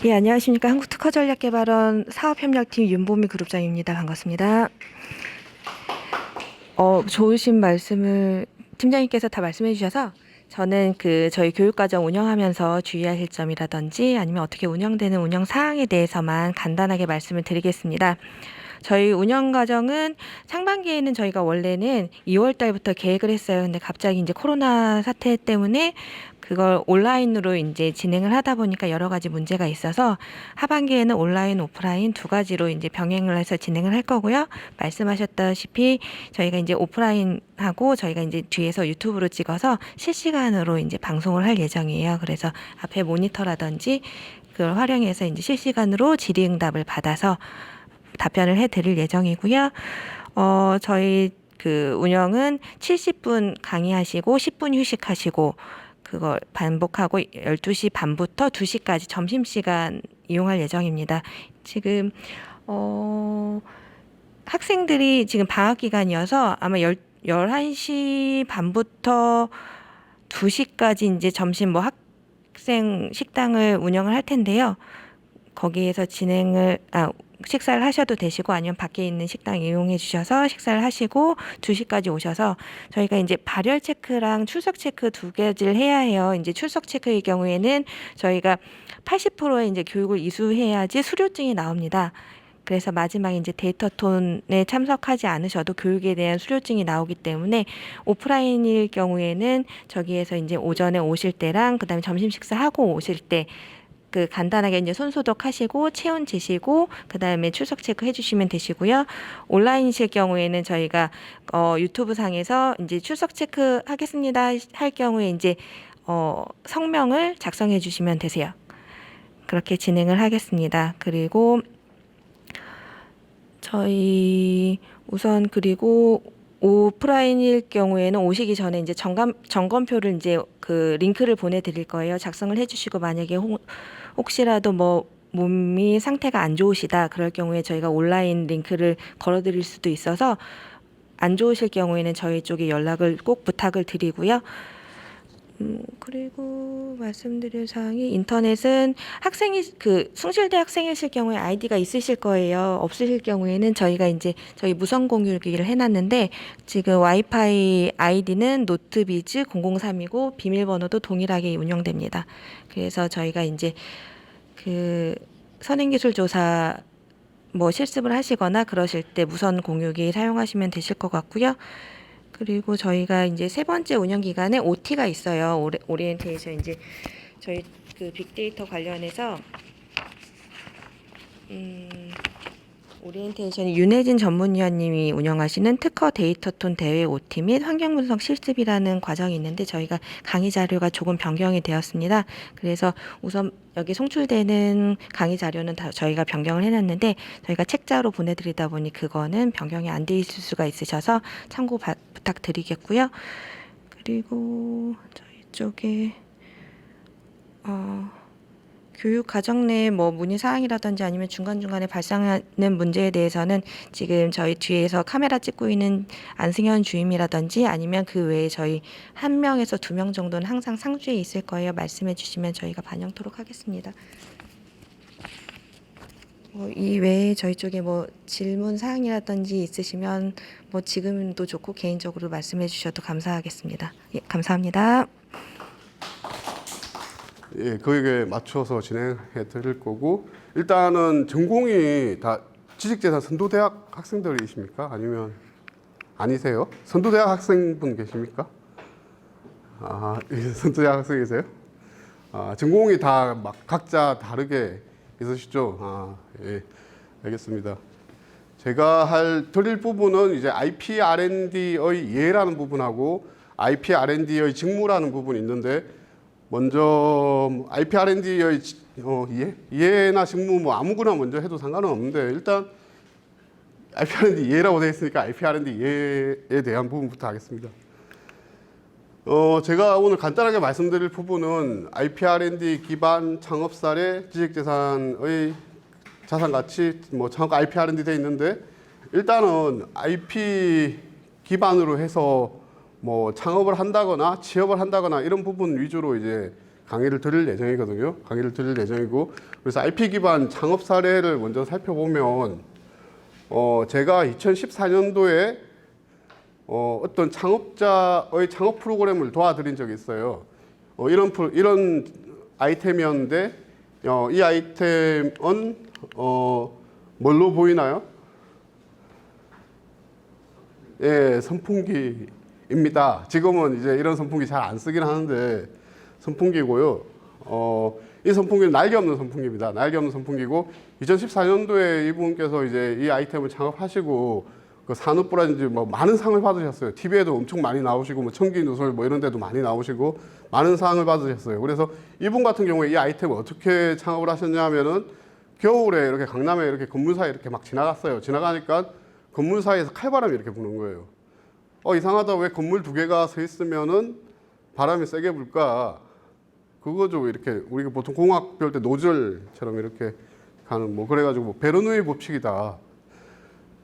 예, 안녕하십니까. 한국특허전략개발원 사업협력팀 윤보미 그룹장입니다. 반갑습니다. 좋으신 말씀을 팀장님께서 다 말씀해 주셔서 저는 저희 교육과정 운영하면서 주의하실 점이라든지 아니면 어떻게 운영되는 운영 사항에 대해서만 간단하게 말씀을 드리겠습니다. 저희 운영 과정은 상반기에는 저희가 원래는 2월 달부터 계획을 했어요. 근데 갑자기 이제 코로나 사태 때문에 그걸 온라인으로 이제 진행을 하다 보니까 여러 가지 문제가 있어서 하반기에는 온라인, 오프라인 두 가지로 이제 병행을 해서 진행을 할 거고요. 말씀하셨다시피 저희가 이제 오프라인하고 저희가 이제 뒤에서 유튜브로 찍어서 실시간으로 이제 방송을 할 예정이에요. 그래서 앞에 모니터라든지 그걸 활용해서 이제 실시간으로 질의응답을 받아서 답변을 해드릴 예정이고요. 저희 운영은 70분 강의하시고 10분 휴식하시고 그걸 반복하고 12시 반부터 2시까지 점심시간 이용할 예정입니다. 지금 학생들이 지금 방학 기간이어서 아마 11시 반부터 2시까지 이제 점심 학생 식당을 운영을 할 텐데요. 거기에서 식사를 하셔도 되시고 아니면 밖에 있는 식당 이용해 주셔서 식사를 하시고 2시까지 오셔서 저희가 이제 발열 체크랑 출석 체크 두 가지를 해야 해요. 이제 출석 체크의 경우에는 저희가 80%의 이제 교육을 이수해야지 수료증이 나옵니다. 그래서 마지막에 이제 데이터톤에 참석하지 않으셔도 교육에 대한 수료증이 나오기 때문에 오프라인일 경우에는 저기에서 이제 오전에 오실 때랑 그다음에 점심 식사하고 오실 때 간단하게 이제 손 소독하시고 체온 재시고 그다음에 출석 체크 해주시면 되시고요. 온라인이실 경우에는 저희가 유튜브 상에서 이제 출석 체크 하겠습니다 할 경우에 이제 성명을 작성해 주시면 되세요. 그렇게 진행을 하겠습니다. 그리고 저희 우선 그리고 오프라인일 경우에는 오시기 전에 이제 점검표를 이제 링크를 보내드릴 거예요. 작성을 해주시고 만약에 혹시라도 몸이 상태가 안 좋으시다 그럴 경우에 저희가 온라인 링크를 걸어드릴 수도 있어서 안 좋으실 경우에는 저희 쪽에 연락을 꼭 부탁을 드리고요. 그리고 말씀드릴 사항이 인터넷은 숭실대 학생이실 경우에 아이디가 있으실 거예요. 없으실 경우에는 저희가 이제 저희 무선 공유기를 해놨는데 지금 와이파이 아이디는 노트비즈 003이고 비밀번호도 동일하게 운영됩니다. 그래서 저희가 이제 선행기술조사 실습을 하시거나 그러실 때 무선 공유기 사용하시면 되실 것 같고요. 그리고 저희가 이제 세 번째 운영 기간에 OT가 있어요. 오리엔테이션 이제 저희 빅데이터 관련해서 오리엔테이션이 윤혜진 전문위원님이 운영하시는 특허 데이터톤 대회 OT 및 환경분석 실습이라는 과정이 있는데 저희가 강의 자료가 조금 변경이 되었습니다. 그래서 우선 여기 송출되는 강의 자료는 다 저희가 변경을 해놨는데 저희가 책자로 보내드리다 보니 그거는 변경이 안 돼 있을 수가 있으셔서 참고 부탁드리겠고요. 그리고 저희 쪽에 교육 과정 내 문의 사항이라든지 아니면 중간중간에 발생하는 문제에 대해서는 지금 저희 뒤에서 카메라 찍고 있는 안승현 주임이라든지 아니면 그 외에 저희 1명에서 2명 정도는 항상 상주에 있을 거예요. 말씀해 주시면 저희가 반영토록 하겠습니다. 이 외에 저희 쪽에 질문 사항이라든지 있으시면 지금도 좋고 개인적으로 말씀해 주셔도 감사하겠습니다. 예, 감사합니다. 예, 거기에 맞춰서 진행해 드릴 거고 일단은 전공이 다 지식재산 선도대학 학생들이십니까? 아니면 아니세요? 선도대학 학생분 계십니까? 선도대학 학생이세요? 전공이 다 각자 다르게 있으시죠? 예, 알겠습니다. 제가 드릴 부분은 이제 IP R&D의 이해라는 부분하고 IP R&D의 직무라는 부분이 있는데 먼저 IP R&D의 이해나 직무 아무거나 먼저 해도 상관은 없는데 일단 IP R&D 이해라고 되어 있으니까 IP R&D 이해에 대한 부분부터 하겠습니다. 제가 오늘 간단하게 말씀드릴 부분은 IP R&D 기반 창업 사례 지식재산의 자산가치 창업 IP R&D 되어 있는데 일단은 IP 기반으로 해서 창업을 한다거나 취업을 한다거나 이런 부분 위주로 이제 강의를 드릴 예정이거든요. 강의를 드릴 예정이고, 그래서 IP 기반 창업 사례를 먼저 살펴보면, 제가 2014년도에 어떤 창업자의 창업 프로그램을 도와드린 적이 있어요. 이런 아이템이었는데, 이 아이템은 뭘로 보이나요? 예, 선풍기입니다. 지금은 이제 이런 선풍기 잘 안 쓰긴 하는데 선풍기고요. 이 선풍기는 날개 없는 선풍기입니다. 날개 없는 선풍기고 2014년도에 이분께서 이제 이 아이템을 창업하시고 그 산업부라든지 뭐 많은 상을 받으셨어요. TV에도 엄청 많이 나오시고 뭐 청기 누설 뭐 이런 데도 많이 나오시고 많은 상을 받으셨어요. 그래서 이분 같은 경우에 이 아이템을 어떻게 창업을 하셨냐면은 겨울에 이렇게 강남에 이렇게 건물 사이 이렇게 막 지나갔어요. 지나가니까 건물 사이에서 칼바람이 이렇게 부는 거예요. 이상하다. 왜 건물 두 개가 서 있으면은 바람이 세게 불까? 그거죠. 이렇게 우리가 보통 공학 배울 때 노즐처럼 이렇게 가는 뭐 그래가지고 뭐 베르누이 법칙이다.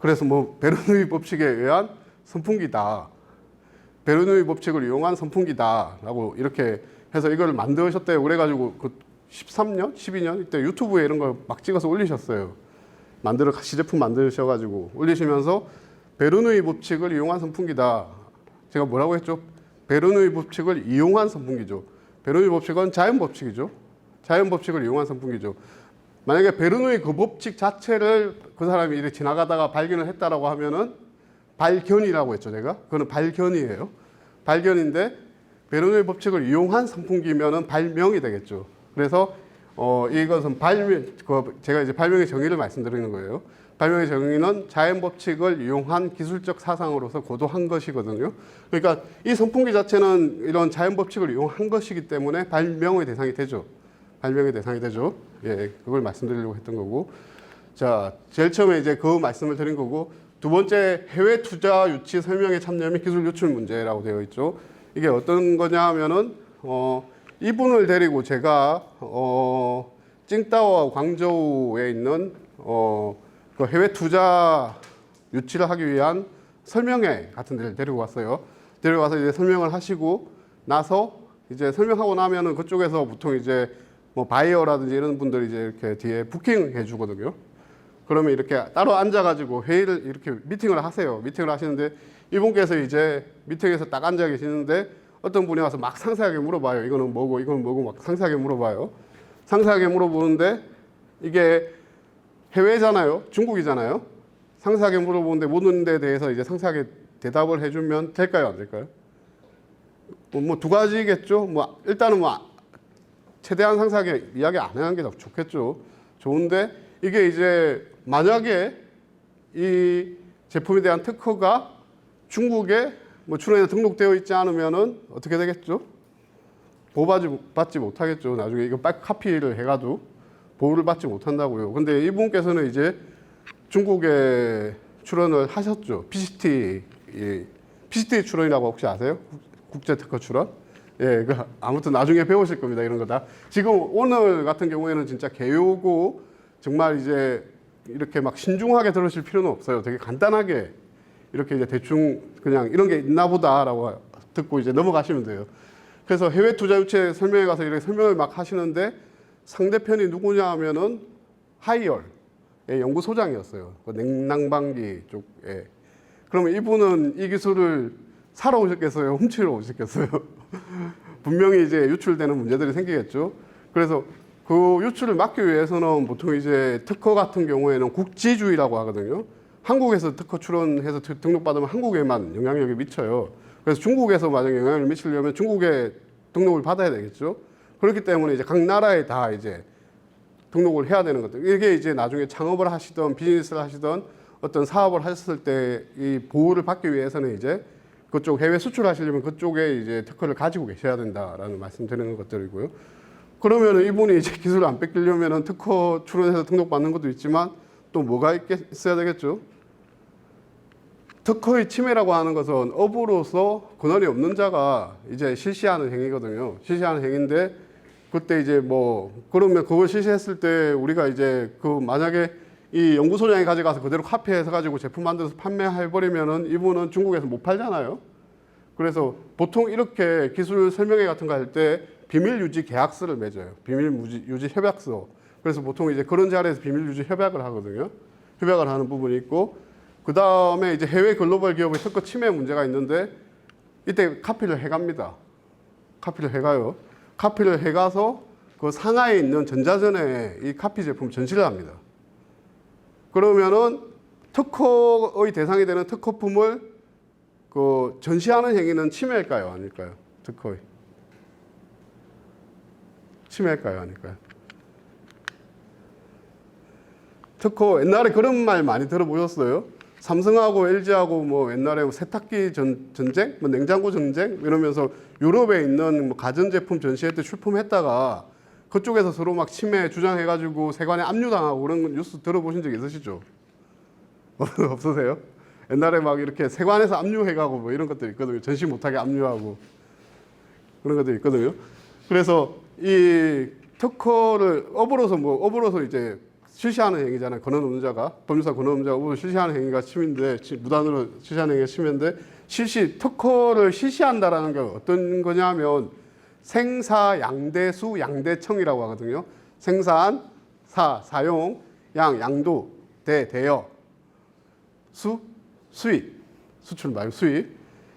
그래서 뭐 베르누이 법칙에 의한 선풍기다. 베르누이 법칙을 이용한 선풍기다라고 이렇게 해서 이걸 만드셨대요. 그래가지고 그 13년, 12년 이때 유튜브에 이런 걸 막 찍어서 올리셨어요. 시제품 만드셔가지고 올리시면서 베르누이 법칙을 이용한 선풍기다. 제가 뭐라고 했죠? 베르누이 법칙을 이용한 선풍기죠. 베르누이 법칙은 자연 법칙이죠. 자연 법칙을 이용한 선풍기죠. 만약에 베르누이 그 법칙 자체를 그 사람이 이렇게 지나가다가 발견을 했다라고 하면은 발견이라고 했죠, 제가. 그거는 발견이에요. 발견인데 베르누이 법칙을 이용한 선풍기면은 발명이 되겠죠. 그래서 이것은 제가 이제 발명의 정의를 말씀드리는 거예요. 발명의 정의는 자연 법칙을 이용한 기술적 사상으로서 고도한 것이거든요. 그러니까 이 선풍기 자체는 이런 자연 법칙을 이용한 것이기 때문에 발명의 대상이 되죠. 발명의 대상이 되죠. 예, 그걸 말씀드리려고 했던 거고. 자, 제일 처음에 이제 그 말씀을 드린 거고, 두 번째 해외 투자 유치 설명회 참여 및 기술 유출 문제라고 되어 있죠. 이게 어떤 거냐 하면은 이분을 데리고 제가 칭다오와 광저우에 있는 그 해외 투자 유치를 하기 위한 설명회 같은 데를 데리고 왔어요. 데려와서 이제 설명을 하시고 나서 이제 설명하고 나면은 그쪽에서 보통 이제 뭐 바이어라든지 이런 분들이 이제 이렇게 뒤에 부킹해 주거든요. 그러면 이렇게 따로 앉아가지고 회의를 이렇게 미팅을 하세요. 미팅을 하시는데 이분께서 이제 미팅에서 딱 앉아 계시는데 어떤 분이 와서 막 상세하게 물어봐요. 이거는 뭐고 이거는 뭐고 막 상세하게 물어봐요. 상세하게 물어보는데 이게 해외잖아요. 중국이잖아요. 상세하게 물어보는데 모든 데 대해서 이제 상세하게 대답을 해주면 될까요? 안 될까요? 뭐 두 가지겠죠. 뭐 일단은 뭐 최대한 상세하게 이야기 안 하는 게 더 좋겠죠. 좋은데 이게 이제 만약에 이 제품에 대한 특허가 중국에 뭐 출원에 등록되어 있지 않으면은 어떻게 되겠죠? 보호받지 못하겠죠. 나중에 이거 카피를 해가지고 보호를 받지 못한다고요. 근데 이분께서는 이제 중국에 출원을 하셨죠. PCT 출원이라고 혹시 아세요? 국제 특허 출원? 예, 아무튼 나중에 배우실 겁니다. 이런 거 다. 지금 오늘 같은 경우에는 진짜 개요고 정말 이제 이렇게 막 신중하게 들으실 필요는 없어요. 되게 간단하게 이렇게 이제 대충 그냥 이런 게 있나 보다라고 듣고 이제 넘어가시면 돼요. 그래서 해외 투자 유치 설명회 가서 이렇게 설명을 막 하시는데 상대편이 누구냐 하면은 하이얼의 연구소장이었어요. 그 냉난방기 쪽에. 그러면 이분은 이 기술을 사러 오셨겠어요? 훔치러 오셨겠어요? 분명히 이제 유출되는 문제들이 생기겠죠. 그래서 그 유출을 막기 위해서는 보통 이제 특허 같은 경우에는 국지주의라고 하거든요. 한국에서 특허 출원해서 등록받으면 한국에만 영향력이 미쳐요. 그래서 중국에서 만약에 영향을 미치려면 중국에 등록을 받아야 되겠죠. 그렇기 때문에 이제 각 나라에 다 이제 등록을 해야 되는 것들. 이게 이제 나중에 창업을 하시던 비즈니스를 하시던 어떤 사업을 하셨을 때 이 보호를 받기 위해서는 이제 그쪽 해외 수출하시려면 그쪽에 이제 특허를 가지고 계셔야 된다라는 말씀드리는 것들이고요. 그러면 이분이 이제 기술을 안 뺏기려면 특허 출원해서 등록받는 것도 있지만 또 뭐가 있어야 되겠죠? 특허의 침해라고 하는 것은 업으로서 권한이 없는 자가 이제 실시하는 행위거든요. 실시하는 행위인데 그때 이제 뭐 그러면 그걸 실시했을 때 우리가 이제 그 만약에 이 연구소장이 가져가서 그대로 카피해서 가지고 제품 만들어서 판매해버리면은 이분은 중국에서 못 팔잖아요. 그래서 보통 이렇게 기술 설명회 같은 거 할 때 비밀 유지 계약서를 맺어요. 비밀 유지 협약서. 그래서 보통 이제 그런 자리에서 비밀 유지 협약을 하거든요. 협약을 하는 부분이 있고, 그 다음에 이제 해외 글로벌 기업의 특허 침해 문제가 있는데, 이때 카피를 해갑니다. 카피를 해가요. 카피를 해가서 그 상하에 있는 전자전에 이 카피 제품 전시를 합니다. 그러면은 특허의 대상이 되는 특허품을 그 전시하는 행위는 침해일까요? 아닐까요? 특허의. 침해일까요? 아닐까요? 특허, 옛날에 그런 말 많이 들어보셨어요? 삼성하고 LG하고 뭐 옛날에 세탁기 전쟁, 뭐 냉장고 전쟁 이러면서 유럽에 있는 뭐 가전제품 전시회 때 출품했다가 그쪽에서 서로 막 침해 주장해가지고 세관에 압류당하고 그런 뉴스 들어보신 적 있으시죠? 없으세요? 옛날에 막 이렇게 세관에서 압류해가고 뭐 이런 것들이 있거든요. 전시 못하게 압류하고 그런 것들이 있거든요. 그래서 이 특허를 업으로서 이제 실시하는 행위잖아요. 권한업무자가 법률상 권한업무자가 업으로 실시하는 행위가 침인데 무단으로 실시하는 행위가 침인데 특허를 실시한다라는 게 어떤 거냐면 생사 양대수 양대청이라고 하거든요. 생산 사용 양도 대여 수입 수출 말고 수입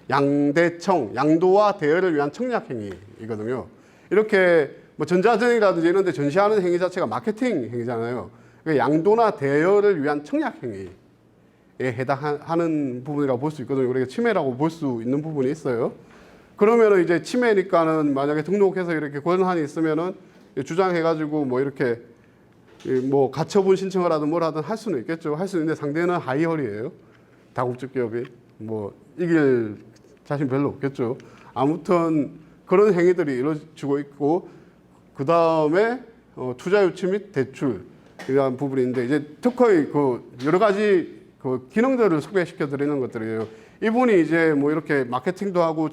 양대청 양도와 대여를 위한 청약 행위이거든요. 이렇게 뭐 전자전이라든지 이런 데 전시하는 행위 자체가 마케팅 행위잖아요. 양도나 대여를 위한 청약 행위에 해당하는 부분이라고 볼 수 있거든요. 우리가 침해라고 볼 수 있는 부분이 있어요. 그러면은 이제 침해니까는 만약에 등록해서 이렇게 권한이 있으면은 주장해가지고 뭐 이렇게 뭐 가처분 신청을 하든 뭘 하든 할 수는 있겠죠. 할 수 있는데 상대는 하이홀이에요. 다국적 기업이 뭐 이길 자신 별로 없겠죠. 아무튼 그런 행위들이 이루어지고 있고 그 다음에 투자 유치 및 대출 이러한 부분인데 이제 특허의 그 여러 가지 그 기능들을 소개시켜 드리는 것들이에요. 이분이 이제 뭐 이렇게 마케팅도 하고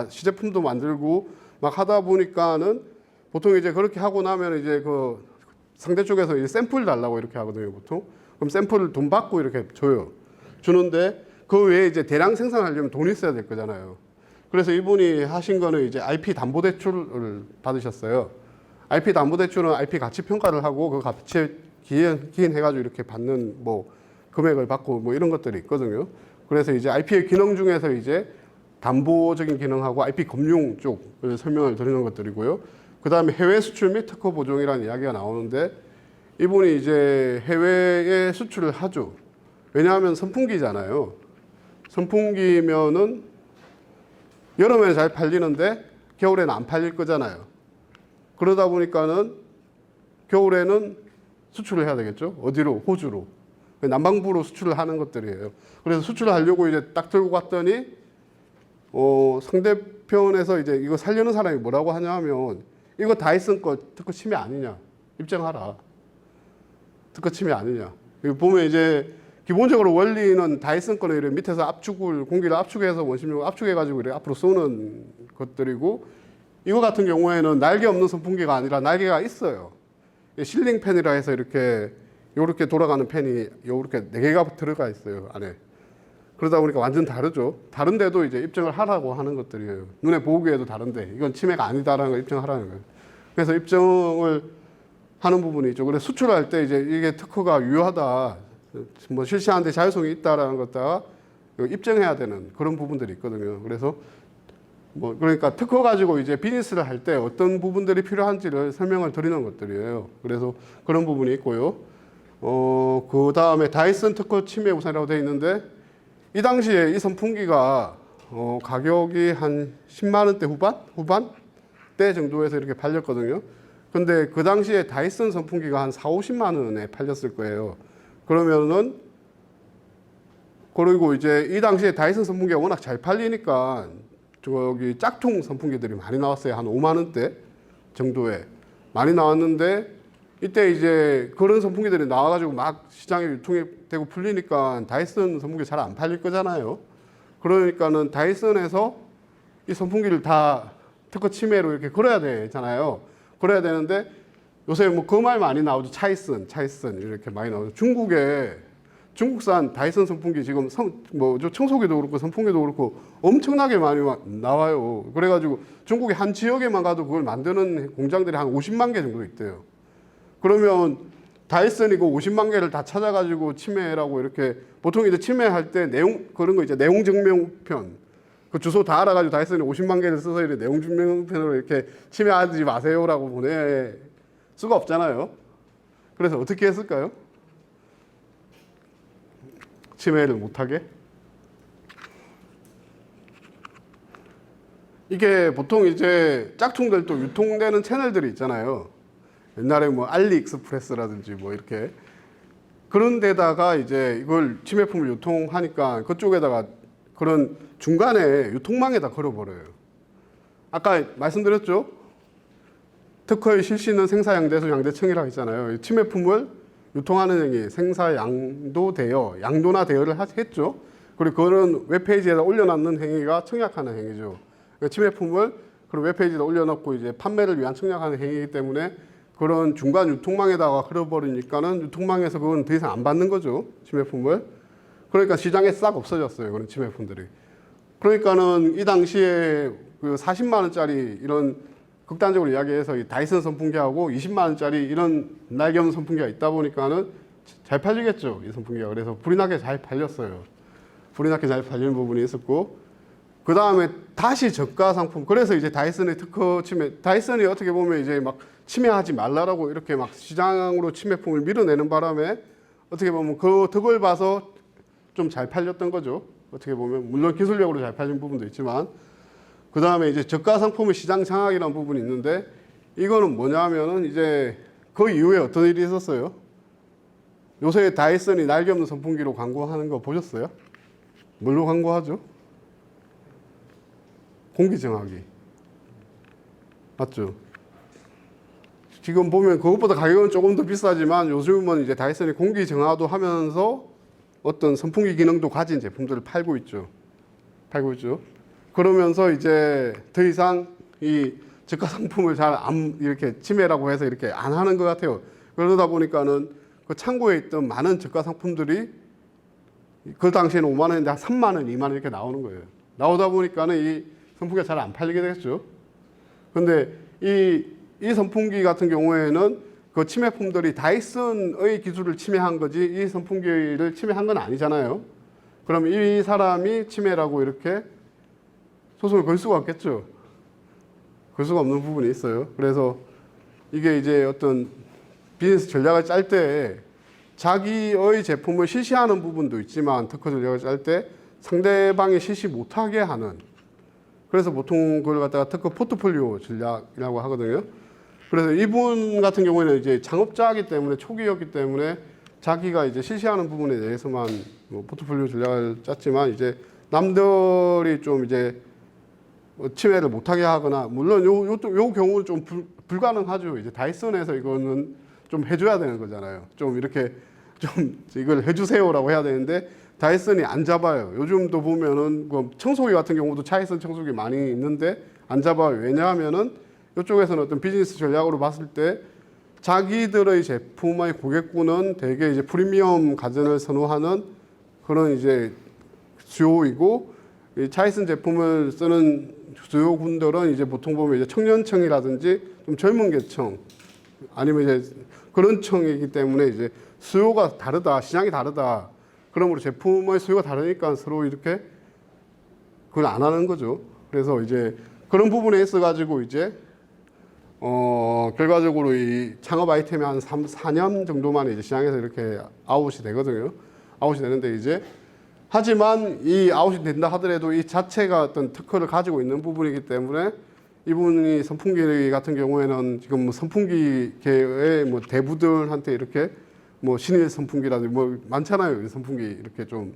시제품도 만들고 막 하다 보니까는 보통 이제 그렇게 하고 나면 이제 그 상대 쪽에서 이제 샘플 달라고 이렇게 하거든요, 보통. 그럼 샘플을 돈 받고 이렇게 줘요. 주는데 그 외에 이제 대량 생산하려면 돈이 있어야 될 거잖아요. 그래서 이분이 하신 거는 이제 IP 담보 대출을 받으셨어요. IP 담보 대출은 IP 가치 평가를 하고 그 가치 기인해가지고 이렇게 받는 뭐 금액을 받고 뭐 이런 것들이 있거든요. 그래서 이제 IP의 기능 중에서 이제 담보적인 기능하고 IP 금융 쪽을 설명을 드리는 것들이고요. 그 다음에 해외 수출 및 특허 보증이라는 이야기가 나오는데 이분이 이제 해외에 수출을 하죠. 왜냐하면 선풍기잖아요. 선풍기면은 여름에 잘 팔리는데 겨울에는 안 팔릴 거잖아요. 그러다 보니까는 겨울에는 수출을 해야 되겠죠. 어디로? 호주로. 남반구로 수출을 하는 것들이에요. 그래서 수출을 하려고 이제 딱 들고 갔더니 상대편에서 이제 이거 살려는 사람이 뭐라고 하냐면 이거 다이슨 거 특허 침해 아니냐. 입증하라. 특허 침해 아니냐. 여기 보면 이제 기본적으로 원리는 다이슨 거는 이렇게 밑에서 공기를 압축해서 원심력을 압축해가지고 이렇게 앞으로 쏘는 것들이고 이거 같은 경우에는 날개 없는 선풍기가 아니라 날개가 있어요. 실링 팬이라 해서 이렇게 돌아가는 팬이 이렇게 4개가 들어가 있어요, 안에. 그러다 보니까 완전 다르죠. 다른데도 이제 입증을 하라고 하는 것들이에요. 눈에 보기에도 다른데 이건 침해가 아니다라는 걸 입증하라는 거예요. 그래서 입증을 하는 부분이 있죠. 그래서 수출할 때 이제 이게 특허가 유효하다, 뭐 실시하는데 자율성이 있다라는 것다 입증해야 되는 그런 부분들이 있거든요. 그래서 뭐 그러니까 특허 가지고 이제 비즈니스를 할 때 어떤 부분들이 필요한지를 설명을 드리는 것들이에요. 그래서 그런 부분이 있고요. 그 다음에 다이슨 특허 침해 우선이라고 되어 있는데 이 당시에 이 선풍기가 가격이 한 10만 원대 후반대 정도에서 이렇게 팔렸거든요. 근데 그 당시에 다이슨 선풍기가 한 4, 50만 원에 팔렸을 거예요. 그러면은 그리고 이제 이 당시에 다이슨 선풍기가 워낙 잘 팔리니까 저기 짝퉁 선풍기들이 많이 나왔어요. 한 5만 원대 정도에 많이 나왔는데 이때 이제 그런 선풍기들이 나와가지고 막 시장에 유통이 되고 풀리니까 다이슨 선풍기 잘 안 팔릴 거잖아요. 그러니까는 다이슨에서 이 선풍기를 다 특허 침해로 이렇게 걸어야 되잖아요. 걸어야 되는데 요새 뭐 그 말 많이 나오죠. 차이슨 이렇게 많이 나오죠. 중국산 다이슨 선풍기 지금 뭐저 청소기도 그렇고 선풍기도 그렇고 엄청나게 많이 나와요. 그래가지고 중국의 한 지역에만 가도 그걸 만드는 공장들이 한 50만 개 정도 있대요. 그러면 다이슨이 그 50만 개를 다 찾아가지고 침해라고 이렇게 보통 이제 침해할 때 내용 그런 거 이제 내용 증명편 그 주소 다 알아가지고 다이슨이 50만 개를 써서 이렇게 내용 증명편으로 이렇게 침해하지 마세요라고 보낼 수가 없잖아요. 그래서 어떻게 했을까요? 침해를 못하게? 이게 보통 이제 짝퉁들도 유통되는 채널들이 있잖아요. 옛날에 뭐 알리익스프레스라든지 뭐 이렇게 그런 데다가 이제 이걸 침해품을 유통하니까 그쪽에다가 그런 중간에 유통망에다 걸어버려요. 아까 말씀드렸죠? 특허의 실시는 생사양대소 양대청이라고 했잖아요. 침해품을 유통하는 행위, 생사 양도 대여, 양도나 대여를 했죠. 그리고 그거는 웹페이지에다 올려놓는 행위가 청약하는 행위죠. 그러니까 침해품을 그런 웹페이지에다 올려놓고 이제 판매를 위한 청약하는 행위이기 때문에 그런 중간 유통망에다가 걸어버리니까는 유통망에서 그건 더 이상 안 받는 거죠. 침해품을. 그러니까 시장에 싹 없어졌어요. 그런 침해품들이. 그러니까는 이 당시에 그 40만 원짜리 이런 극단적으로 이야기해서 이 다이슨 선풍기하고 20만 원짜리 이런 날개 없는 선풍기가 있다 보니까는 잘 팔리겠죠. 이 선풍기가. 그래서 불이 나게 잘 팔렸어요. 불이 나게 잘 팔리는 부분이 있었고 그 다음에 다시 저가 상품. 그래서 이제 다이슨의 특허 침해. 다이슨이 어떻게 보면 이제 막 침해하지 말라라고 이렇게 막 시장으로 침해품을 밀어내는 바람에 어떻게 보면 그 덕을 봐서 좀 잘 팔렸던 거죠. 어떻게 보면 물론 기술력으로 잘 팔린 부분도 있지만 그 다음에 이제 저가 상품의 시장 장악이라는 부분이 있는데 이거는 뭐냐면은 이제 그 이후에 어떤 일이 있었어요? 요새 다이슨이 날개 없는 선풍기로 광고하는 거 보셨어요? 뭘로 광고하죠? 공기정화기. 맞죠? 지금 보면 그것보다 가격은 조금 더 비싸지만 요즘은 이제 다이슨이 공기정화도 하면서 어떤 선풍기 기능도 가진 제품들을 팔고 있죠. 팔고 있죠. 그러면서 이제 더 이상 이 저가 상품을 잘 안 이렇게 침해라고 해서 이렇게 안 하는 것 같아요. 그러다 보니까는 그 창고에 있던 많은 저가 상품들이 그 당시에는 5만 원인데 한 3만 원, 2만 원 이렇게 나오는 거예요. 나오다 보니까는 이 선풍기가 잘 안 팔리게 됐죠. 근데 이 선풍기 같은 경우에는 그 침해품들이 다이슨의 기술을 침해한 거지 이 선풍기를 침해한 건 아니잖아요. 그럼 이 사람이 침해라고 이렇게 소송을 걸 수가 없겠죠. 걸 수가 없는 부분이 있어요. 그래서 이게 이제 어떤 비즈니스 전략을 짤 때 자기의 제품을 실시하는 부분도 있지만 특허 전략을 짤 때 상대방이 실시 못하게 하는 그래서 보통 그걸 갖다가 특허 포트폴리오 전략이라고 하거든요. 그래서 이분 같은 경우에는 이제 창업자이기 때문에 초기였기 때문에 자기가 이제 실시하는 부분에 대해서만 뭐 포트폴리오 전략을 짰지만 이제 남들이 좀 이제 침해를 못하게 하거나 물론 요 경우는 좀 불가능하죠. 이제 다이슨에서 이거는 좀 해줘야 되는 거잖아요. 좀 이렇게 좀 이걸 해주세요라고 해야 되는데 다이슨이 안 잡아요. 요즘도 보면은 그 청소기 같은 경우도 차이슨 청소기 많이 있는데 안 잡아요. 왜냐하면은 이쪽에서는 어떤 비즈니스 전략으로 봤을 때 자기들의 제품의 고객군은 대개 이제 프리미엄 가전을 선호하는 그런 이제 수요이고 이 차이슨 제품을 쓰는 수요군들은 이제 보통 보면 이제 청년층이라든지 좀 젊은 계층 아니면 이제 그런 층이기 때문에 이제 수요가 다르다, 시장이 다르다. 그러므로 제품의 수요가 다르니까 서로 이렇게 그걸 안 하는 거죠. 그래서 이제 그런 부분에 있어 가지고 이제 결과적으로 이 창업 아이템이 한 4년 정도만 이제 시장에서 이렇게 아웃이 되거든요. 아웃이 되는데 이제 하지만 이 아웃이 된다 하더라도 이 자체가 어떤 특허를 가지고 있는 부분이기 때문에 이분이 선풍기 같은 경우에는 지금 뭐 선풍기계의 뭐 대부들한테 이렇게 뭐 신일 선풍기라든지 뭐 많잖아요. 선풍기 이렇게 좀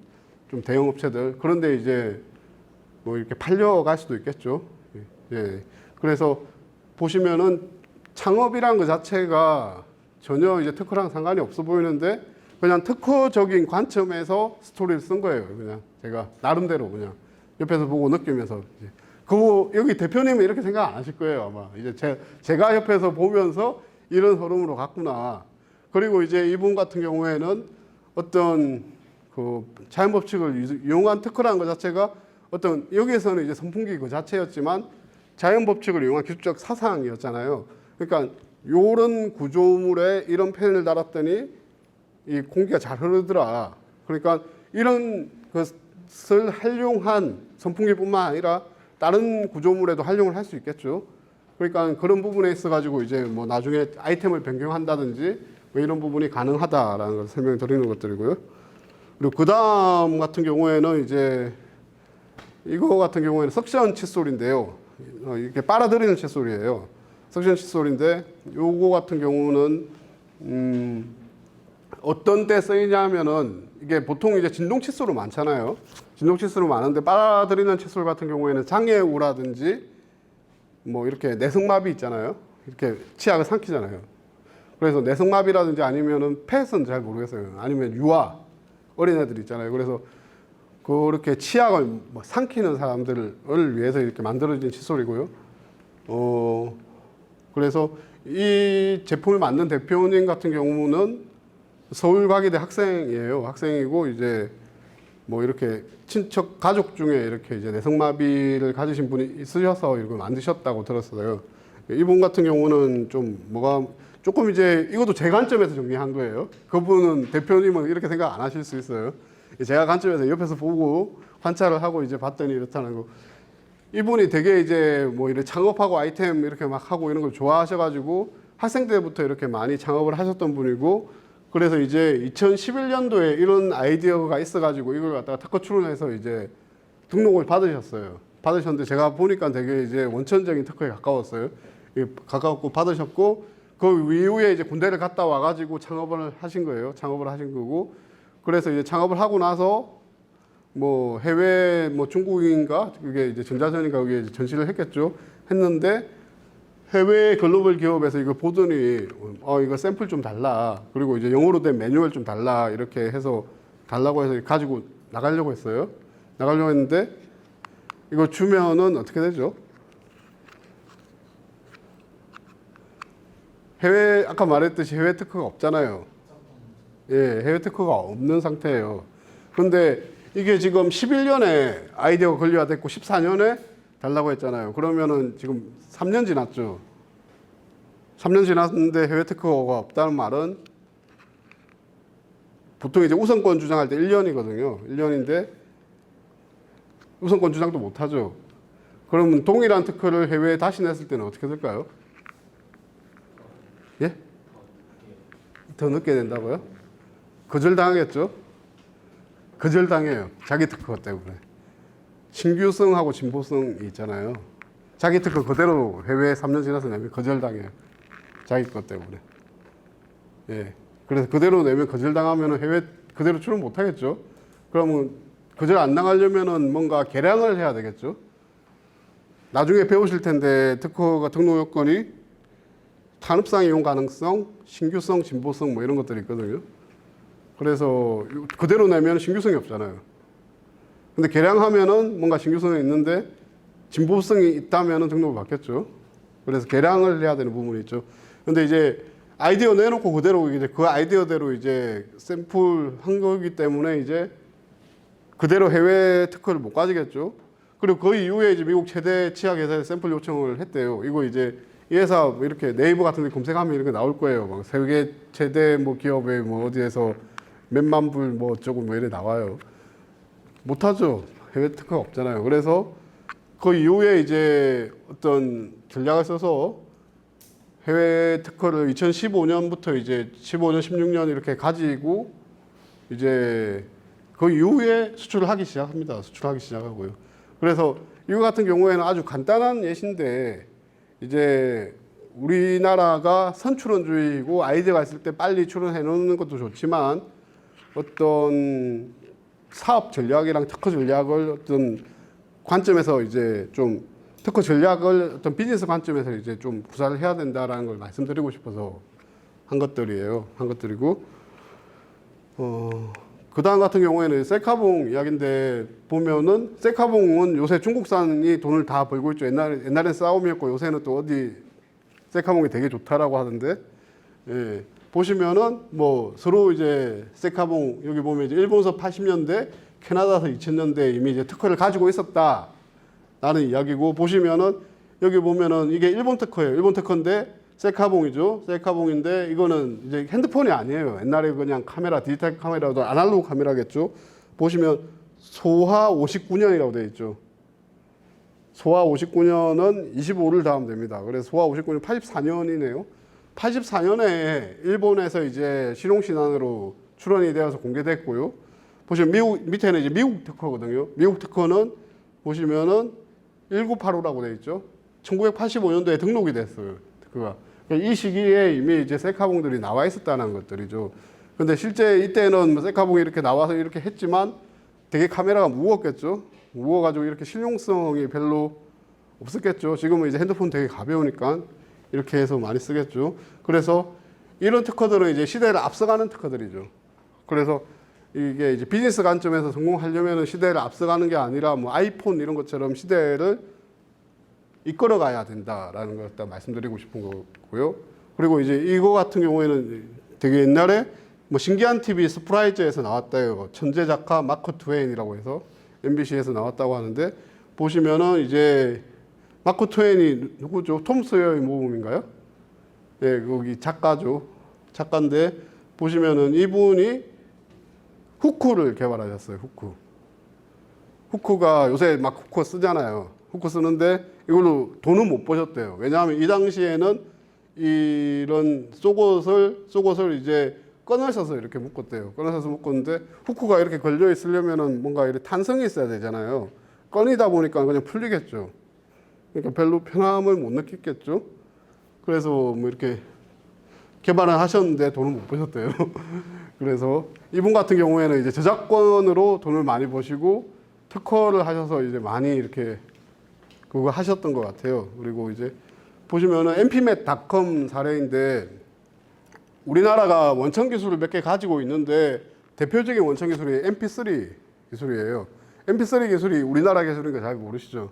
대형 업체들. 그런데 이제 뭐 이렇게 팔려갈 수도 있겠죠. 예. 그래서 보시면은 창업이란 것 자체가 전혀 이제 특허랑 상관이 없어 보이는데 그냥 특허적인 관점에서 스토리를 쓴 거예요. 그냥 제가 나름대로 그냥 옆에서 보고 느끼면서 그거 여기 대표님은 이렇게 생각 안 하실 거예요. 아마 이제 제가 옆에서 보면서 이런 흐름으로 갔구나. 그리고 이제 이분 같은 경우에는 어떤 그 자연 법칙을 이용한 특허라는 것 자체가 어떤 여기에서는 이제 선풍기 그 자체였지만 자연 법칙을 이용한 기술적 사상이었잖아요. 그러니까 이런 구조물에 이런 펜을 달았더니 이 공기가 잘 흐르더라. 그러니까 이런 것을 활용한 선풍기뿐만 아니라 다른 구조물에도 활용을 할 수 있겠죠. 그러니까 그런 부분에 있어 가지고 이제 뭐 나중에 아이템을 변경한다든지 뭐 이런 부분이 가능하다라는 걸 설명드리는 것들이고요. 그리고 그 다음 같은 경우에는 이제 이거 같은 경우에는 석션 칫솔인데요. 이렇게 빨아들이는 칫솔이에요. 석션 칫솔인데 요거 같은 경우는 어떤 때 쓰이냐면은 이게 보통 이제 진동 칫솔은 많잖아요. 진동 칫솔은 많은데 빨아들이는 칫솔 같은 경우에는 장애우라든지 뭐 이렇게 내성마비 있잖아요. 이렇게 치약을 삼키잖아요. 그래서 내성마비라든지 아니면은 펫은 잘 모르겠어요. 아니면 유아 어린애들 있잖아요. 그래서 그렇게 치약을 뭐 삼키는 사람들을 위해서 이렇게 만들어진 칫솔이고요. 그래서 이 제품을 만든 대표님 같은 경우는 서울과기대 학생이에요. 학생이고 이제 뭐 이렇게 친척 가족 중에 이렇게 이제 내성마비를 가지신 분이 있으셔서 이걸 만드셨다고 들었어요. 이분 같은 경우는 좀 뭐가 조금 이제 이것도 제 관점에서 정리한 거예요. 그분은 대표님은 이렇게 생각 안 하실 수 있어요. 제가 관점에서 옆에서 보고 관찰을 하고 이제 봤더니 이렇다는 거. 이분이 되게 이제 뭐 이렇게 창업하고 아이템 이렇게 막 하고 이런 걸 좋아하셔가지고 학생 때부터 이렇게 많이 창업을 하셨던 분이고, 그래서 이제 2011년도에 이런 아이디어가 있어가지고 이걸 갖다가 특허 출원해서 이제 등록을 받으셨어요. 받으셨는데 제가 보니까 되게 이제 원천적인 특허에 가까웠어요. 가까웠고 받으셨고, 그 이후에 이제 군대를 갔다 와가지고 창업을 하신 거예요. 창업을 하신 거고, 그래서 이제 창업을 하고 나서 뭐 해외 뭐 중국인가 그게 이제 전자전인가 그게 이제 전시를 했겠죠. 했는데 해외 글로벌 기업에서 이거 보더니 이거 샘플 좀 달라. 그리고 이제 영어로 된 매뉴얼 좀 달라. 이렇게 해서 달라고 해서 가지고 나가려고 했어요. 나가려고 했는데 이거 주면은 어떻게 되죠? 해외 아까 말했듯이 해외 특허가 없잖아요. 예, 해외 특허가 없는 상태예요. 그런데 이게 지금 11년에 아이디어가 권리화됐고 14년에 달라고 했잖아요. 그러면은 지금 3년 지났죠. 3년 지났는데 해외 특허가 없다는 말은 보통 이제 우선권 주장할 때 1년이거든요. 1년인데 우선권 주장도 못 하죠. 그러면 동일한 특허를 해외에 다시 냈을 때는 어떻게 될까요? 예? 더 늦게 된다고요? 거절당하겠죠? 거절당해요. 자기 특허 때문에. 신규성하고 진보성이 있잖아요. 자기 특허 그대로 해외에 3년 지나서 내면 거절당해요. 자기 것 때문에. 예. 그래서 그대로 내면 거절당하면 해외 그대로 출원 못 하겠죠? 그러면 거절 안 당하려면은 뭔가 개량을 해야 되겠죠? 나중에 배우실 텐데 특허가 등록 요건이 탄업상 이용 가능성, 신규성, 진보성 뭐 이런 것들이 있거든요. 그래서 그대로 내면 신규성이 없잖아요. 근데 개량하면은 뭔가 신규성이 있는데 진보성이 있다면은 등록을 받겠죠. 그래서 개량을 해야 되는 부분이 있죠. 근데 이제 아이디어 내놓고 그대로 이제 그 아이디어대로 이제 샘플 한 거기 때문에 이제 그대로 해외 특허를 못 가지겠죠. 그리고 그 이후에 이제 미국 최대 치약 회사에 샘플 요청을 했대요. 이거 이제 이 회사 뭐 이렇게 네이버 같은 데 검색하면 이렇게 나올 거예요. 막 세계 최대 뭐 기업에 뭐 어디에서 몇만 불 뭐 어쩌고 뭐 이래 나와요. 못하죠. 해외 특허가 없잖아요. 그래서 그 이후에 이제 어떤 전략을 써서 해외 특허를 2015년부터 이제 15년, 16년 이렇게 가지고 이제 그 이후에 수출을 하기 시작합니다. 수출하기 시작하고요. 그래서 이거 같은 경우에는 아주 간단한 예시인데 이제 우리나라가 선출원주의고 아이디어가 있을 때 빨리 출원해 놓는 것도 좋지만 어떤 사업 전략이랑 특허 전략을 어떤 관점에서 이제 좀 특허 전략을 어떤 비즈니스 관점에서 이제 좀 구사를 해야 된다라는 걸 말씀드리고 싶어서 한 것들이에요. 한 것들이고 그 다음 같은 경우에는 셀카봉 이야기인데 보면은 셀카봉은 요새 중국산이 돈을 다 벌고 있죠. 옛날엔 싸움이었고 요새는 또 어디 셀카봉이 되게 좋다라고 하던데 예. 보시면은 뭐 서로 이제 세카봉 여기 보면 이제 일본서 80년대, 캐나다서 2000년대 이미 이제 특허를 가지고 있었다라는 이야기고, 보시면은 여기 보면은 이게 일본 특허예요. 일본 특허인데 셀카봉이죠. 셀카봉인데 이거는 이제 핸드폰이 아니에요. 옛날에 그냥 카메라, 디지털 카메라도 아날로그 카메라겠죠. 보시면 소하 59년이라고 되어 있죠. 소하 59년은 25를 더하면 됩니다. 그래서 소하 59년 84년이네요. 84년에 일본에서 이제 실용신안으로 출원이 되어서 공개됐고요. 보시면 미국 밑에는 이제 미국 특허거든요. 미국 특허는 보시면은 1985라고 되어 있죠. 1985년도에 등록이 됐어요. 특허가. 이 시기에 이미 이제 셀카봉들이 나와 있었다는 것들이죠. 근데 실제 이때는 뭐 셀카봉이 이렇게 나와서 이렇게 했지만 되게 카메라가 무거웠겠죠. 무거워가지고 이렇게 실용성이 별로 없었겠죠. 지금은 이제 핸드폰 되게 가벼우니까 이렇게 해서 많이 쓰겠죠. 그래서 이런 특허들은 이제 시대를 앞서가는 특허들이죠. 그래서 이게 이제 비즈니스 관점에서 성공하려면 시대를 앞서가는 게 아니라 뭐 아이폰 이런 것처럼 시대를 이끌어 가야 된다라는 걸 일단 말씀드리고 싶은 거고요. 그리고 이제 이거 같은 경우에는 되게 옛날에 뭐 신기한 TV 스프라이즈에서 나왔다요. 천재 작가 마크 트웨인이라고 해서 MBC에서 나왔다고 하는데, 보시면은 이제 마크 트웨인이 누구죠? 톰 소여의 모험인가요? 네, 거기 작가죠. 작가인데 보시면은 이분이 후크를 개발하셨어요. 후크가 요새 막 후크 쓰잖아요. 후크 쓰는데 이걸로 돈은 못 버셨대요. 왜냐하면 이 당시에는 이런 속옷을 이제 꺼내셔서 이렇게 묶었대요. 꺼내셔서 묶었는데 후크가 이렇게 걸려 있으려면은 뭔가 이렇게 탄성이 있어야 되잖아요. 꺼내다 보니까 그냥 풀리겠죠. 그러니까 별로 편함을 못 느꼈겠죠. 그래서 뭐 이렇게 개발을 하셨는데 돈을 못 버셨대요. 그래서 이분 같은 경우에는 이제 저작권으로 돈을 많이 버시고 특허를 하셔서 이제 많이 이렇게 그거 하셨던 것 같아요. 그리고 이제 보시면은 mp.com 사례인데, 우리나라가 원천 기술을 몇 개 가지고 있는데 대표적인 원천 기술이 mp3 기술이에요. mp3 기술이 우리나라 기술인 거 잘 모르시죠?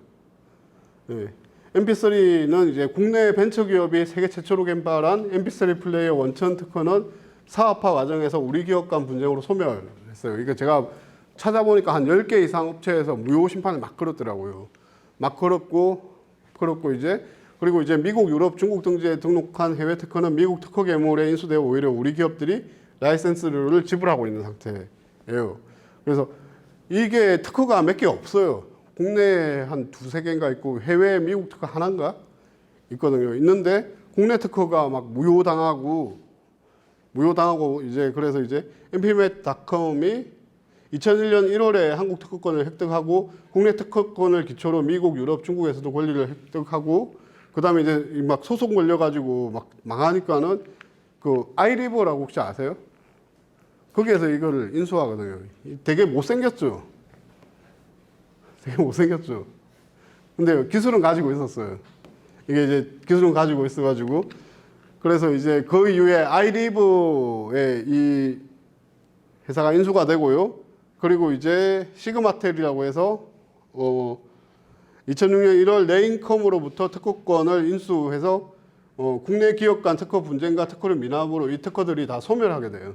네. mp3는 이제 국내 벤처기업이 세계 최초로 개발한 mp3 플레이어 원천 특허는 사업화 과정에서 우리 기업 간 분쟁으로 소멸했어요. 이거 제가 찾아보니까 한 10개 이상 업체에서 무효 심판을 막 걸었더라고요. 막 걸었고 이제, 그리고 이제 미국, 유럽, 중국 등지에 등록한 해외 특허는 미국 특허 계물에 인수되어 오히려 우리 기업들이 라이센스료를 지불하고 있는 상태예요. 그래서 이게 특허가 몇 개 없어요. 국내에 한 두세 개인가 있고 해외에 미국 특허 하나인가 있거든요. 있는데 국내 특허가 막 무효당하고 이제 그래서 이제 mp.com이 2001년 1월에 한국 특허권을 획득하고 국내 특허권을 기초로 미국, 유럽, 중국에서도 권리를 획득하고, 그다음에 이제 막 소송 걸려가지고 막 망하니까는 그 아이리버라고 혹시 아세요? 거기에서 이거를 인수하거든요. 되게 못생겼죠. 근데 기술은 가지고 있었어요. 이게 이제 기술은 가지고 있어가지고, 그래서 이제 그 이후에 아이리브에 이 회사가 인수가 되고요. 그리고 이제 시그마텔이라고 해서 2006년 1월 레인컴으로부터 특허권을 인수해서 국내 기업 간 특허 분쟁과 특허를 미납으로 이 특허들이 다 소멸하게 돼요.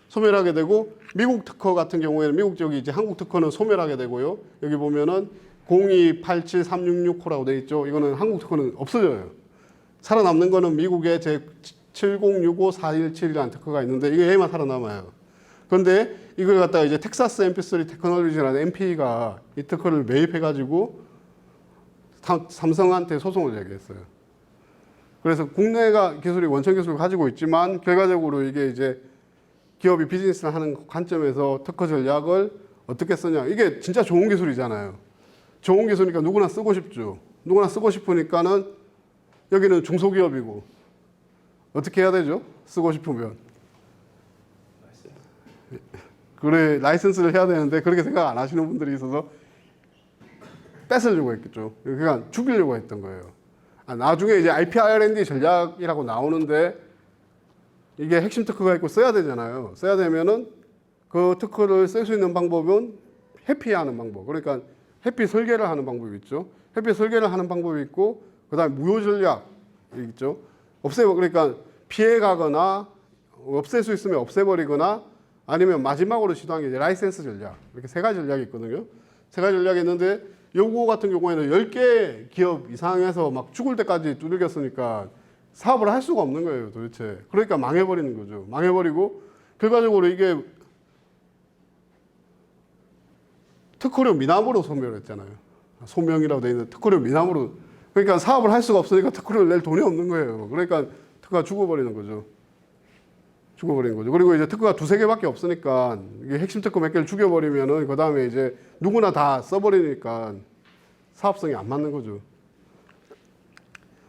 소멸하게 되고, 미국 특허 같은 경우에는 미국 쪽이 이제 한국 특허는 소멸하게 되고요. 여기 보면은 0287366호라고 돼 있죠. 이거는 한국 특허는 없어져요. 살아남는 거는 미국의 제 7065417이라는 특허가 있는데 이게 얘만 살아남아요. 그런데 이걸 갖다가 이제 텍사스 MP3 테크놀로지라는 MP가 이 특허를 매입해가지고 삼성한테 소송을 제기했어요. 그래서 국내가 기술이 원천 기술을 가지고 있지만 결과적으로 이게 이제 기업이 비즈니스를 하는 관점에서 특허 전략을 어떻게 쓰냐. 이게 진짜 좋은 기술이잖아요. 좋은 기술이니까 누구나 쓰고 싶죠. 누구나 쓰고 싶으니까는 여기는 중소기업이고 어떻게 해야 되죠? 쓰고 싶으면. 그래, 라이센스를 해야 되는데 그렇게 생각 안 하시는 분들이 있어서 뺏으려고 했겠죠. 그러니까 죽이려고 했던 거예요. 나중에 이제 IP R&D 전략이라고 나오는데 이게 핵심 특허가 있고 써야 되잖아요. 써야 되면은 그 특허를 쓸 수 있는 방법은 회피하는 방법. 그러니까 회피 설계를 하는 방법이 있죠. 회피 설계를 하는 방법이 있고, 그 다음에 무효 전략이 있죠. 없애고, 그러니까 피해가거나 없앨 수 있으면 없애버리거나 아니면 마지막으로 시도한 게 이제 라이센스 전략. 이렇게 세 가지 전략이 있거든요. 세 가지 전략이 있는데 요거 같은 경우에는 10개 기업 이상에서 막 죽을 때까지 두들겼으니까 사업을 할 수가 없는 거예요, 도대체. 그러니까 망해버리는 거죠. 망해버리고 결과적으로 이게 특허료 미납으로 소멸했잖아요. 소명이라고 돼 있는 특허료 미납으로. 그러니까 사업을 할 수가 없으니까 특허료를 낼 돈이 없는 거예요. 그러니까 특허가 죽어버리는 거죠. 죽어버리는 거죠. 그리고 이제 특허가 두세 개밖에 없으니까 이게 핵심 특허 몇 개를 죽여버리면은 그 다음에 이제 누구나 다 써버리니까 사업성이 안 맞는 거죠.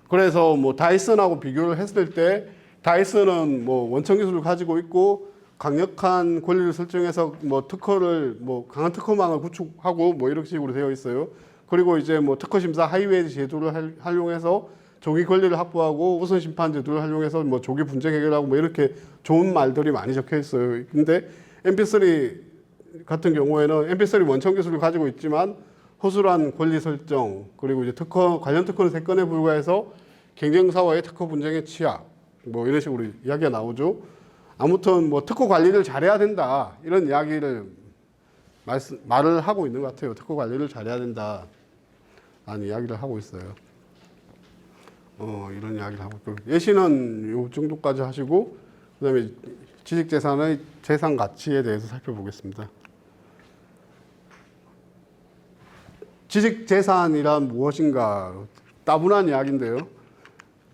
그래서 뭐 다이슨하고 비교를 했을 때 다이슨은 뭐 원천 기술을 가지고 있고 강력한 권리를 설정해서 뭐 특허를 뭐 강한 특허망을 구축하고 뭐 이런 식으로 되어 있어요. 그리고 이제 뭐 특허 심사 하이웨이 제도를 활용해서 조기 권리를 확보하고 우선 심판 제도를 활용해서 뭐 조기 분쟁 해결하고 뭐 이렇게 좋은 말들이 많이 적혀 있어요. 근데 MP3 같은 경우에는 MP3 원천 기술을 가지고 있지만 허술한 권리 설정 그리고 이제 특허 관련 특허는 3건에 불과해서 경쟁사와의 특허 분쟁의 취약 뭐 이런 식으로 이야기가 나오죠. 아무튼 뭐 특허 관리를 잘해야 된다 이런 이야기를 말을 하고 있는 것 같아요. 특허 관리를 잘해야 된다라는 이야기를 하고 있어요. 이런 이야기를 하고 있고 예시는 요 정도까지 하시고 그다음에 지식재산의 재산 가치에 대해서 살펴보겠습니다. 지식재산이란 무엇인가 따분한 이야기인데요.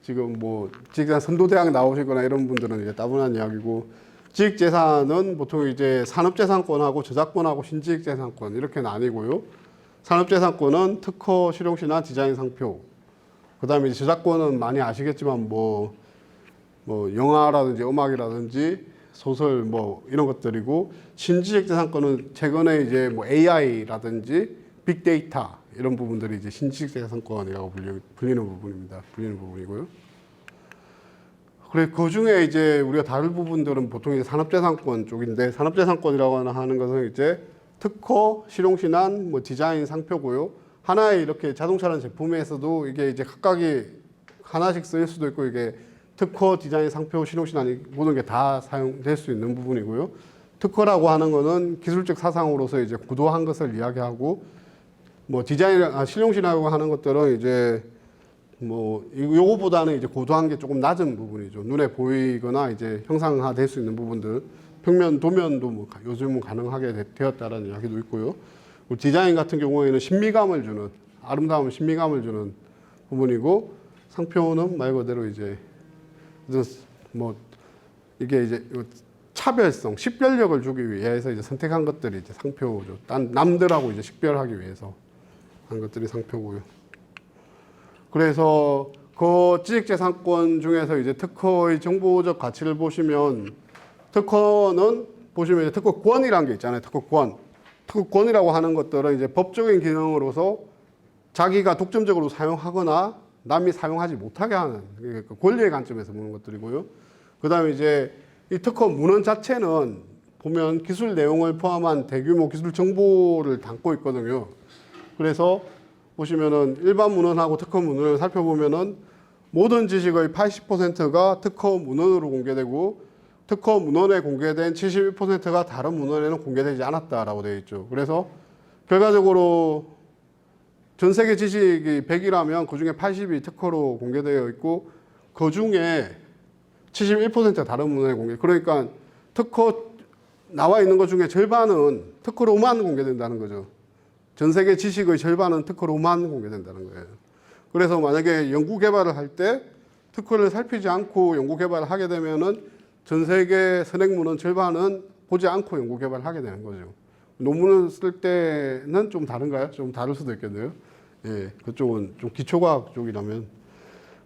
지금 뭐 지식재산 선도대학 나오시거나 이런 분들은 이제 따분한 이야기고 지식재산은 보통 이제 산업재산권하고 저작권하고 신지식재산권 이렇게 나뉘고요. 산업재산권은 특허, 실용시나 디자인 상표. 그다음에 저작권은 많이 아시겠지만 뭐 영화라든지 음악이라든지 소설 뭐 이런 것들이고 신지식재산권은 최근에 이제 뭐 AI라든지 빅데이터 이런 부분들이 이제 신지식재산권이라고 불리는 부분입니다. 불리는 부분이고요. 그래 그 중에 이제 우리가 다룰 부분들은 보통 이제 산업재산권 쪽인데 산업재산권이라고 하는 것은 이제 특허, 실용신안, 뭐 디자인 상표고요. 하나의 이렇게 자동차라는 제품에서도 이게 이제 각각이 하나씩 쓰일 수도 있고 이게 특허, 디자인, 상표, 실용신안이 모든 게 다 사용될 수 있는 부분이고요. 특허라고 하는 거는 기술적 사상으로서 이제 구도한 것을 이야기하고 뭐 디자인, 실용신안이라고 하는 것들은 이제 뭐 요거보다는 이제 고도한 게 조금 낮은 부분이죠. 눈에 보이거나 이제 형상화될 수 있는 부분들, 평면, 도면도 뭐 요즘은 가능하게 되었다라는 이야기도 있고요. 디자인 같은 경우에는 신미감을 주는 아름다움, 신미감을 주는 부분이고 상표는 말 그대로 이제 뭐 이게 이제 차별성, 식별력을 주기 위해서 이제 선택한 것들이 이제 상표죠. 딴 남들하고 이제 식별하기 위해서 한 것들이 상표고요. 그래서 그 지식재산권 중에서 이제 특허의 정보적 가치를 보시면 특허는 보시면 이제 특허권이라는 게 있잖아요. 특허권. 특허권이라고 하는 것들은 이제 법적인 기능으로서 자기가 독점적으로 사용하거나 남이 사용하지 못하게 하는 권리의 관점에서 보는 것들이고요. 그 다음에 이제 이 특허 문헌 자체는 보면 기술 내용을 포함한 대규모 기술 정보를 담고 있거든요. 그래서 보시면은 일반 문헌하고 특허 문헌을 살펴보면은 모든 지식의 80%가 특허 문헌으로 공개되고 특허 문헌에 공개된 71%가 다른 문헌에는 공개되지 않았다라고 되어 있죠. 그래서 결과적으로 전 세계 지식이 100이라면 그 중에 80이 특허로 공개되어 있고 그 중에 71%가 다른 문헌에 공개. 그러니까 특허 나와 있는 것 중에 절반은 특허로만 공개된다는 거죠. 전 세계 지식의 절반은 특허로만 공개된다는 거예요. 그래서 만약에 연구 개발을 할 때 특허를 살피지 않고 연구 개발을 하게 되면은 전 세계 선행문헌 절반은 보지 않고 연구 개발을 하게 되는 거죠. 논문을 쓸 때는 좀 다른가요? 좀 다를 수도 있겠네요. 예, 그쪽은 좀 기초과학 쪽이라면.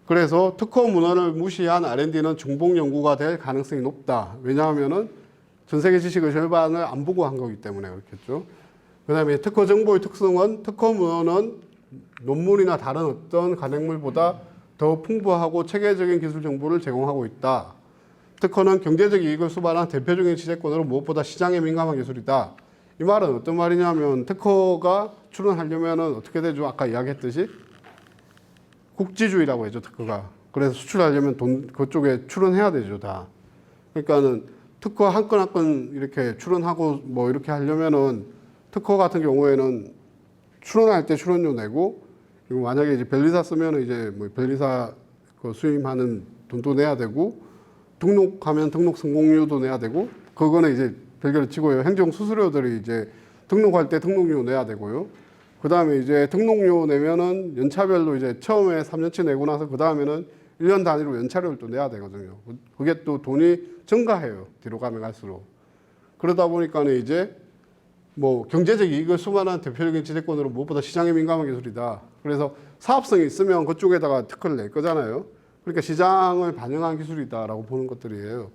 그래서 특허 문헌을 무시한 R&D는 중복 연구가 될 가능성이 높다. 왜냐하면은 전 세계 지식의 절반을 안 보고 한 거기 때문에 그렇겠죠. 그 다음에 특허 정보의 특성은 특허 문헌은 논문이나 다른 어떤 간행물보다 더 풍부하고 체계적인 기술 정보를 제공하고 있다. 특허는 경제적 이익을 수반한 대표적인 취재권으로 무엇보다 시장에 민감한 기술이다. 이 말은 어떤 말이냐면 특허가 출원하려면 어떻게 되죠? 아까 이야기했듯이 국지주의라고 했죠. 특허가. 그래서 수출하려면 돈 그쪽에 출원해야 되죠, 다. 그러니까는 특허 한 건 한 건 이렇게 출원하고 뭐 이렇게 하려면은 특허 같은 경우에는 출원할 때 출원료 내고, 그리고 만약에 이제 변리사 쓰면은 이제 뭐 변리사 그 수임하는 돈도 내야 되고, 등록하면 등록 성공료도 내야 되고, 그거는 이제 별개로 치고요. 행정 수수료들이 이제 등록할 때 등록료 내야 되고요. 그 다음에 이제 등록료 내면은 연차별로 이제 처음에 3년치 내고 나서 그 다음에는 1년 단위로 연차료를 또 내야 되거든요. 그게 또 돈이 증가해요. 뒤로 가면 갈수록. 그러다 보니까는 이제 뭐 경제적 이익을 수반한 대표적인 지대권으로 무엇보다 시장에 민감한 기술이다. 그래서 사업성이 있으면 그쪽에다가 특허를 낼 거잖아요. 그러니까 시장을 반영한 기술이다라고 보는 것들이에요.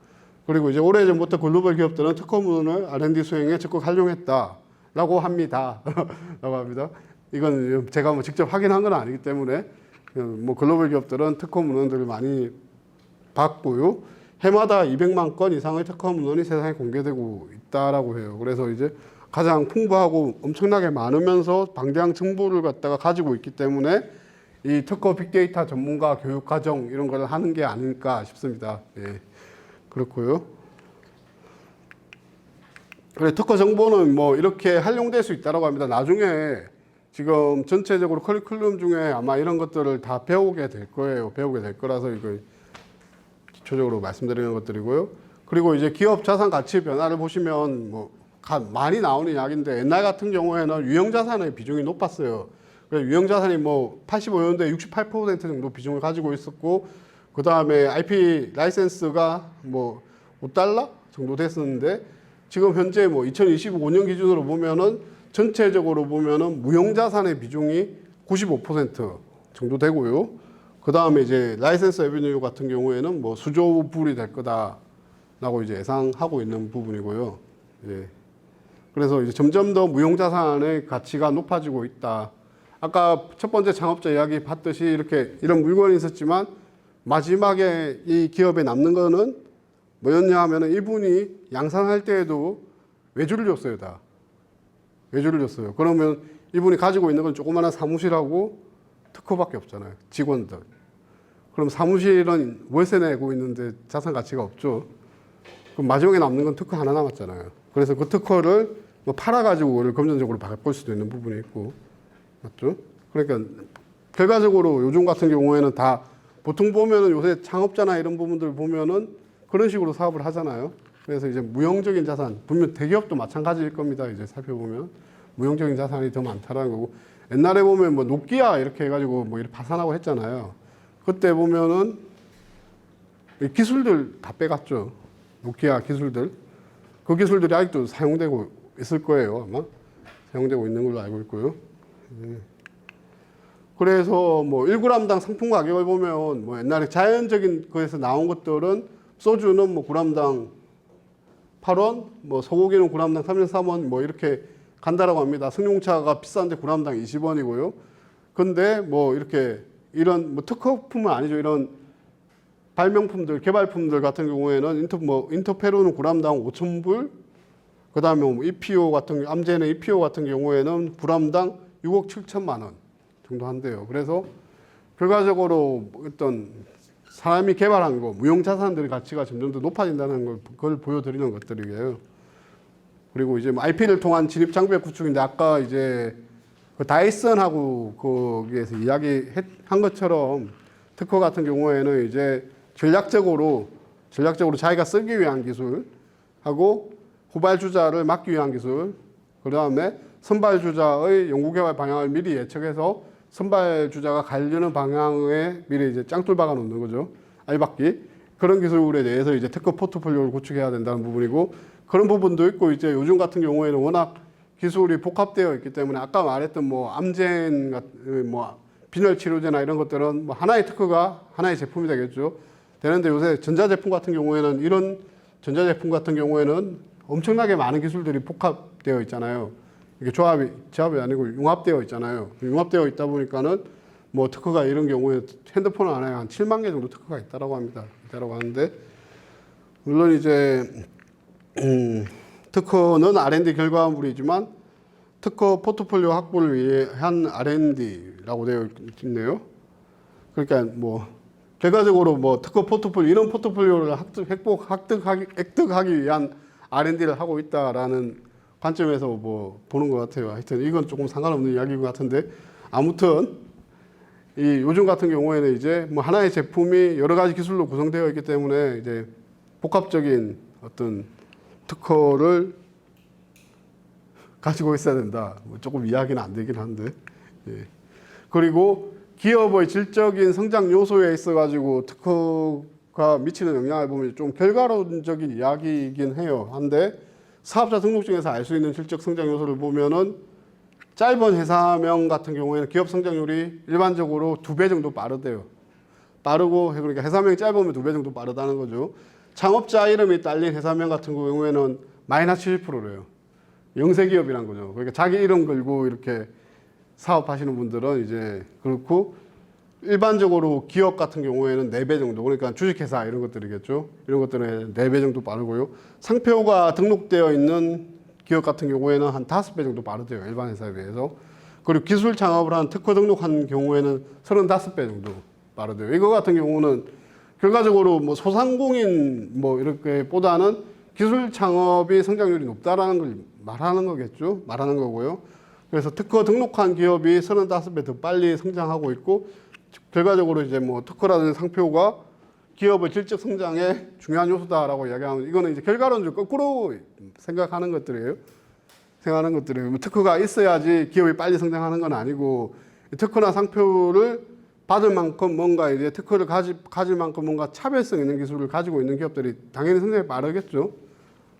그리고 이제 오래전부터 글로벌 기업들은 특허문을 R&D 수행에 적극 활용했다라고 합니다. 라고 합니다. 이건 제가 뭐 직접 확인한 건 아니기 때문에 뭐 글로벌 기업들은 특허 문헌들을 많이 받고요. 해마다 200만 건 이상의 특허 문헌이 세상에 공개되고 있다라고 해요. 그래서 이제 가장 풍부하고 엄청나게 많으면서 방대한 정보를 갖다가 가지고 있기 때문에 이 특허 빅데이터 전문가 교육 과정 이런 걸 하는 게 아닐까 싶습니다. 예. 그렇고요. 그래, 특허 정보는 뭐 이렇게 활용될 수 있다고 합니다. 나중에 지금 전체적으로 커리큘럼 중에 아마 이런 것들을 다 배우게 될 거예요. 배우게 될 거라서 이거 기초적으로 말씀드리는 것들이고요. 그리고 이제 기업 자산 가치 변화를 보시면 뭐 많이 나오는 이야기인데, 옛날 같은 경우에는 유형자산의 비중이 높았어요. 유형자산이 뭐 85년도에 68% 정도 비중을 가지고 있었고, 그 다음에 IP 라이센스가 뭐 $5 정도 됐었는데, 지금 현재 뭐 2025년 기준으로 보면은 전체적으로 보면은 무형자산의 비중이 95% 정도 되고요. 그 다음에 이제 라이센스 레비뉴 같은 경우에는 뭐 수조 불이 될 거다라고 이제 예상하고 있는 부분이고요. 예. 그래서 이제 점점 더 무형자산의 가치가 높아지고 있다. 아까 첫 번째 창업자 이야기 봤듯이 이렇게 이런 물건이 있었지만 마지막에 이 기업에 남는 거는 뭐였냐 하면은 이분이 양산할 때에도 외주를 줬어요, 다. 외주를 줬어요. 그러면 이분이 가지고 있는 건 조그마한 사무실하고 특허밖에 없잖아요. 직원들. 그럼 사무실은 월세 내고 있는데 자산 가치가 없죠. 그럼 마지막에 남는 건 특허 하나 남았잖아요. 그래서 그 특허를 뭐 팔아가지고 그걸 금전적으로 바꿀 수도 있는 부분이 있고. 맞죠? 그러니까 결과적으로 요즘 같은 경우에는 다 보통 보면은 요새 창업자나 이런 부분들 보면은 그런 식으로 사업을 하잖아요. 그래서 이제 무형적인 자산, 분명 대기업도 마찬가지일 겁니다. 이제 살펴보면 무형적인 자산이 더 많다라는 거고, 옛날에 보면 뭐 노키아 이렇게 해가지고 뭐 이렇게 파산하고 했잖아요. 그때 보면은 기술들 다 빼갔죠. 노키아 기술들. 그 기술들이 아직도 사용되고 있을 거예요. 아마 사용되고 있는 걸로 알고 있고요. 그래서 뭐 1g당 상품 가격을 보면 뭐 옛날에 자연적인 거에서 나온 것들은 소주는 뭐 g당 8원, 뭐 소고기는 g당 33원 뭐 이렇게 간다라고 합니다. 승용차가 비싼데 g당 20원이고요. 근데 뭐 이렇게 이런 뭐 특허품은 아니죠. 이런 발명품들, 개발품들 같은 경우에는 인터페로는 g당 5,000불, 그 다음에 뭐 EPO 같은, 암젠의 EPO 같은 경우에는 g당 6억 7천만 원 정도 한대요. 그래서 결과적으로 어떤 사람이 개발한 거, 무형자산들의 가치가 점점 더 높아진다는 걸 보여드리는 것들이에요. 그리고 이제 IP를 통한 진입 장벽 구축인데, 아까 이제 그 다이슨하고 거기에서 이야기한 것처럼 특허 같은 경우에는 이제 전략적으로 자기가 쓰기 위한 기술하고 후발주자를 막기 위한 기술, 그 다음에 선발주자의 연구개발 방향을 미리 예측해서 선발주자가 가려는 방향에 미리 이제 짱돌 박아 놓는 거죠. 알박기. 그런 기술에 대해서 이제 특허 포트폴리오를 구축해야 된다는 부분이고, 그런 부분도 있고, 이제 요즘 같은 경우에는 워낙 기술이 복합되어 있기 때문에 아까 말했던 뭐 암젠 같은 뭐 빈혈 치료제나 이런 것들은 뭐 하나의 특허가 하나의 제품이 되겠죠. 되는데 요새 전자제품 같은 경우에는 이런 전자제품 같은 경우에는 엄청나게 많은 기술들이 복합되어 있잖아요. 이게 조합이 아니고 융합되어 있잖아요. 융합되어 있다 보니까는 뭐 특허가 이런 경우에 핸드폰 안에 한 7만 개 정도 특허가 있다라고 합니다. 있다라고 하는데, 물론 이제 특허는 R&D 결과물이지만 특허 포트폴리오 확보를 위한 R&D라고 되어 있네요. 그러니까 뭐 결과적으로 뭐 특허 포트폴리오 이런 포트폴리오를 획득하기 위한 R&D를 하고 있다라는 관점에서 뭐 보는 것 같아요. 하여튼 이건 조금 상관없는 이야기인 것 같은데 아무튼 이 요즘 같은 경우에는 이제 뭐 하나의 제품이 여러 가지 기술로 구성되어 있기 때문에 이제 복합적인 어떤 특허를 가지고 있어야 된다. 뭐 조금 이야기는 안 되긴 한데. 예. 그리고 기업의 질적인 성장 요소에 있어 가지고 특허가 미치는 영향을 보면 좀 결과론적인 이야기이긴 해요. 한데 사업자 등록증에서 알 수 있는 질적 성장 요소를 보면은 짧은 회사명 같은 경우에는 기업 성장률이 일반적으로 2배 정도 빠르대요. 빠르고 그러니까 회사명이 짧으면 2배 정도 빠르다는 거죠. 창업자 이름이 딸린 회사명 같은 경우에는 마이너스 70%래요. 영세기업이란 거죠. 그러니까 자기 이름 걸고 이렇게 사업하시는 분들은 이제 그렇고 일반적으로 기업 같은 경우에는 4배 정도 그러니까 주식회사 이런 것들이겠죠. 이런 것들은 4배 정도 빠르고요. 상표가 등록되어 있는 기업 같은 경우에는 한 5배 정도 빠르대요. 일반 회사에 비해서. 그리고 기술 창업을 한 특허 등록한 경우에는 35배 정도 빠르대요. 이거 같은 경우는 결과적으로 뭐 소상공인 뭐 이렇게 보다는 기술 창업이 성장률이 높다라는 걸 말하는 거겠죠. 말하는 거고요. 그래서 특허 등록한 기업이 35배 더 빨리 성장하고 있고 결과적으로 이제 뭐 특허라는 상표가 기업의 질적 성장의 중요한 요소다라고 이야기하면 이거는 이제 결과론적 거꾸로 생각하는 것들이에요. 생각하는 것들이에요. 뭐 특허가 있어야지 기업이 빨리 성장하는 건 아니고 특허나 상표를 받을 만큼 뭔가 이제 특허를 가질 만큼 뭔가 차별성 있는 기술을 가지고 있는 기업들이 당연히 성장이 빠르겠죠.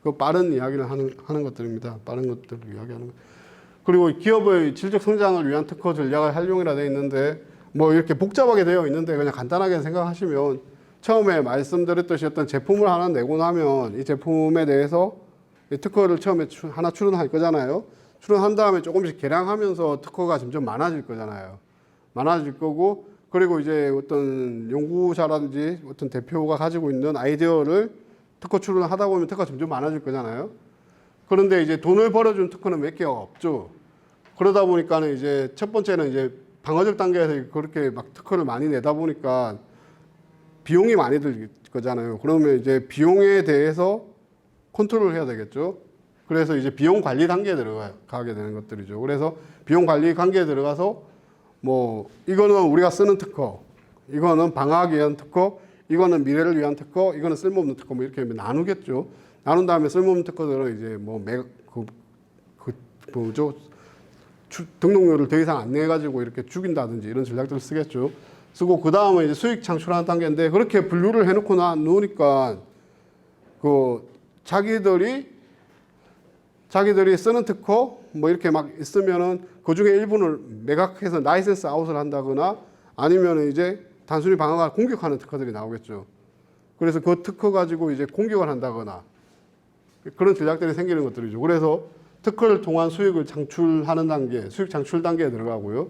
그 빠른 이야기를 하는 것들입니다. 빠른 것들을 이야기하는 것. 그리고 기업의 질적 성장을 위한 특허 전략을 활용이라 되어 있는데 뭐 이렇게 복잡하게 되어 있는데 그냥 간단하게 생각하시면 처음에 말씀드렸듯이 어떤 제품을 하나 내고 나면 이 제품에 대해서 특허를 처음에 하나 출원할 거잖아요. 출원한 다음에 조금씩 개량하면서 특허가 점점 많아질 거잖아요. 많아질 거고 그리고 이제 어떤 연구자라든지 어떤 대표가 가지고 있는 아이디어를 특허 출원을 하다 보면 특허가 점점 많아질 거잖아요. 그런데 이제 돈을 벌어준 특허는 몇 개가 없죠. 그러다 보니까는 이제 첫 번째는 이제 방어적 단계에서 그렇게 막 특허를 많이 내다 보니까 비용이 많이 들 거잖아요. 그러면 이제 비용에 대해서 컨트롤을 해야 되겠죠. 그래서 이제 비용 관리 단계에 들어가게 되는 것들이죠. 그래서 비용 관리 단계에 들어가서 뭐 이거는 우리가 쓰는 특허, 이거는 방어하기 위한 특허, 이거는 미래를 위한 특허, 이거는 쓸모없는 특허 뭐 이렇게 나누겠죠. 나눈 다음에 쓸모없는 특허들은 이제 뭐 뭐죠? 등록료를 더 이상 안 내가지고 이렇게 죽인다든지 이런 전략들을 쓰겠죠. 쓰고 그 다음에 이제 수익 창출하는 단계인데 그렇게 분류를 해놓고 놓으니까 그 자기들이 쓰는 특허 뭐 이렇게 막 있으면은 그 중에 일부를 매각해서 라이센스 아웃을 한다거나 아니면은 이제 단순히 방어가 공격하는 특허들이 나오겠죠. 그래서 그 특허 가지고 이제 공격을 한다거나 그런 전략들이 생기는 것들이죠. 그래서 특허를 통한 수익을 창출하는 단계, 수익 창출 단계에 들어가고요.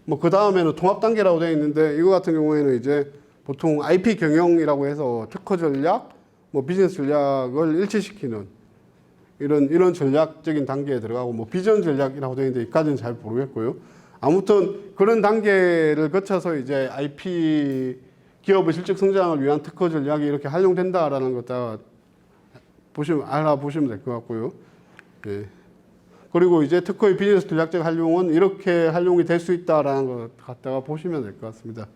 뭐 그 다음에는 통합 단계라고 되어 있는데 이거 같은 경우에는 이제 보통 IP 경영이라고 해서 특허 전략, 뭐 비즈니스 전략을 일치시키는 이런 전략적인 단계에 들어가고 뭐 비전 전략이라고 되어 있는데 이까지는 잘 모르겠고요. 아무튼 그런 단계를 거쳐서 이제 IP 기업의 실적 성장을 위한 특허 전략이 이렇게 활용된다라는 것 다 알아보시면 될 것 같고요. 예. 그리고 이제 특허의 비즈니스 전략적 활용은 이렇게 활용이 될 수 있다라는 것 갖다가 보시면 될 것 같습니다.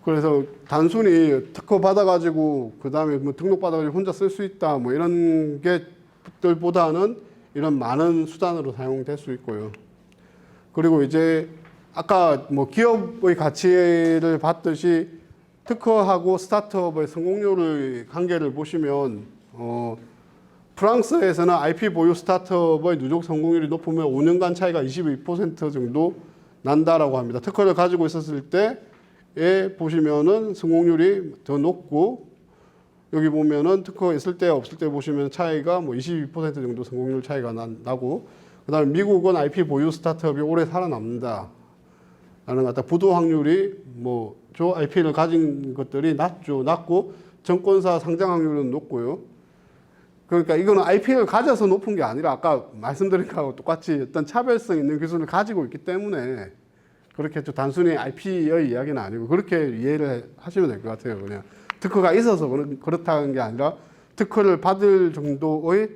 그래서 단순히 특허 받아가지고 그 다음에 뭐 등록 받아가지고 혼자 쓸 수 있다 뭐 이런 게들보다는 이런 많은 수단으로 사용될 수 있고요. 그리고 이제 아까 뭐 기업의 가치를 봤듯이 특허하고 스타트업의 성공률의 관계를 보시면 프랑스에서는 IP 보유 스타트업의 누적 성공률이 높으면 5년간 차이가 22% 정도 난다라고 합니다. 특허를 가지고 있었을 때에 보시면은 성공률이 더 높고 여기 보면은 특허 있을 때 없을 때 보시면 차이가 뭐 22% 정도 성공률 차이가 나고 그다음에 미국은 IP 보유 스타트업이 오래 살아남는다. 라는 것 같다. 부도 확률이 뭐 저 IP를 가진 것들이 낮고 증권사 상장 확률은 높고요. 그러니까 이거는 IP를 가져서 높은 게 아니라 아까 말씀드린 거하고 똑같이 어떤 차별성 있는 기술을 가지고 있기 때문에 그렇게 좀 단순히 IP의 이야기는 아니고 그렇게 이해를 하시면 될 것 같아요. 그냥 특허가 있어서 그렇다는 게 아니라 특허를 받을 정도의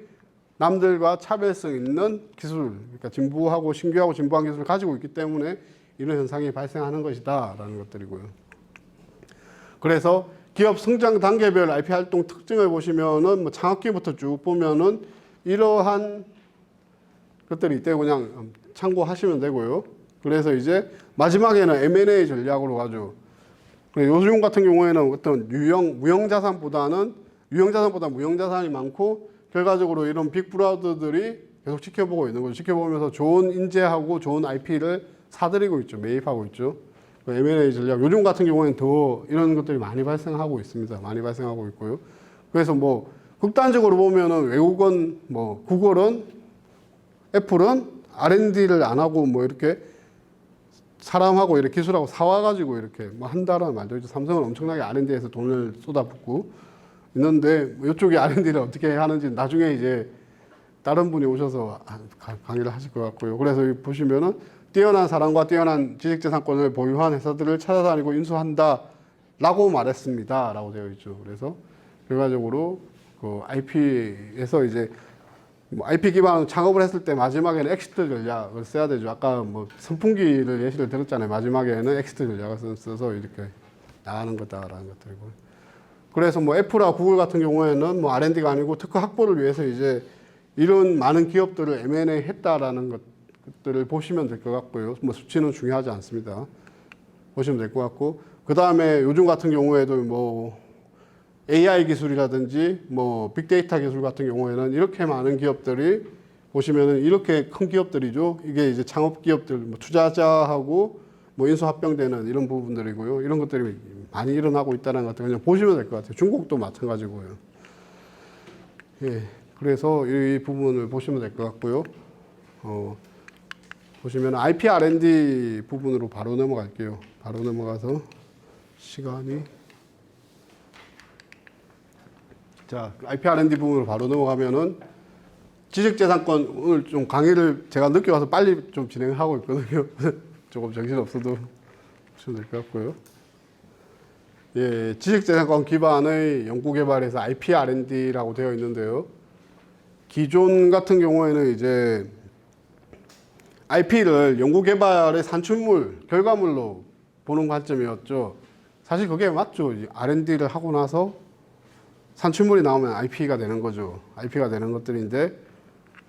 남들과 차별성 있는 기술, 그러니까 진부하고 신규하고 진부한 기술을 가지고 있기 때문에 이런 현상이 발생하는 것이다라는 것들이고요. 그래서 기업 성장 단계별 IP 활동 특징을 보시면은 뭐 창업기부터 쭉 보면은 이러한 것들이 있대요. 그냥 참고하시면 되고요. 그래서 이제 마지막에는 M&A 전략으로 가죠. 요즘 같은 경우에는 어떤 무형자산보다 무형자산이 많고 결과적으로 이런 빅브라더들이 계속 지켜보고 있는 거죠. 지켜보면서 좋은 인재하고 좋은 IP를 사들이고 있죠. 매입하고 있죠. M&A 전략. 요즘 같은 경우에는 더 이런 것들이 많이 발생하고 있습니다. 많이 발생하고 있고요. 그래서 뭐 극단적으로 보면은 외국은 뭐 구글은 애플은 R&D를 안 하고 뭐 이렇게 사람하고 이렇게 기술하고 사와가지고 이렇게 뭐 한다라는 말도 있죠. 삼성은 엄청나게 R&D에서 돈을 쏟아붓고 있는데 뭐 이쪽이 R&D를 어떻게 하는지 나중에 이제 다른 분이 오셔서 강의를 하실 것 같고요. 그래서 보시면은 뛰어난 사람과 뛰어난 지식재산권을 보유한 회사들을 찾아다니고 인수한다라고 말했습니다라고 되어 있죠. 그래서 결과적으로 그 IP에서 이제 뭐 IP 기반 창업을 했을 때 마지막에는 엑시트 전략을 써야 되죠. 아까 뭐 선풍기를 예시를 들었잖아요. 마지막에는 엑시트 전략을 써서 이렇게 나가는 거다라는 것들이고. 그래서 뭐 애플과 구글 같은 경우에는 뭐 R&D가 아니고 특허 확보를 위해서 이제 이런 많은 기업들을 M&A 했다라는 것들을 보시면 될 것 같고요. 뭐 수치는 중요하지 않습니다. 보시면 될 것 같고. 그 다음에 요즘 같은 경우에도 뭐 AI 기술이라든지 뭐 빅데이터 기술 같은 경우에는 이렇게 많은 기업들이 보시면은 이렇게 큰 기업들이죠. 이게 이제 창업 기업들, 뭐 투자자하고 뭐 인수 합병되는 이런 부분들이고요. 이런 것들이 많이 일어나고 있다는 것들 그냥 보시면 될 것 같아요. 중국도 마찬가지고요. 예, 그래서 이 부분을 보시면 될 것 같고요. 보시면 IP R&D 부분으로 바로 넘어갈게요. 바로 넘어가서 시간이 자, IP R&D 부분으로 바로 넘어가면은 지식재산권 오늘 좀 강의를 제가 늦게 와서 빨리 좀 진행하고 있거든요. 조금 정신없어도 보시면 될 것 같고요. 예, 지식재산권 기반의 연구개발에서 IP R&D라고 되어 있는데요. 기존 같은 경우에는 이제 IP를 연구개발의 산출물, 결과물로 보는 관점이었죠. 사실 그게 맞죠. R&D를 하고 나서 산출물이 나오면 IP가 되는 거죠. IP가 되는 것들인데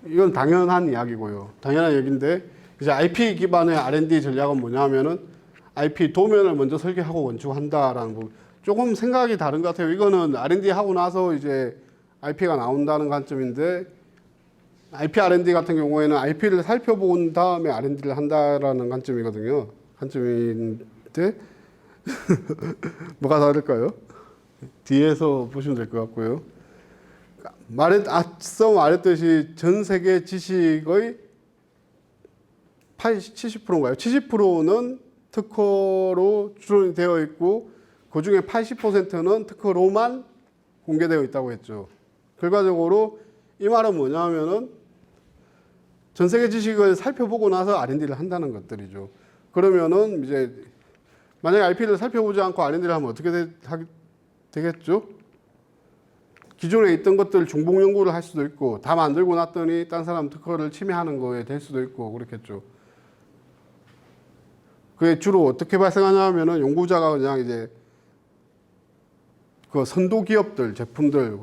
이건 당연한 이야기고요. 당연한 얘기인데 이제 IP 기반의 R&D 전략은 뭐냐면은 IP 도면을 먼저 설계하고 건축한다라는 부분. 조금 생각이 다른 것 같아요. 이거는 R&D 하고 나서 이제 IP가 나온다는 관점인데 IP R&D 같은 경우에는 IP를 살펴본 다음에 R&D를 한다라는 관점이거든요. 관점인데 뭐가 다를까요? 뒤에서 보시면 될 것 같고요. 앞서 말했듯이 전 세계 지식의 70%인가요? 70%는 특허로 추론이 되어 있고 그 중에 80%는 특허로만 공개되어 있다고 했죠. 결과적으로 이 말은 뭐냐면은 전 세계 지식을 살펴보고 나서 R&D를 한다는 것들이죠. 그러면은 이제 만약에 IP를 살펴보지 않고 R&D를 하면 어떻게 되겠죠? 기존에 있던 것들 중복 연구를 할 수도 있고 다 만들고 났더니 딴 사람 특허를 침해하는 거에 될 수도 있고 그렇겠죠. 그게 주로 어떻게 발생하냐면은 연구자가 그냥 이제 그 선도 기업들 제품들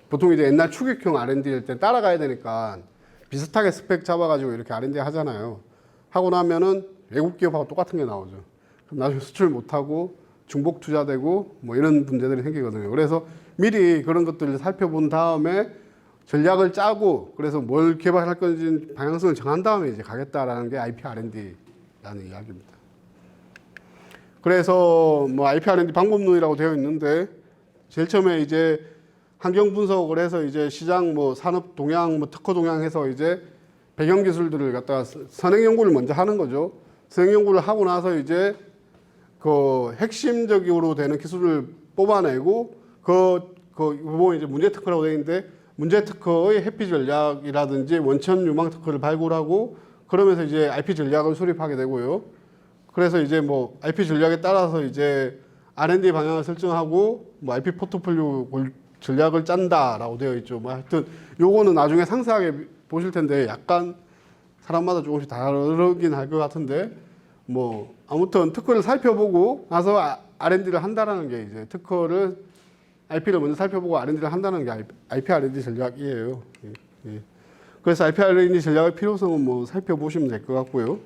보통 이제 옛날 추격형 R&D일 때 따라가야 되니까 비슷하게 스펙 잡아가지고 이렇게 R&D 하잖아요. 하고 나면은 외국 기업하고 똑같은 게 나오죠. 그럼 나중에 수출 못하고 중복 투자되고 뭐 이런 문제들이 생기거든요. 그래서 미리 그런 것들을 살펴본 다음에 전략을 짜고 그래서 뭘 개발할 건지 방향성을 정한 다음에 이제 가겠다라는 게 IP R&D라는 이야기입니다. 그래서 뭐 IP R&D 방법론이라고 되어 있는데 제일 처음에 이제 환경 분석을 해서 이제 시장 뭐 산업 동향 뭐 특허 동향 해서 이제 배경 기술들을 갖다가 선행 연구를 먼저 하는 거죠. 선행 연구를 하고 나서 이제 그 핵심적으로 되는 기술을 뽑아내고 그 부분이 이제 문제 특허라고 되어 있는데 문제 특허의 회피 전략이라든지 원천 유망 특허를 발굴하고 그러면서 이제 IP 전략을 수립하게 되고요. 그래서 이제 뭐 IP 전략에 따라서 이제 R&D 방향을 설정하고 뭐 IP 포트폴리오 전략을 짠다라고 되어 있죠. 뭐 하여튼 요거는 나중에 상세하게 보실 텐데 약간 사람마다 조금씩 다르긴 할 것 같은데 뭐 아무튼 특허를 살펴보고 나서 R&D를 한다라는 게 이제 특허를 IP를 먼저 살펴보고 R&D를 한다는 게 IP R&D 전략이에요. 예, 예. 그래서 IP R&D 전략의 필요성은 뭐 살펴보시면 될 것 같고요.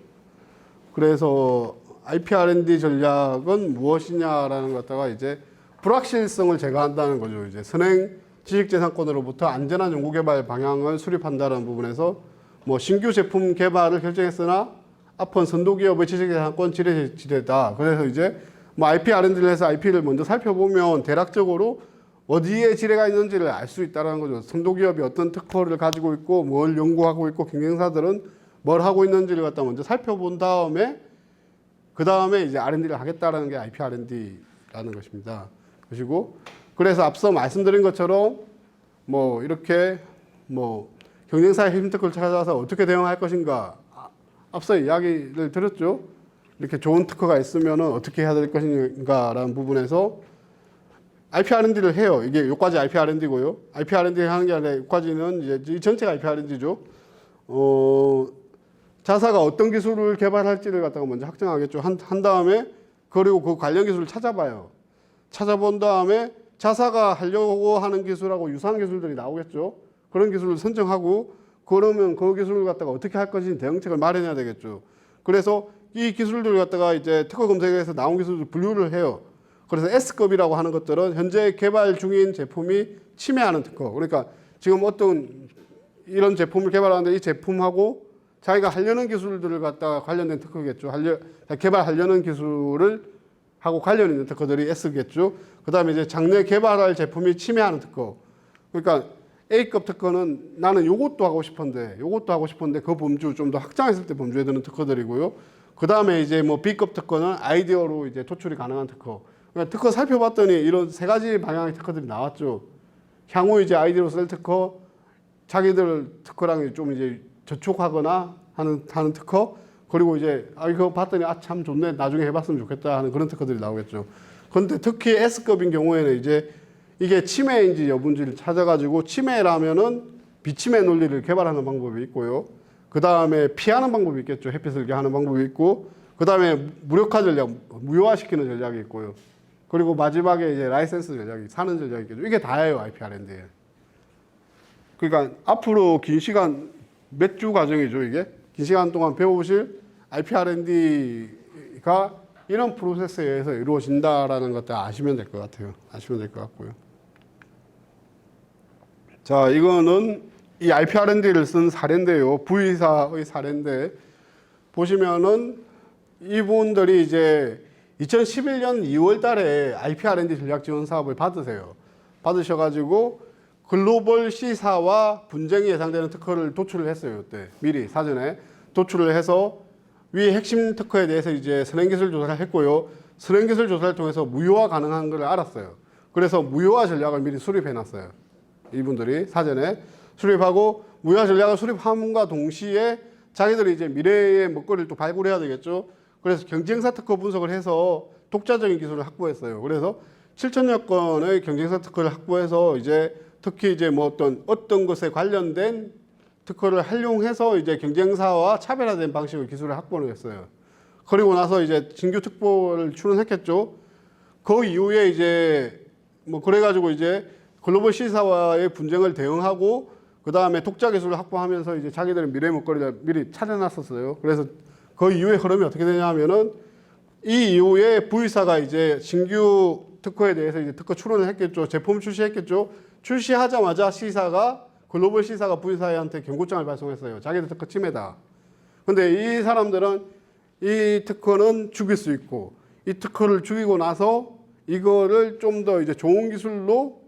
그래서 IP R&D 전략은 무엇이냐라는 것 갖다가 이제 불확실성을 제거한다는 거죠. 이제 선행 지식재산권으로부터 안전한 연구개발 방향을 수립한다는 부분에서 뭐 신규 제품 개발을 결정했으나 앞은 선도기업의 지식재산권 지뢰다. 그래서 이제 뭐 IP R&D를 해서 IP를 먼저 살펴보면 대략적으로 어디에 지뢰가 있는지를 알 수 있다는 거죠. 선도기업이 어떤 특허를 가지고 있고 뭘 연구하고 있고 경쟁사들은 뭘 하고 있는지를 갖다 먼저 살펴본 다음에 그 다음에 이제 R&D를 하겠다라는 게 IP R&D라는 것입니다. 그리고 그래서 앞서 말씀드린 것처럼 뭐 이렇게 뭐 경쟁사의 핵심 특허를 찾아서 어떻게 대응할 것인가 앞서 이야기를 드렸죠. 이렇게 좋은 특허가 있으면 어떻게 해야 될 것인가라는 부분에서 IP R&D를 해요. 이게 여기까지 IP R&D고요. IP R&D 하는 게 아니라 여기까지는 이제 이 전체가 IP R&D죠. 자사가 어떤 기술을 개발할지를 갖다가 먼저 확정하겠죠. 한 다음에 그리고 그 관련 기술을 찾아봐요. 찾아본 다음에 자사가 하려고 하는 기술하고 유사한 기술들이 나오겠죠. 그런 기술을 선정하고 그러면 그 기술을 갖다가 어떻게 할 것인지 대응책을 마련해야 되겠죠. 그래서 이 기술들을 갖다가 이제 특허 검색에서 나온 기술을 분류를 해요. 그래서 S급이라고 하는 것들은 현재 개발 중인 제품이 침해하는 특허. 그러니까 지금 어떤 이런 제품을 개발하는데 이 제품하고 자기가 하려는 기술들을 갖다가 관련된 특허겠죠. 개발하려는 기술을 하고 관련 있는 특허들이 S겠죠. 그 다음에 이제 장래 개발할 제품이 침해하는 특허. 그러니까 A급 특허는 나는 요것도 하고 싶은데 그 범주 좀 더 확장했을 때 범주에 드는 특허들이고요. 그 다음에 이제 뭐 B급 특허는 아이디어로 이제 도출이 가능한 특허. 그러니까 특허 살펴봤더니 이런 세 가지 방향의 특허들이 나왔죠. 향후 이제 아이디어로 쓸 특허, 자기들 특허랑 좀 이제 저촉하거나 하는 특허, 그리고 이제 이거 봤더니 참 좋네, 나중에 해봤으면 좋겠다 하는 그런 특허들이 나오겠죠. 그런데 특히 S급인 경우에는 이제 이게 침해인지 여부인지를 찾아가지고 침해라면은 비침해 논리를 개발하는 방법이 있고요. 그 다음에 피하는 방법이 있겠죠. 햇빛을 하는 방법이 있고, 그 다음에 무력화 전략, 무효화시키는 전략이 있고요. 그리고 마지막에 이제 라이센스 전략이, 사는 전략이 있겠죠. 이게 다예요, IP R&D. 그러니까 앞으로 긴 시간, 몇 주 과정이죠, 이게. 긴 시간 동안 배우실 IP R&D가 이런 프로세스에 의해서 이루어진다라는 것들 아시면 될 것 같아요. 아시면 될 것 같고요. 자, 이거는 이 IP R&D를 쓴 사례인데요. V사의 사례인데, 보시면은 이분들이 이제 2011년 2월 달에 IP R&D 전략 지원 사업을 받으세요. 받으셔가지고 글로벌 C사와 분쟁이 예상되는 특허를 도출을 했어요. 그때 미리 사전에 도출을 해서 위 핵심 특허에 대해서 이제 선행기술 조사를 했고요. 선행기술 조사를 통해서 무효화 가능한 걸 알았어요. 그래서 무효화 전략을 미리 수립해 놨어요. 이분들이 사전에 수립하고 무효화 전략을 수립함과 동시에 자기들이 이제 미래의 먹거리를 또 발굴해야 되겠죠. 그래서 경쟁사 특허 분석을 해서 독자적인 기술을 확보했어요. 그래서 7천여 건의 경쟁사 특허를 확보해서 이제 특히 이제 뭐 어떤 것에 관련된 특허를 활용해서 이제 경쟁사와 차별화된 방식의 기술을 확보를 했어요. 그리고 나서 이제 신규 특보를 출원했겠죠. 그 이후에 이제 뭐 그래가지고 이제 글로벌 C사와의 분쟁을 대응하고 그 다음에 독자 기술을 확보하면서 이제 자기들의 미래 먹거리를 미리 차려놨었어요. 그래서 그 이후의 흐름이 어떻게 되냐면은 이 이후에 V사가 이제 신규 특허에 대해서 이제 특허 출원을 했겠죠. 제품 출시했겠죠. 출시하자마자 C사가 글로벌 C사가 V사한테 경고장을 발송했어요. 자기들 특허 침해다. 근데 이 사람들은 이 특허는 죽일 수 있고 이 특허를 죽이고 나서 이거를 좀 더 이제 좋은 기술로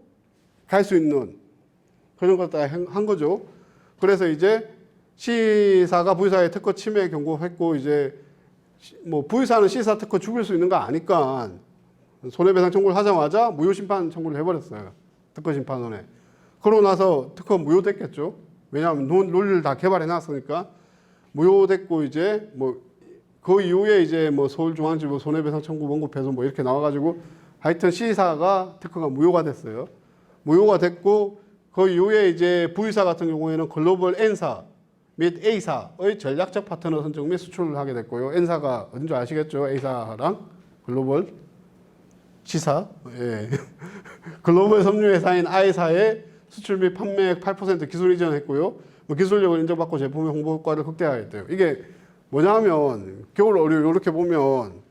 갈 수 있는 그런 걸 다 한 거죠. 그래서 이제 C사가 V사의 특허 침해 경고했고 이제 뭐 V사는 C사 특허 죽일 수 있는 거 아니까 손해배상 청구를 하자마자 무효심판 청구를 해버렸어요. 특허심판원에. 그러고 나서 특허 무효됐겠죠. 왜냐하면 논리를 다 개발해 놨으니까 무효됐고 이제 뭐 그 이후에 이제 뭐 서울중앙지법 손해배상 청구 원고 패소 뭐 이렇게 나와가지고 하여튼 C사가 특허가 무효가 됐어요. 무효가 됐고 그 이후에 이제 V사 같은 경우에는 글로벌 N사 및 A사의 전략적 파트너 선정 및 수출을 하게 됐고요. N사가 어딘 줄 아시겠죠? A사랑 글로벌 C사, 예. 글로벌 섬유회사인 I사의 수출 및 판매액 8% 기술 이전했고요. 뭐 기술력을 인정받고 제품의 홍보 효과를 극대화했대요. 이게 뭐냐면 겨울 어류 이렇게 보면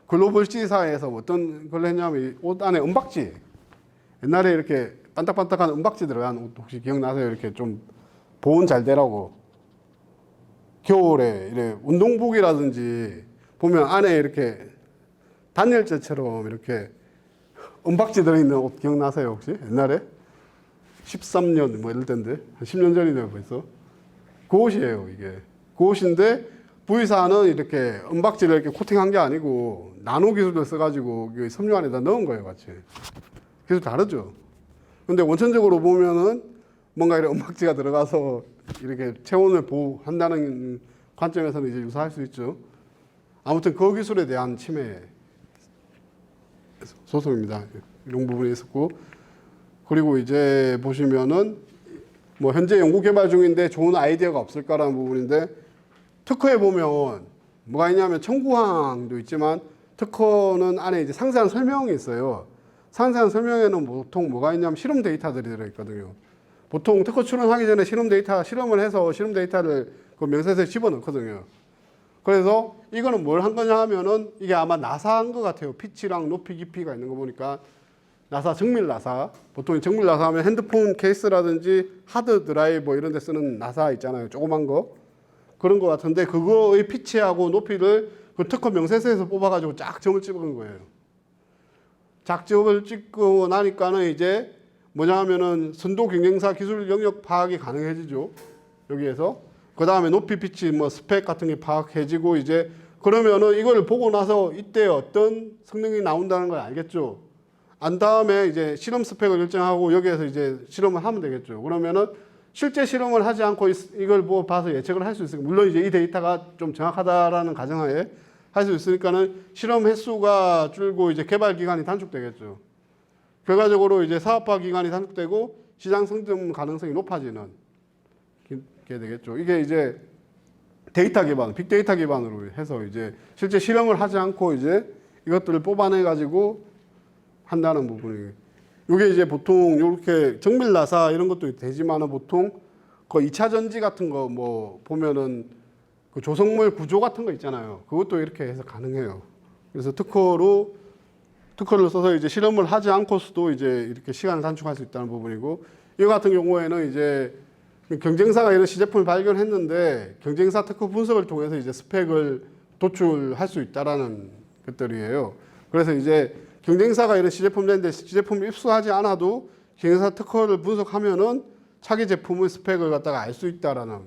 글로벌 C사에서 어떤 걸 했냐면 옷 안에 은박지 옛날에 이렇게 반딱반딱한 은박지 들어간 옷 혹시 기억나세요? 이렇게 좀 보온 잘 되라고 겨울에 이래 운동복이라든지 보면 안에 이렇게 단열재처럼 이렇게 은박지 들어있는 옷 기억나세요 혹시? 옛날에 13년 뭐 이럴 때인데 한 10년 전이네요 벌써. 그 옷이에요 이게. 그 옷인데 V사는 이렇게 은박지를 이렇게 코팅한 게 아니고 나노 기술을 써가지고 섬유 안에다 넣은 거예요 같이. 기술 다르죠. 근데 원천적으로 보면은 뭔가 이렇게 은박지가 들어가서 이렇게 체온을 보호한다는 관점에서는 이제 유사할 수 있죠. 아무튼 그 기술에 대한 침해 소송입니다. 이런 부분이 있었고 그리고 이제 보시면은 뭐 현재 연구 개발 중인데 좋은 아이디어가 없을까라는 부분인데 특허에 보면 뭐가 있냐면 청구항도 있지만 특허는 안에 이제 상세한 설명이 있어요. 상세한 설명에는 보통 뭐가 있냐면 실험 데이터들이 들어있거든요. 보통 특허 출원하기 전에 실험을 해서 실험 데이터를 그 명세서에 집어넣거든요. 그래서 이거는 뭘 한 거냐 하면은 이게 아마 나사 한 것 같아요. 피치랑 높이 깊이가 있는 거 보니까 나사, 정밀 나사. 보통 정밀 나사 하면 핸드폰 케이스라든지 하드 드라이브 뭐 이런 데 쓰는 나사 있잖아요. 조그만 거. 그런 거 같은데 그거의 피치하고 높이를 그 특허 명세서에서 뽑아가지고 쫙 점을 찍은 거예요. 작점을 찍고 나니까는 이제 뭐냐 하면은 선도 경쟁사 기술 영역 파악이 가능해지죠. 여기에서. 그 다음에 높이 피치 뭐 스펙 같은 게 파악해지고 이제 그러면은 이걸 보고 나서 이때 어떤 성능이 나온다는 걸 알겠죠. 안 다음에 이제 실험 스펙을 결정하고 여기에서 이제 실험을 하면 되겠죠. 그러면은 실제 실험을 하지 않고 이걸 뭐 봐서 예측을 할 수 있으니까 물론 이제 이 데이터가 좀 정확하다라는 가정하에 할 수 있으니까는 실험 횟수가 줄고 이제 개발 기간이 단축되겠죠. 결과적으로 이제 사업화 기간이 단축되고 시장 성장 가능성이 높아지는 게 되겠죠. 이게 이제 데이터 기반, 빅데이터 기반으로 해서 이제 실제 실험을 하지 않고 이제 이것들을 뽑아내 가지고 한다는 부분이. 이게 이제 보통 이렇게 정밀 나사 이런 것도 되지만은 보통 그 2차 전지 같은 거 뭐 보면은 그 조성물 구조 같은 거 있잖아요. 그것도 이렇게 해서 가능해요. 그래서 특허를 써서 이제 실험을 하지 않고서도 이제 이렇게 시간을 단축할 수 있다는 부분이고, 이거 같은 경우에는 이제 경쟁사가 이런 시제품을 발견했는데 경쟁사 특허 분석을 통해서 이제 스펙을 도출할 수 있다라는 것들이에요. 그래서 이제 경쟁사가 이런 시제품 냈는데 시제품을 입수하지 않아도 경쟁사 특허를 분석하면은 차기 제품의 스펙을 갖다가 알 수 있다라는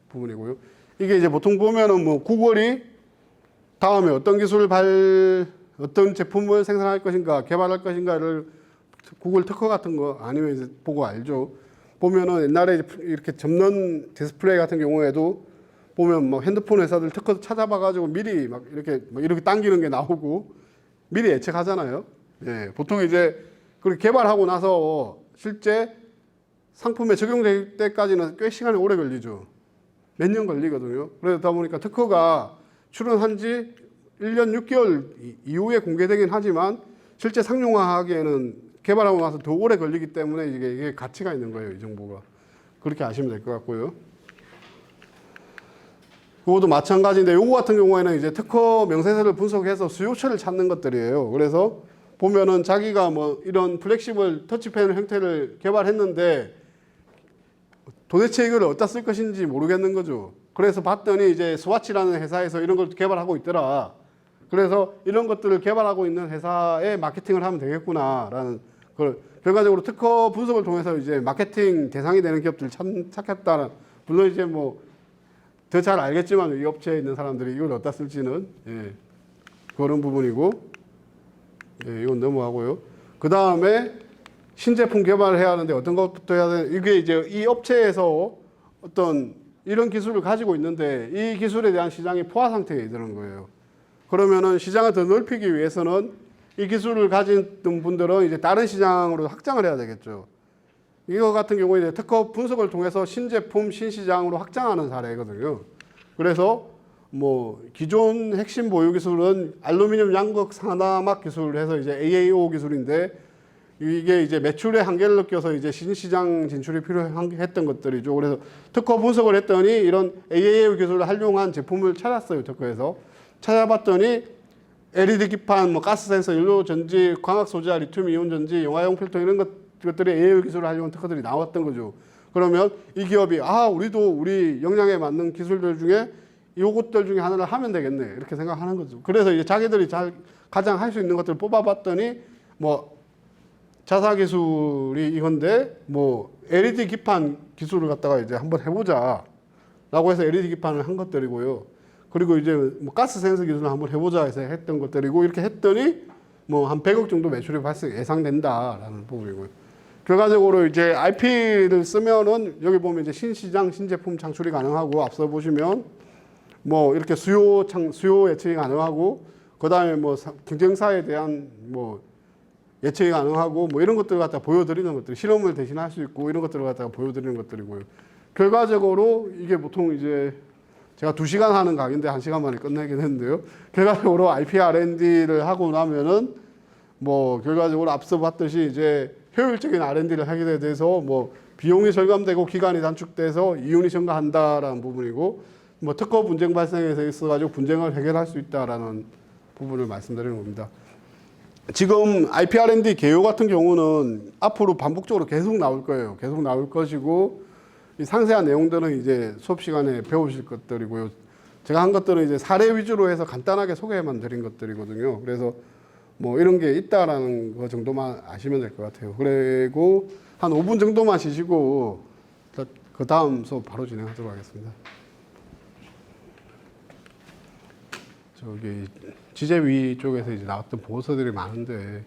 부분이고요. 이게 이제 보통 보면은 뭐 구글이 다음에 어떤 제품을 생산할 것인가, 개발할 것인가를 구글 특허 같은 거 아니면 이제 보고 알죠. 보면은 옛날에 이렇게 접는 디스플레이 같은 경우에도 보면 뭐 핸드폰 회사들 특허 찾아봐가지고 미리 막 이렇게 당기는 게 나오고 미리 예측하잖아요. 예, 보통 이제 그렇게 개발하고 나서 실제 상품에 적용될 때까지는 꽤 시간이 오래 걸리죠. 몇 년 걸리거든요. 그러다 보니까 특허가 출원한 지 1년 6개월 이후에 공개되긴 하지만 실제 상용화하기에는 개발하고 나서 더 오래 걸리기 때문에 이게 가치가 있는 거예요, 이 정보가. 그렇게 아시면 될 것 같고요. 그것도 마찬가지인데 요거 같은 경우에는 이제 특허 명세서를 분석해서 수요처를 찾는 것들이에요. 그래서 보면은 자기가 뭐 이런 플렉시블 터치펜 형태를 개발했는데 도대체 이걸 어디다 쓸 것인지 모르겠는 거죠. 그래서 봤더니 이제 스와치라는 회사에서 이런 걸 개발하고 있더라. 그래서 이런 것들을 개발하고 있는 회사에 마케팅을 하면 되겠구나라는 걸 결과적으로 특허 분석을 통해서 이제 마케팅 대상이 되는 기업들을 찾겠다는, 물론 이제 뭐 더 잘 알겠지만 이 업체에 있는 사람들이 이걸 어디다 쓸지는 그런 부분이고, 이건 넘어가고요. 그 다음에 신제품 개발을 해야 하는데 어떤 것부터 해야 되는, 이게 이제 이 업체에서 어떤 이런 기술을 가지고 있는데 이 기술에 대한 시장이 포화 상태에 이르는 거예요. 그러면은 시장을 더 넓히기 위해서는 이 기술을 가진 분들은 이제 다른 시장으로 확장을 해야 되겠죠. 이거 같은 경우에 이제 특허 분석을 통해서 신제품, 신시장으로 확장하는 사례거든요. 그래서 뭐 기존 핵심 보유 기술은 알루미늄 양극 산화막 기술을 해서 이제 AAO 기술인데 이게 이제 매출의 한계를 느껴서 이제 신시장 진출이 필요했던 것들이죠. 그래서 특허 분석을 했더니 이런 AAO 기술을 활용한 제품을 찾았어요. 특허에서 찾아봤더니 LED 기판, 뭐 가스 센서, 연료 전지, 광학 소자, 리튬 이온 전지, 영화용 필터 이런 것들이 AAO 기술을 활용한 특허들이 나왔던 거죠. 그러면 이 기업이 우리도 우리 역량에 맞는 기술들 중에 요것들 중에 하나를 하면 되겠네 이렇게 생각하는 거죠. 그래서 이제 자기들이 가장 할 수 있는 것들을 뽑아봤더니 뭐 자사 기술이 이건데 뭐 LED 기판 기술을 갖다가 이제 한번 해보자라고 해서 LED 기판을 한 것들이고요. 그리고 이제 뭐 가스 센서 기술을 한번 해보자 해서 했던 것들이고 이렇게 했더니 뭐 한 100억 정도 매출이 예상된다라는 부분이고요. 결과적으로 이제 IP를 쓰면은 여기 보면 이제 신시장, 신제품 창출이 가능하고 앞서 보시면 뭐 이렇게 수요 예측이 가능하고 그다음에 뭐 경쟁사에 대한 뭐 예측이 가능하고 뭐 이런 것들을 갖다 보여드리는 것들, 실험을 대신할 수 있고 이런 것들을 갖다가 보여드리는 것들이고요. 결과적으로 이게 보통 이제 제가 2시간 하는 강의인데 1시간 만에 끝내긴 했는데요. 결과적으로 IP R&D를 하고 나면은 뭐 결과적으로 앞서 봤듯이 이제 효율적인 R&D를 하게 돼서 뭐 비용이 절감되고 기간이 단축돼서 이윤이 증가한다라는 부분이고 뭐 특허 분쟁 발생해서 있어가지고 분쟁을 해결할 수 있다라는 부분을 말씀드리는 겁니다. 지금 IP R&D 개요 같은 경우는 앞으로 반복적으로 계속 나올 거예요. 계속 나올 것이고 이 상세한 내용들은 이제 수업 시간에 배우실 것들이고요. 제가 한 것들은 이제 사례 위주로 해서 간단하게 소개만 드린 것들이거든요. 그래서 뭐 이런 게 있다라는 거 정도만 아시면 될 것 같아요. 그리고 한 5분 정도만 쉬시고 그 다음 수업 바로 진행하도록 하겠습니다. 저기 지재위 쪽에서 이제 나왔던 보고서들이 많은데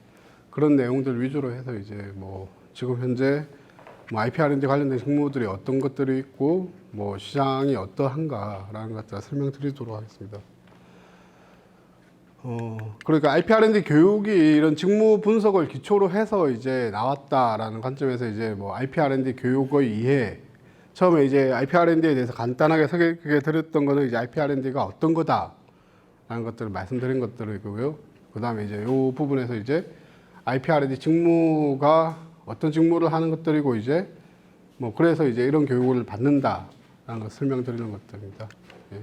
그런 내용들 위주로 해서 이제 뭐 지금 현재 뭐 IP R&D 관련된 직무들이 어떤 것들이 있고 뭐 시장이 어떠한가라는 것들을 설명드리도록 하겠습니다. 그러니까 IP R&D 교육이 이런 직무 분석을 기초로 해서 이제 나왔다라는 관점에서 이제 뭐 IP R&D 교육의 이해 처음에 이제 IP R&D에 대해서 간단하게 소개해 드렸던 거는 이제 IP R&D가 어떤 거다 라는 것들을 말씀드린 것들이고요. 그 다음에 이제 이 부분에서 이제 IP R&D 직무가 어떤 직무를 하는 것들이고 이제 뭐 그래서 이제 이런 교육을 받는다라는 걸 설명드리는 것들입니다. 예.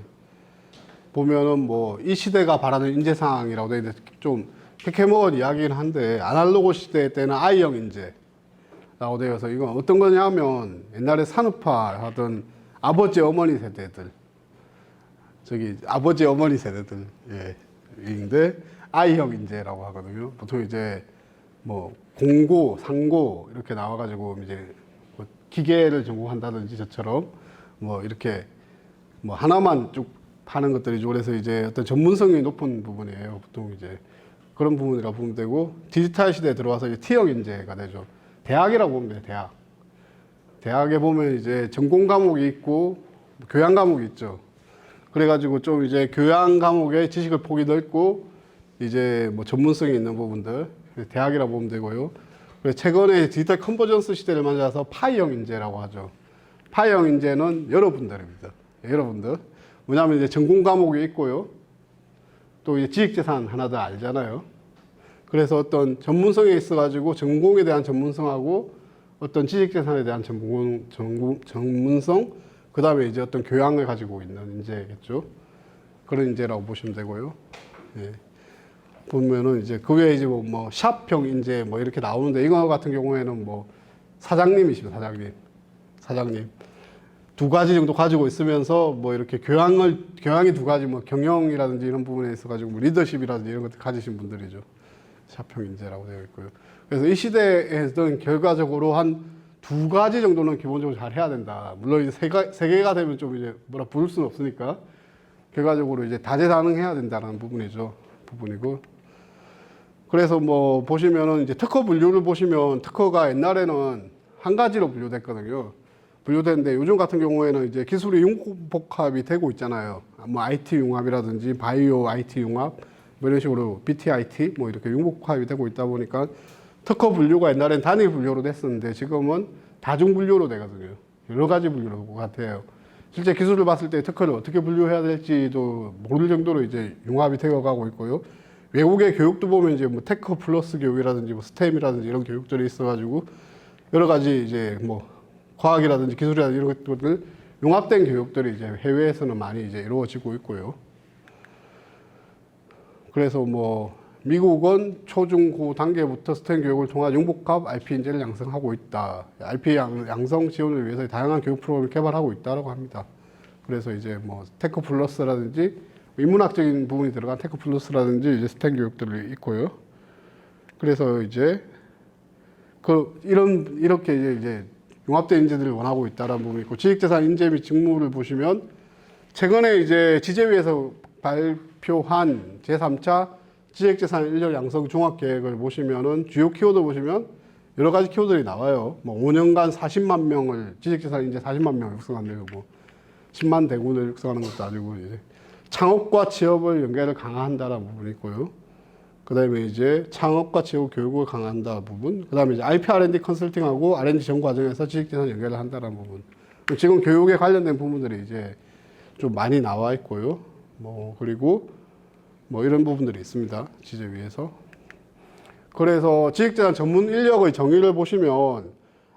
보면은 뭐 이 시대가 바라는 인재상이라고 되어 있는데 좀 캐캐먹은 이야기긴 한데 아날로그 시대 때는 I형 인재라고 되어서 이건 어떤 거냐면 옛날에 산업화 하던 아버지 어머니 세대들 아버지 어머니 세대들 인데 I형 인재라고 하거든요. 보통 이제 뭐 공고, 상고 이렇게 나와가지고 이제 뭐 기계를 전공한다든지 저처럼 뭐 이렇게 뭐 하나만 쭉 파는 것들이죠. 그래서 이제 어떤 전문성이 높은 부분이에요. 보통 이제 그런 부분이라고 보면 되고 디지털 시대에 들어와서 이제 T형 인재가 되죠. 대학이라고 보면 돼요. 대학. 대학에 보면 이제 전공 과목이 있고 교양 과목이 있죠. 그래가지고 좀 이제 교양 과목의 지식을 폭이 넓고 이제 뭐 전문성이 있는 부분들 대학이라고 보면 되고요. 그래서 최근에 디지털 컨버전스 시대를 맞아서 파이형 인재라고 하죠. 파이형 인재는 여러분들입니다. 여러분들. 뭐냐면 이제 전공 과목이 있고요. 또 이제 지식재산 하나도 알잖아요. 그래서 어떤 전문성에 있어가지고 전공에 대한 전문성하고 어떤 지식재산에 대한 전문성, 그 다음에 이제 어떤 교양을 가지고 있는 인재겠죠. 그런 인재라고 보시면 되고요. 예. 보면은 이제 그 외에 이제 뭐 샵형 인재 뭐 이렇게 나오는데 이거 같은 경우에는 뭐 사장님이십니다. 사장님. 2가지 정도 가지고 있으면서 뭐 이렇게 교양이 2가지 뭐 경영이라든지 이런 부분에 있어가지고 뭐 리더십이라든지 이런 것들 가지신 분들이죠. 샵형 인재라고 되어 있고요. 그래서 이 시대에서는 결과적으로 한 2가지 정도는 기본적으로 잘 해야 된다. 물론 이제 3개가 되면 좀 이제 뭐라 부를 수는 없으니까 결과적으로 이제 다재다능해야 된다는 부분이고. 그래서 뭐 보시면은 이제 특허 분류를 보시면 특허가 옛날에는 한 가지로 분류됐거든요. 분류됐는데 요즘 같은 경우에는 이제 기술이 융복합이 되고 있잖아요. 뭐 IT 융합이라든지 바이오 IT 융합, 뭐 이런 식으로 BTIT 뭐 이렇게 융복합이 되고 있다 보니까 특허 분류가 옛날엔 단위 분류로 됐었는데 지금은 다중 분류로 되거든요. 여러 가지 분류가 돼요. 실제 기술을 봤을 때 특허를 어떻게 분류해야 될지도 모를 정도로 이제 융합이 되어가고 있고요. 외국의 교육도 보면 이제 뭐 테크 플러스 교육이라든지 뭐 스템이라든지 이런 교육들이 있어가지고 여러 가지 이제 뭐 과학이라든지 기술이라든지 이런 것들 융합된 교육들이 이제 해외에서는 많이 이제 이루어지고 있고요. 그래서 뭐 미국은 초중고 단계부터 스템 교육을 통한 융복합 IP 인재를 양성하고 있다. IP 양성 지원을 위해서 다양한 교육 프로그램을 개발하고 있다라고 합니다. 그래서 이제 뭐 테크 플러스라든지 인문학적인 부분이 들어간 테크 플러스라든지 이제 스템 교육들이 있고요. 그래서 이제 이렇게 이제 융합된 인재들을 원하고 있다라는 부분이 있고, 지식재산 인재 및 직무를 보시면 최근에 이제 지재위에서 발표한 제3차 지식재산 인력 양성 종합 계획을 보시면은 주요 키워드 보시면 여러 가지 키워드들이 나와요. 뭐 5년간 40만 명을 지식재산 인재 40만 명을 육성한대요. 뭐 10만 대군을 육성하는 것도 아니고 이제 창업과 취업을 연계를 강화한다라는 부분이 있고요. 그다음에 이제 창업과 취업 교육을 강화한다 부분. 그다음에 이제 IP R&D 컨설팅하고 R&D 전 과정에서 지식재산 연계를 한다라는 부분. 지금 교육에 관련된 부분들이 이제 좀 많이 나와 있고요. 뭐 그리고 뭐 이런 부분들이 있습니다. 지재위에서. 그래서 지식재산 전문 인력의 정의를 보시면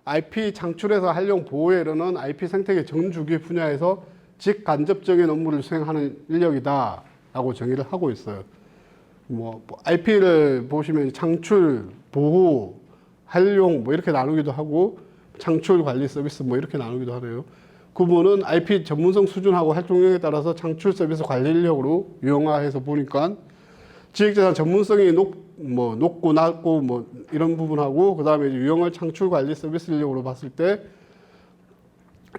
IP 창출에서 활용 보호에 이르는 IP 생태계 전 주기 분야에서 직간접적인 업무를 수행하는 인력이다라고 정의를 하고 있어요. 뭐 IP를 보시면 창출, 보호, 활용 뭐 이렇게 나누기도 하고 창출 관리 서비스 뭐 이렇게 나누기도 하네요. 그분은 IP 전문성 수준하고 활동력에 따라서 창출 서비스 관리 인력으로 유형화해서 보니까 지식재산 전문성이 높고 낮고 뭐 이런 부분하고 그다음에 유형을 창출 관리 서비스 인력으로 봤을 때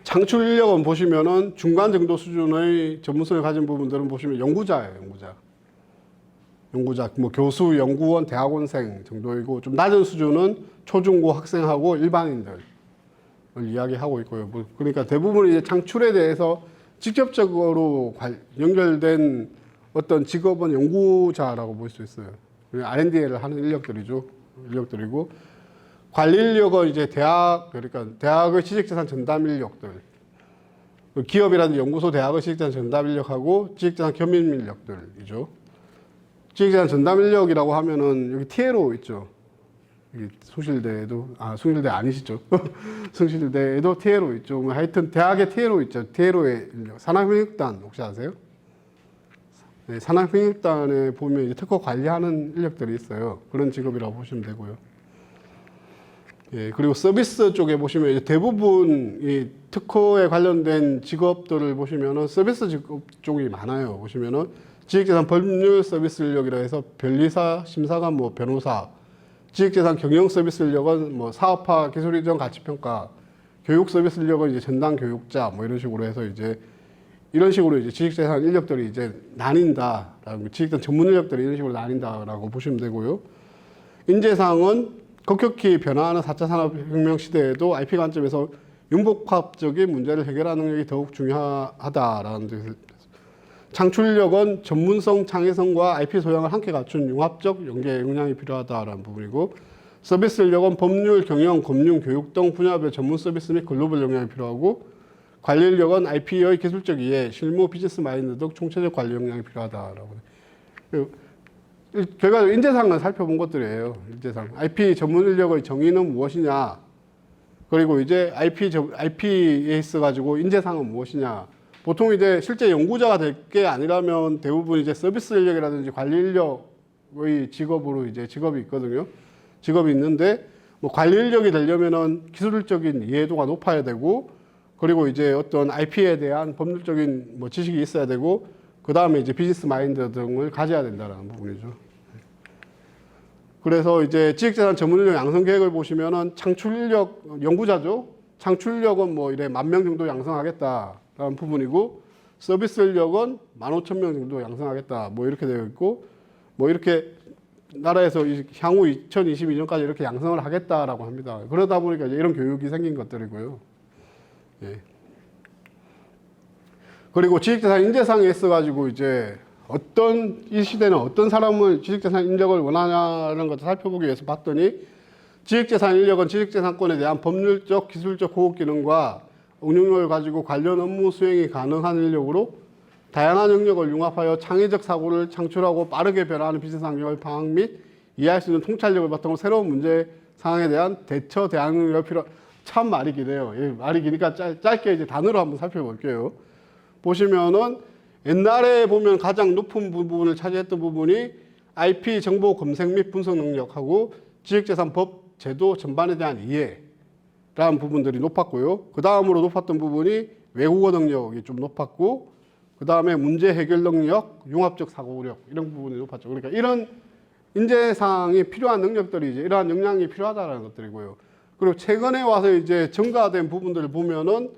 창출 인력은 보시면은 중간 정도 수준의 전문성을 가진 부분들은 보시면 연구자예요, 연구자, 뭐 교수, 연구원, 대학원생 정도이고 좀 낮은 수준은 초중고 학생하고 일반인들을 이야기하고 있고요. 뭐 그러니까 대부분 이제 창출에 대해서 직접적으로 연결된 어떤 직업은 연구자라고 볼 수 있어요. R&D를 하는 인력들이고 관리 인력은 이제 그러니까 대학의 지식재산 전담 인력들, 기업이라든지 연구소, 대학의 지식재산 전담 인력하고 지식재산 겸임 인력들이죠. 지식재산 전담 인력이라고 하면은 여기 TLO 있죠. 숭실대에도 숭실대 아니시죠? 숭실대에도 TLO 있죠. 뭐 하여튼 대학에 TLO 있죠. TLO의 인력. 산학협력단 혹시 아세요? 네, 산학협력단에 보면 이제 특허 관리하는 인력들이 있어요. 그런 직업이라고 보시면 되고요. 예, 그리고 서비스 쪽에 보시면 이제 대부분 이 특허에 관련된 직업들을 보시면은 서비스 직업 쪽이 많아요. 보시면은 지식재산 법률 서비스 인력이라 해서 변리사, 심사관, 뭐 변호사, 지식재산 경영 서비스 인력은 뭐 사업화, 기술 이전 가치 평가, 교육 서비스 인력은 이제 전담 교육자, 뭐 이런 식으로 해서 이제 이런 식으로 이제 지식재산 인력들이 이제 나뉜다라고, 지식재산 전문 인력들이 이런 식으로 나뉜다라고 보시면 되고요. 인재상은 급격히 변화하는 4차 산업혁명 시대에도 IP 관점에서 융복합적인 문제를 해결하는 능력이 더욱 중요하다라는 뜻을. 창출력은 전문성, 창의성과 IP 소양을 함께 갖춘 융합적 연계 역량이 필요하다라는 부분이고, 서비스 인력은 법률, 경영, 금융, 교육 등 분야별 전문 서비스 및 글로벌 역량이 필요하고, 관리 인력은 IP의 기술적 이해, 실무, 비즈니스 마인드 등 총체적 관리 역량이 필요하다라고. 결과적으로 인재상을 살펴본 것들이에요. 인재상. IP 전문 인력의 정의는 무엇이냐? 그리고 이제 IP에 있어가지고 인재상은 무엇이냐? 보통 이제 실제 연구자가 될 게 아니라면 대부분 이제 서비스 인력이라든지 관리 인력의 직업으로 이제 직업이 있거든요. 직업이 있는데 뭐 관리 인력이 되려면은 기술적인 이해도가 높아야 되고, 그리고 이제 어떤 IP에 대한 법률적인 뭐 지식이 있어야 되고, 그 다음에 이제 비즈니스 마인드 등을 가져야 된다는 부분이죠. 그래서 이제 지식재산 전문 인력 양성 계획을 보시면은 창출 인력 연구자죠. 창출 인력은 뭐 이래 10,000명 정도 양성하겠다라는 부분이고, 서비스 인력은 15,000명 정도 양성하겠다. 뭐 이렇게 되어 있고, 뭐 이렇게 나라에서 향후 2022년까지 이렇게 양성을 하겠다라고 합니다. 그러다 보니까 이제 이런 교육이 생긴 것들이고요. 예. 그리고 지식재산 인재상에 있어가지고 이제 이 시대는 어떤 사람을 지식재산 인력을 원하냐는 것을 살펴보기 위해서 봤더니 지식재산 인력은 지식재산권에 대한 법률적, 기술적 호흡 기능과 응용력을 가지고 관련 업무 수행이 가능한 인력으로 다양한 영역을 융합하여 창의적 사고를 창출하고 빠르게 변화하는 비즈니스 환경을 파악 및 이해할 수 있는 통찰력을 바탕으로 새로운 문제 상황에 대한 대처 대응 능력이 참 말이 기네요. 말이 기니까 짧게 이제 단어로 한번 살펴볼게요. 보시면은 옛날에 보면 가장 높은 부분을 차지했던 부분이 IP 정보 검색 및 분석 능력하고 지식재산 법 제도 전반에 대한 이해라는 부분들이 높았고요. 그 다음으로 높았던 부분이 외국어 능력이 좀 높았고, 그 다음에 문제 해결 능력, 융합적 사고력 이런 부분이 높았죠. 그러니까 이런 인재상이 필요한 능력들이 이제 이러한 역량이 필요하다는 것들이고요. 그리고 최근에 와서 이제 증가된 부분들을 보면은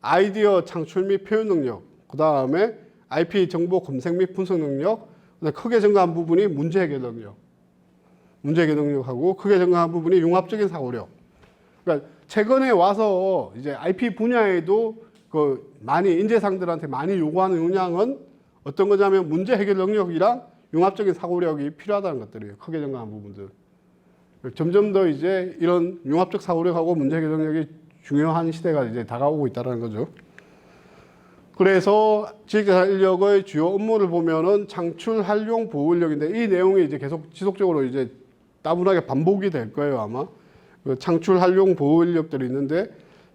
아이디어 창출 및 표현 능력, 그 다음에 IP 정보 검색 및 분석 능력, 크게 증가한 부분이 문제 해결 능력, 문제 해결 능력하고 크게 증가한 부분이 융합적인 사고력. 그러니까 최근에 와서 이제 IP 분야에도 그 많이 인재상들한테 많이 요구하는 역량은 어떤 거냐면 문제 해결 능력이랑 융합적인 사고력이 필요하다는 것들이에요. 크게 증가한 부분들. 점점 더 이제 이런 융합적 사고력하고 문제 해결 능력이 중요한 시대가 이제 다가오고 있다는 거죠. 그래서 지식재산 인력의 주요 업무를 보면은 창출, 활용, 보호 인력인데 이 내용이 이제 계속 지속적으로 이제 따분하게 반복이 될 거예요, 아마. 그 창출, 활용, 보호 인력들이 있는데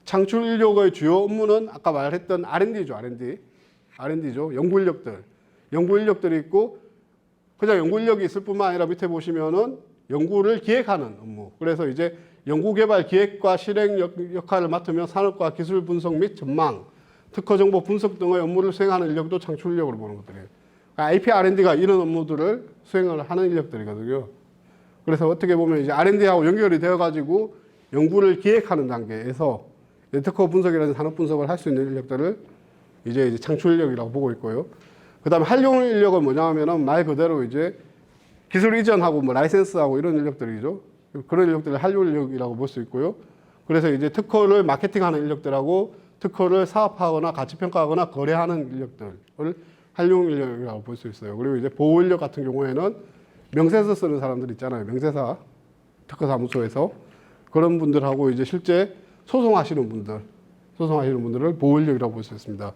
창출 인력의 주요 업무는 아까 말했던 R&D죠, R&D. R&D죠. 연구 인력들. 연구 인력들이 있고 그냥 연구 인력이 있을 뿐만 아니라 밑에 보시면은 연구를 기획하는 업무. 그래서 이제 연구개발 기획과 실행 역할을 맡으며 산업과 기술 분석 및 전망, 특허 정보 분석 등의 업무를 수행하는 인력도 창출 인력으로 보는 것들이에요. IP R&D가 이런 업무들을 수행을 하는 인력들이거든요. 그래서 어떻게 보면 이제 R&D하고 연결이 되어가지고 연구를 기획하는 단계에서 특허 분석이라든지 산업 분석을 할 수 있는 인력들을 이제 창출 인력이라고 보고 있고요. 그 다음에 활용 인력은 뭐냐 하면은 말 그대로 이제 기술 이전하고 뭐 라이센스하고 이런 인력들이죠. 그런 인력들을 활용 인력이라고 볼 수 있고요. 그래서 이제 특허를 마케팅하는 인력들하고 특허를 사업하거나 가치 평가하거나 거래하는 인력들을 활용 인력이라고 볼 수 있어요. 그리고 이제 보호 인력 같은 경우에는 명세서 쓰는 사람들 있잖아요. 명세사 특허사무소에서 그런 분들하고 이제 실제 소송하시는 분들을 보호 인력이라고 볼 수 있습니다.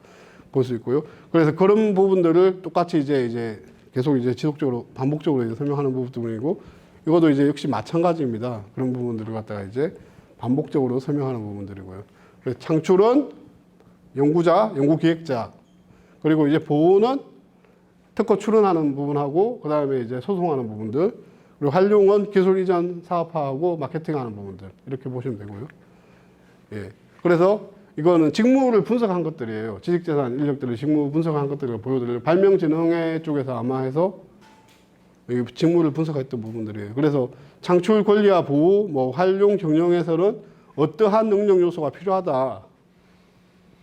볼 수 있고요. 그래서 그런 부분들을 똑같이 이제 계속 이제 지속적으로 반복적으로 이제 설명하는 부분이고 이것도 이제 역시 마찬가지입니다. 그런 부분들을 갖다가 이제 반복적으로 설명하는 부분들이고요. 그래서 창출은 연구자, 연구기획자, 그리고 이제 보호는 특허 출원하는 부분하고 그 다음에 이제 소송하는 부분들, 그리고 활용은 기술 이전 사업화하고 마케팅하는 부분들 이렇게 보시면 되고요. 예. 그래서 이거는 직무를 분석한 것들이에요. 지식재산 인력들의 직무 분석한 것들을 보여드려요. 발명진흥회 쪽에서 아마 해서 직무를 분석했던 부분들이에요. 그래서 창출 권리와 보호, 뭐 활용 경영에서는 어떠한 능력 요소가 필요하다,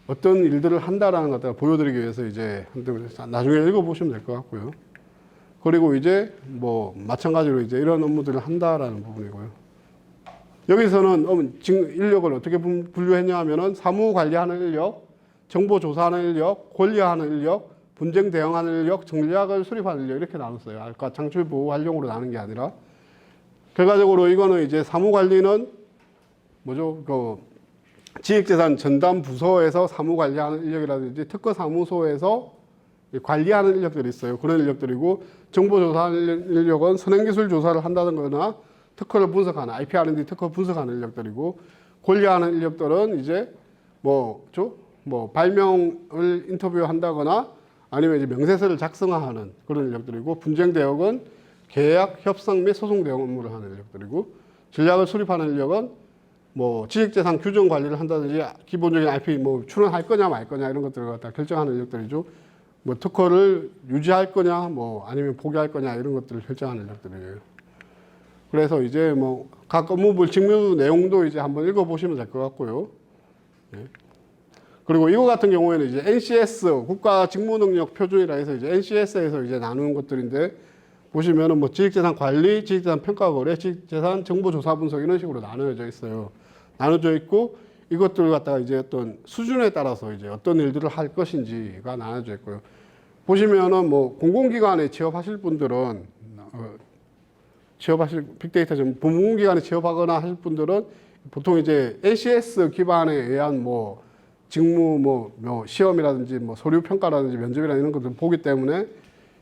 어떤 일들을 한다라는 것들을 보여드리기 위해서 이제 나중에 읽어보시면 될 것 같고요. 그리고 이제 뭐 마찬가지로 이제 이런 업무들을 한다라는 부분이고요. 여기서는 인력을 어떻게 분류했냐 하면은 사무 관리하는 인력, 정보 조사하는 인력, 권리하는 인력, 분쟁 대응하는 인력, 전략을 수립하는 인력 이렇게 나눴어요. 아까 창출 보호 활용으로 나눈 게 아니라. 결과적으로 이거는 이제 사무 관리는 뭐죠? 그 지식재산 전담 부서에서 사무 관리하는 인력이라든지 특허 사무소에서 관리하는 인력들이 있어요. 그런 인력들이고 정보 조사하는 인력은 선행기술 조사를 한다든가 특허를 분석하는 IP R&D 특허 분석하는 인력들이고 권리하는 인력들은 이제 뭐 발명을 인터뷰한다거나 아니면 이제 명세서를 작성하는 그런 인력들이고 분쟁 대응은 계약 협상 및 소송 대응 업무를 하는 인력들이고 전략을 수립하는 인력은 뭐 지식재산 규정 관리를 한다든지 기본적인 IP 뭐 출원할 거냐 말 거냐 이런 것들을 갖다 결정하는 인력들이죠. 뭐 특허를 유지할 거냐 뭐 아니면 포기할 거냐 이런 것들을 결정하는 인력들이에요. 그래서 이제 뭐 각 업무별 직무 내용도 이제 한번 읽어보시면 될 것 같고요. 네. 그리고 이거 같은 경우에는 이제 NCS 국가 직무능력 표준이라 해서 이제 NCS에서 이제 나누는 것들인데 보시면은 뭐 지식재산 관리, 지식재산 평가 거래, 지식재산 정보 조사 분석 이런 식으로 나눠져 있어요. 나눠져 있고 이것들 갖다가 이제 어떤 수준에 따라서 이제 어떤 일들을 할 것인지가 나눠져 있고요. 보시면은 뭐 공공기관에 취업하실 분들은 취업하실 빅데이터 좀 공공기관에 취업하거나 하실 분들은 보통 이제 NCS 기반에 의한 뭐 직무 뭐 시험이라든지 뭐 서류 평가라든지 면접이라든지 이런 것들 보기 때문에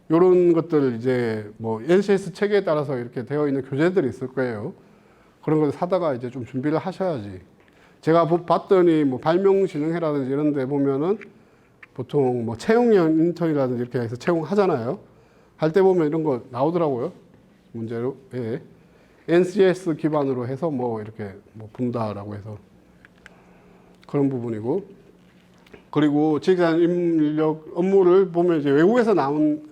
이런 것들 이제 뭐 NCS 체계에 따라서 이렇게 되어 있는 교재들이 있을 거예요. 그런 걸 사다가 이제 좀 준비를 하셔야지. 제가 봤더니 뭐 발명진흥회라든지 이런 데 보면은 보통 뭐 채용형 인턴이라든지 이렇게 해서 채용하잖아요. 할 때 보면 이런 거 나오더라고요. 문제로. 예. NCS 기반으로 해서 뭐 이렇게 뭐 분다라고 해서 그런 부분이고. 그리고 직장 인력 업무를 보면 이제 외국에서 나온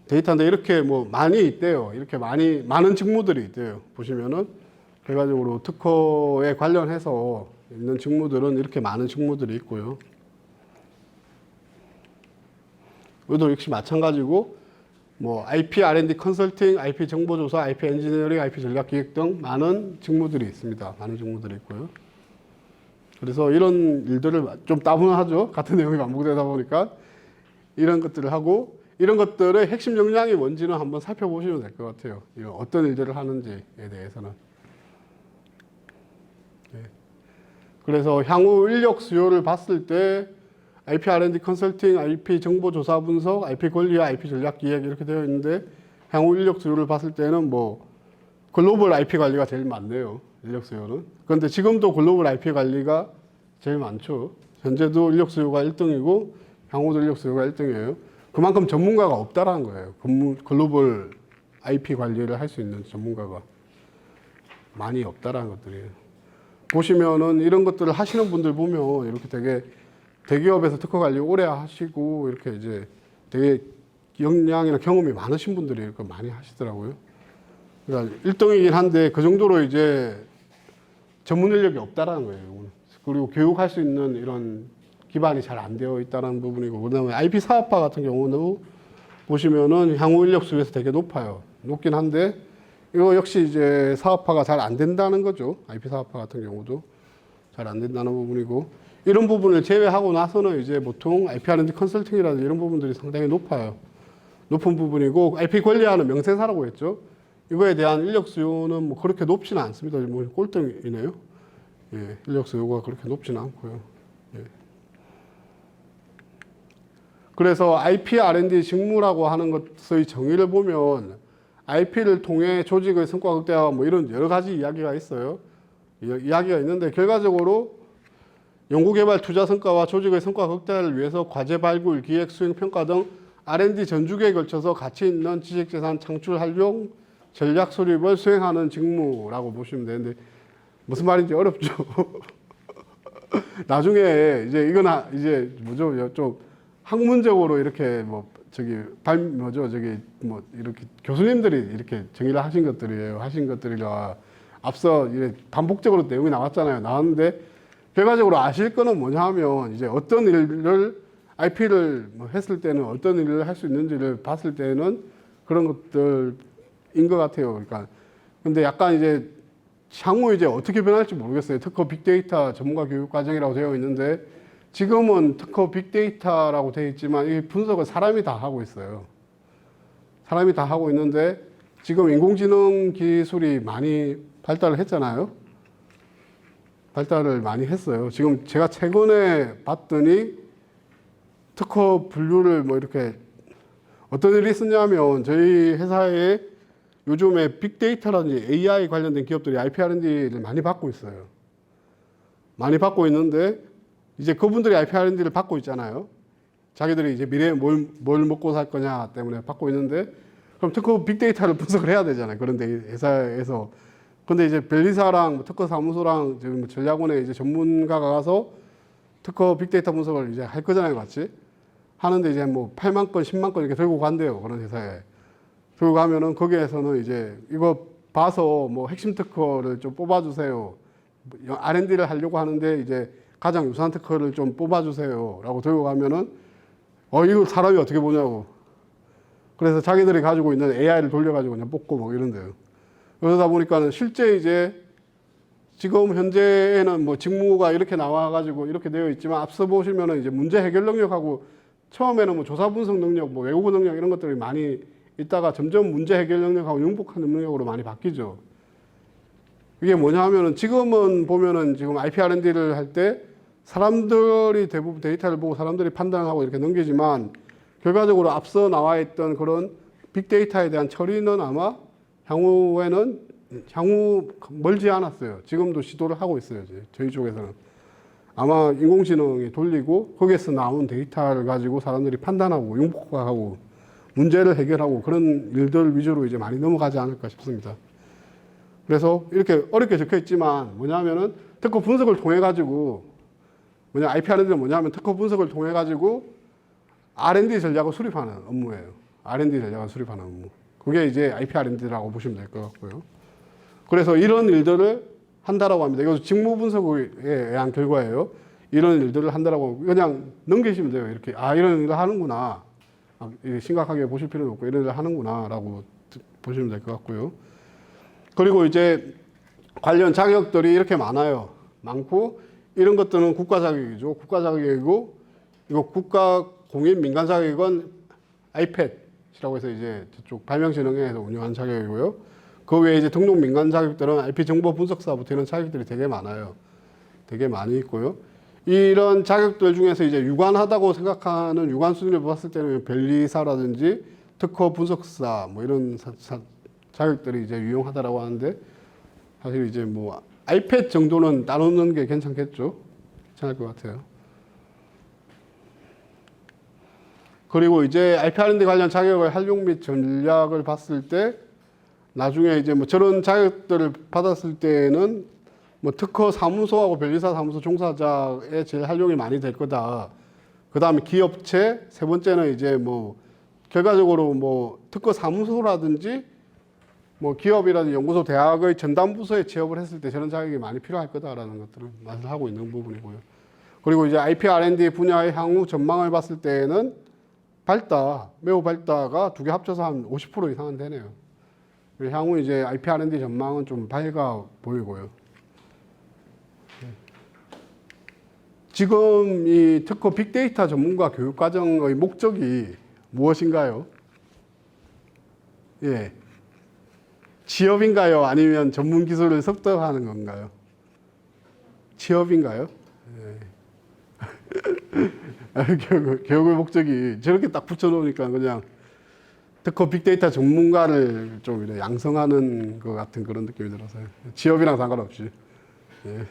데이터인데 이렇게 뭐 많이 있대요. 이렇게 많은 직무들이 있대요. 보시면은 결과적으로 특허에 관련해서 있는 직무들은 이렇게 많은 직무들이 있고요. 이것도 역시 마찬가지고 뭐 IP R&D 컨설팅, IP 정보조사, IP 엔지니어링, IP 전략기획 등 많은 직무들이 있습니다. 많은 직무들이 있고요. 그래서 이런 일들을 좀 따분하죠. 같은 내용이 반복되다 보니까 이런 것들을 하고 이런 것들의 핵심 역량이 뭔지는 한번 살펴보시면 될 것 같아요. 어떤 일들을 하는지에 대해서는. 네. 그래서 향후 인력 수요를 봤을 때 IP R&D 컨설팅, IP 정보조사 분석, IP 권리와 IP 전략 기획 이렇게 되어 있는데 향후 인력 수요를 봤을 때는 뭐 글로벌 IP 관리가 제일 많네요. 인력 수요는. 그런데 지금도 글로벌 IP 관리가 제일 많죠. 현재도 인력 수요가 1등이고 향후도 인력 수요가 1등이에요. 그만큼 전문가가 없다라는 거예요. 글로벌 IP 관리를 할 수 있는 전문가가 많이 없다라는 것들이에요. 보시면은 이런 것들을 하시는 분들 보면 이렇게 되게 대기업에서 특허 관리 오래 하시고 이렇게 이제 되게 역량이나 경험이 많으신 분들이 이렇게 많이 하시더라고요. 그러니까 1등이긴 한데 그 정도로 이제 전문 인력이 없다라는 거예요. 그리고 교육할 수 있는 이런 기반이 잘 안 되어 있다는 부분이고, 그다음에 IP 사업화 같은 경우는 보시면은 향후 인력 수요에서 되게 높아요. 높긴 한데 이거 역시 이제 사업화가 잘 안 된다는 거죠. IP 사업화 같은 경우도 잘 안 된다는 부분이고, 이런 부분을 제외하고 나서는 이제 보통 IP R&D 컨설팅이라든지 이런 부분들이 상당히 높아요. 높은 부분이고, IP 권리하는 명세사라고 했죠. 이거에 대한 인력 수요는 뭐 그렇게 높지는 않습니다. 뭐 꼴등이네요. 예, 인력 수요가 그렇게 높지는 않고요. 예. 그래서 IP R&D 직무라고 하는 것의 정의를 보면 IP를 통해 조직의 성과 극대화 뭐 이런 여러 가지 이야기가 있어요. 이야기가 있는데 결과적으로 연구개발 투자 성과와 조직의 성과 극대화를 위해서 과제 발굴, 기획, 수행, 평가 등 R&D 전주기에 걸쳐서 가치 있는 지식재산 창출, 활용, 전략 수립을 수행하는 직무라고 보시면 되는데 무슨 말인지 어렵죠. 나중에 이제 이건 이제 뭐죠? 좀 학문적으로 이렇게 뭐 이렇게 교수님들이 이렇게 정의를 하신 것들이에요. 하신 것들이라 앞서 이제 반복적으로 내용이 나왔는데 결과적으로 아실 거는 뭐냐 하면 이제 어떤 일을 IP를 뭐 했을 때는 어떤 일을 할 수 있는지를 봤을 때는 그런 것들인 것 같아요. 그러니까 근데 약간 이제 향후 이제 어떻게 변할지 모르겠어요. 특허 빅데이터 전문가 교육 과정이라고 되어 있는데 지금은 특허 빅데이터라고 되어 있지만 이 분석을 사람이 다 하고 있어요. 사람이 다 하고 있는데 지금 인공지능 기술이 많이 발달을 했잖아요. 발달을 많이 했어요. 지금 제가 최근에 봤더니 특허 분류를 뭐 이렇게 어떤 일이 있었냐면 저희 회사에 요즘에 빅데이터라든지 AI 관련된 기업들이 IP R&D를 많이 받고 있어요. 많이 받고 있는데 이제 그분들이 IP R&D를 받고 있잖아요. 자기들이 이제 미래에 뭘 먹고 살 거냐 때문에 받고 있는데 그럼 특허 빅데이터를 분석을 해야 되잖아요. 그런데 회사에서. 근데 이제 변리사랑 뭐 특허 사무소랑 지금 전략원에 이제 전문가가 가서 특허 빅데이터 분석을 이제 할 거잖아요. 같이. 하는데 이제 뭐 8만 건, 10만 건 이렇게 들고 간대요. 그런 회사에. 들고 가면은 거기에서는 이제 이거 봐서 뭐 핵심 특허를 좀 뽑아주세요. R&D를 하려고 하는데 이제 가장 유사한 특허를 좀 뽑아주세요. 라고 들고 가면은 이걸 사람이 어떻게 보냐고. 그래서 자기들이 가지고 있는 AI를 돌려가지고 그냥 뽑고 뭐 이런데요. 그러다 보니까는 실제 이제 지금 현재에는 뭐 직무가 이렇게 나와가지고 이렇게 되어 있지만 앞서 보시면은 이제 문제 해결 능력하고 처음에는 뭐 조사 분석 능력, 뭐 외국어 능력 이런 것들이 많이 있다가 점점 문제 해결 능력하고 융복하는 능력으로 많이 바뀌죠. 이게 뭐냐 하면은 지금은 보면은 지금 IP R&D를 할 때 사람들이 대부분 데이터를 보고 사람들이 판단하고 이렇게 넘기지만 결과적으로 앞서 나와 있던 그런 빅데이터에 대한 처리는 아마 향후 멀지 않았어요. 지금도 시도를 하고 있어요. 저희 쪽에서는. 아마 인공지능이 돌리고 거기에서 나온 데이터를 가지고 사람들이 판단하고 융복하고 문제를 해결하고 그런 일들 위주로 이제 많이 넘어가지 않을까 싶습니다. 그래서 이렇게 어렵게 적혀 있지만 뭐냐면은 특허 분석을 통해 가지고 IP R&D는 뭐냐면 특허 분석을 통해 가지고 R&D 전략을 수립하는 업무예요. R&D 전략을 수립하는 업무. 그게 이제 IP R&D라고 보시면 될 것 같고요. 그래서 이런 일들을 한다라고 합니다. 이것도 직무 분석에 의한 결과예요. 이런 일들을 한다라고 그냥 넘기시면 돼요. 이렇게 이런 일을 하는구나. 심각하게 보실 필요는 없고 이런 일을 하는구나라고 보시면 될 것 같고요. 그리고 이제 관련 자격들이 이렇게 많고 이런 것들은 국가 자격이죠. 국가 자격이고 이거 국가 공인 민간 자격은 아이팻이라고 해서 이제 저쪽 발명진흥회에서 운영하는 자격이고요. 그 외에 이제 등록 민간 자격들은 IP 정보 분석사부터 이런 자격들이 되게 많아요. 되게 많이 있고요. 이런 자격들 중에서 이제 유관하다고 생각하는 유관 수준을 봤을 때는 변리사라든지 특허 분석사 뭐 이런 자격들이 이제 유용하다라고 하는데 사실 이제 뭐 아이팻 정도는 따놓는 게 괜찮겠죠. 괜찮을 것 같아요. 그리고 이제 IP R&D 관련 자격의 활용 및 전략을 봤을 때 나중에 이제 뭐 저런 자격들을 받았을 때는 뭐 특허 사무소하고 변리사 사무소 종사자의 제일 활용이 많이 될 거다. 그 다음에 기업체, 세 번째는 이제 뭐 결과적으로 뭐 특허 사무소라든지 뭐 기업이라든지 연구소, 대학의 전담 부서에 취업을 했을 때 저런 자격이 많이 필요할 거다라는 것들을 말하고 있는 부분이고요. 그리고 이제 IP R&D 분야의 향후 전망을 봤을 때에는 매우 밝다가 두 개 합쳐서 한 50% 이상은 되네요. 향후 이제 IP R&D 전망은 좀 밝아 보이고요. 지금 이 특허 빅데이터 전문가 교육 과정의 목적이 무엇인가요? 예. 취업인가요? 아니면 전문 기술을 습득하는 건가요? 취업인가요? 예. 교육의 목적이 저렇게 딱 붙여놓으니까 그냥 특허 빅데이터 전문가를 좀 양성하는 것 같은 그런 느낌이 들어서요. 취업이랑 상관없이. 예.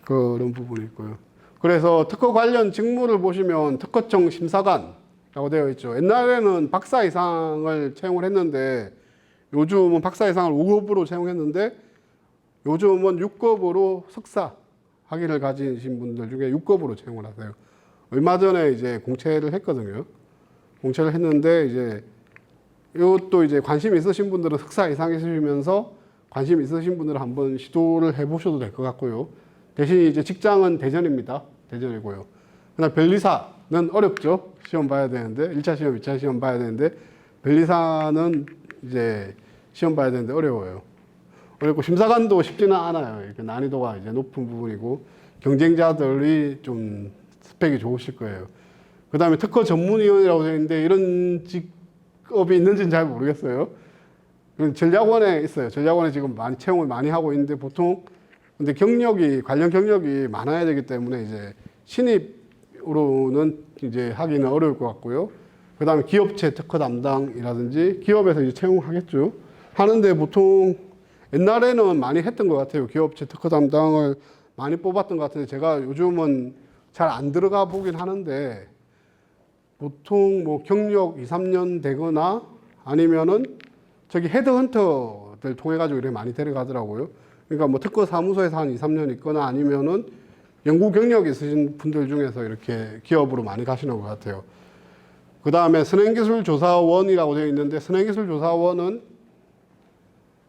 그런 부분이 있고요. 그래서 특허 관련 직무를 보시면 특허청 심사관이라고 되어 있죠. 옛날에는 박사 이상을 채용을 했는데 요즘은 박사 이상을 5급으로 채용했는데 요즘은 6급으로 석사 학위를 가지신 분들 중에 6급으로 채용을 하세요. 얼마 전에 이제 공채를 했거든요. 공채를 했는데 이제 이것도 이제 관심 있으신 분들은 석사 이상 있으시면서 관심 있으신 분들은 한번 시도를 해보셔도 될 것 같고요. 대신 이제 직장은 대전입니다. 대전이고요. 그다음 변리사는 어렵죠. 시험 봐야 되는데 1차 시험, 2차 시험 봐야 되는데 변리사는 이제 시험 봐야 되는데 어려워요. 어렵고 심사관도 쉽지는 않아요. 이렇게 난이도가 이제 높은 부분이고 경쟁자들이 좀 스펙이 좋으실 거예요. 그다음에 특허 전문위원이라고 되어 있는데 이런 직업이 있는지는 잘 모르겠어요. 전략원에 있어요. 전략원에 지금 많이 채용을 많이 하고 있는데 보통 근데 관련 경력이 많아야 되기 때문에 이제 신입으로는 이제 하기는 어려울 것 같고요. 그 다음에 기업체 특허 담당이라든지 기업에서 이제 채용하겠죠. 하는데 보통 옛날에는 많이 했던 것 같아요. 기업체 특허 담당을 많이 뽑았던 것 같은데 제가 요즘은 잘 안 들어가 보긴 하는데 보통 뭐 경력 2, 3년 되거나 아니면은 저기 헤드헌터들 통해 가지고 이렇게 많이 데려가더라고요. 그러니까 뭐 특허 사무소에서 한 2, 3년 있거나 아니면은 연구 경력 있으신 분들 중에서 이렇게 기업으로 많이 가시는 것 같아요. 그 다음에 선행기술조사원이라고 되어 있는데 선행기술조사원은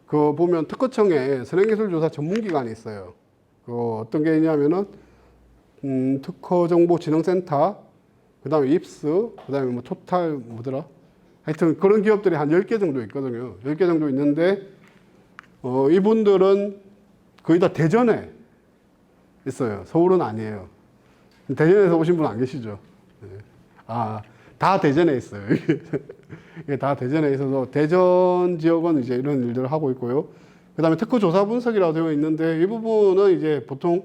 그 보면 특허청에 선행기술조사 전문기관이 있어요. 그 어떤 게 있냐면은 특허정보진흥센터, 그 다음에 입스, 그 다음에 뭐 토탈 뭐더라? 하여튼 그런 기업들이 한 10개 정도 있거든요. 10개 정도 있는데 이분들은 거의 다 대전에 있어요. 서울은 아니에요. 대전에서 오신 분 안 계시죠? 네. 다 대전에 있어요. 이게 다 대전에 있어서 대전 지역은 이제 이런 일들을 하고 있고요. 그다음에 특허 조사 분석이라고 되어 있는데 이 부분은 이제 보통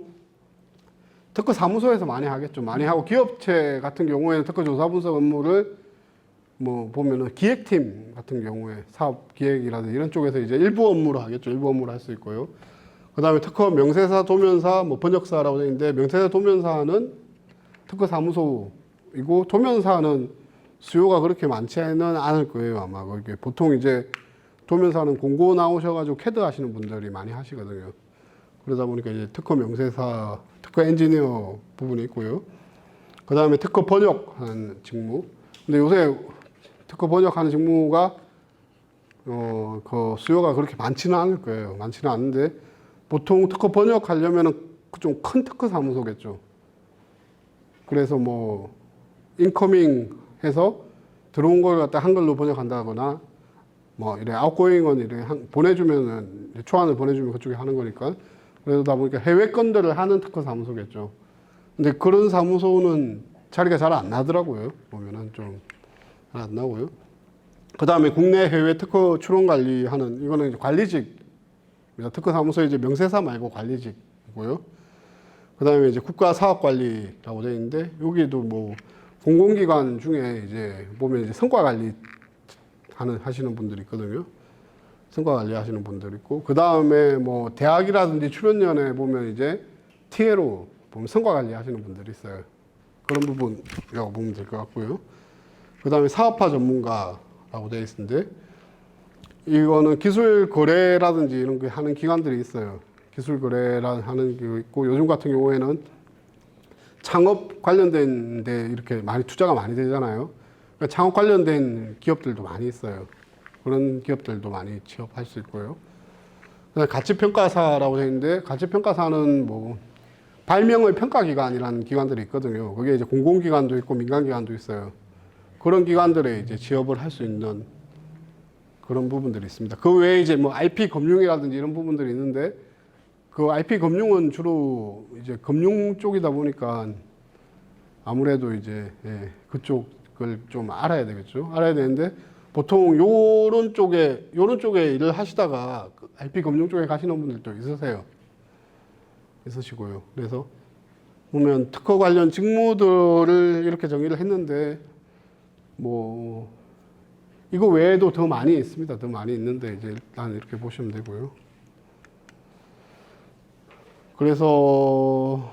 특허 사무소에서 많이 하겠죠. 많이 하고 기업체 같은 경우에는 특허 조사 분석 업무를 뭐 보면은 기획팀 같은 경우에 사업 기획이라든지 이런 쪽에서 이제 일부 업무를 하겠죠. 일부 업무를 할 수 있고요. 그다음에 특허 명세사, 도면사, 뭐 번역사라고 되어 있는데 명세사, 도면사는 특허 사무소이고 도면사는 수요가 그렇게 많지는 않을 거예요. 아마 그게 보통 이제 도면사는 공고 나오셔가지고 캐드 하시는 분들이 많이 하시거든요. 그러다 보니까 이제 특허 명세사, 특허 엔지니어 부분이 있고요. 그 다음에 특허 번역하는 직무. 근데 요새 특허 번역하는 직무가 그 수요가 그렇게 많지는 않을 거예요. 많지는 않은데 보통 특허 번역하려면은 좀 큰 특허 사무소겠죠. 그래서 뭐 인커밍 해서 들어온 걸 갖다 한글로 번역한다거나 뭐 이래 아웃고잉은 이래 보내주면은 초안을 보내주면 그쪽에 하는 거니까 그러다 보니까 해외 건들을 하는 특허 사무소겠죠. 근데 그런 사무소는 자리가 잘 안 나더라고요. 보면은 좀 잘 안 나오고요. 그 다음에 국내 해외 특허 출원 관리하는 이거는 이제 관리직입니다. 특허 사무소 이제 명세사 말고 관리직이고요. 그 다음에 이제 국가사업관리라고 되어 있는데 여기도 뭐 공공기관 중에 이제 보면 이제 성과 관리 하시는 분들이 있거든요. 성과 관리 하시는 분들 있고, 그 다음에 뭐 대학이라든지 출연연에 보면 이제 TA로 보면 성과 관리 하시는 분들이 있어요. 그런 부분이라고 보면 될 것 같고요. 그 다음에 사업화 전문가라고 되어 있는데, 이거는 기술 거래라든지 이런 거 하는 기관들이 있어요. 기술 거래라는 하는 게 있고, 요즘 같은 경우에는 창업 관련된 데 이렇게 많이 투자가 많이 되잖아요. 그러니까 창업 관련된 기업들도 많이 있어요. 그런 기업들도 많이 취업할 수 있고요. 가치평가사라고 되어 있는데, 가치평가사는 뭐 발명의 평가기관이라는 기관들이 있거든요. 그게 이제 공공기관도 있고 민간기관도 있어요. 그런 기관들에 이제 취업을 할 수 있는 그런 부분들이 있습니다. 그 외에 이제 뭐 IP 금융이라든지 이런 부분들이 있는데, 그 IP 금융은 주로 이제 금융 쪽이다 보니까 아무래도 이제 그쪽을 좀 알아야 되겠죠. 알아야 되는데 보통 요런 쪽에 일을 하시다가 그 IP 금융 쪽에 가시는 분들도 있으시고요. 그래서 보면 특허 관련 직무들을 이렇게 정의를 했는데 뭐 이거 외에도 더 많이 있습니다. 더 많이 있는데 이제 일단 이렇게 보시면 되고요. 그래서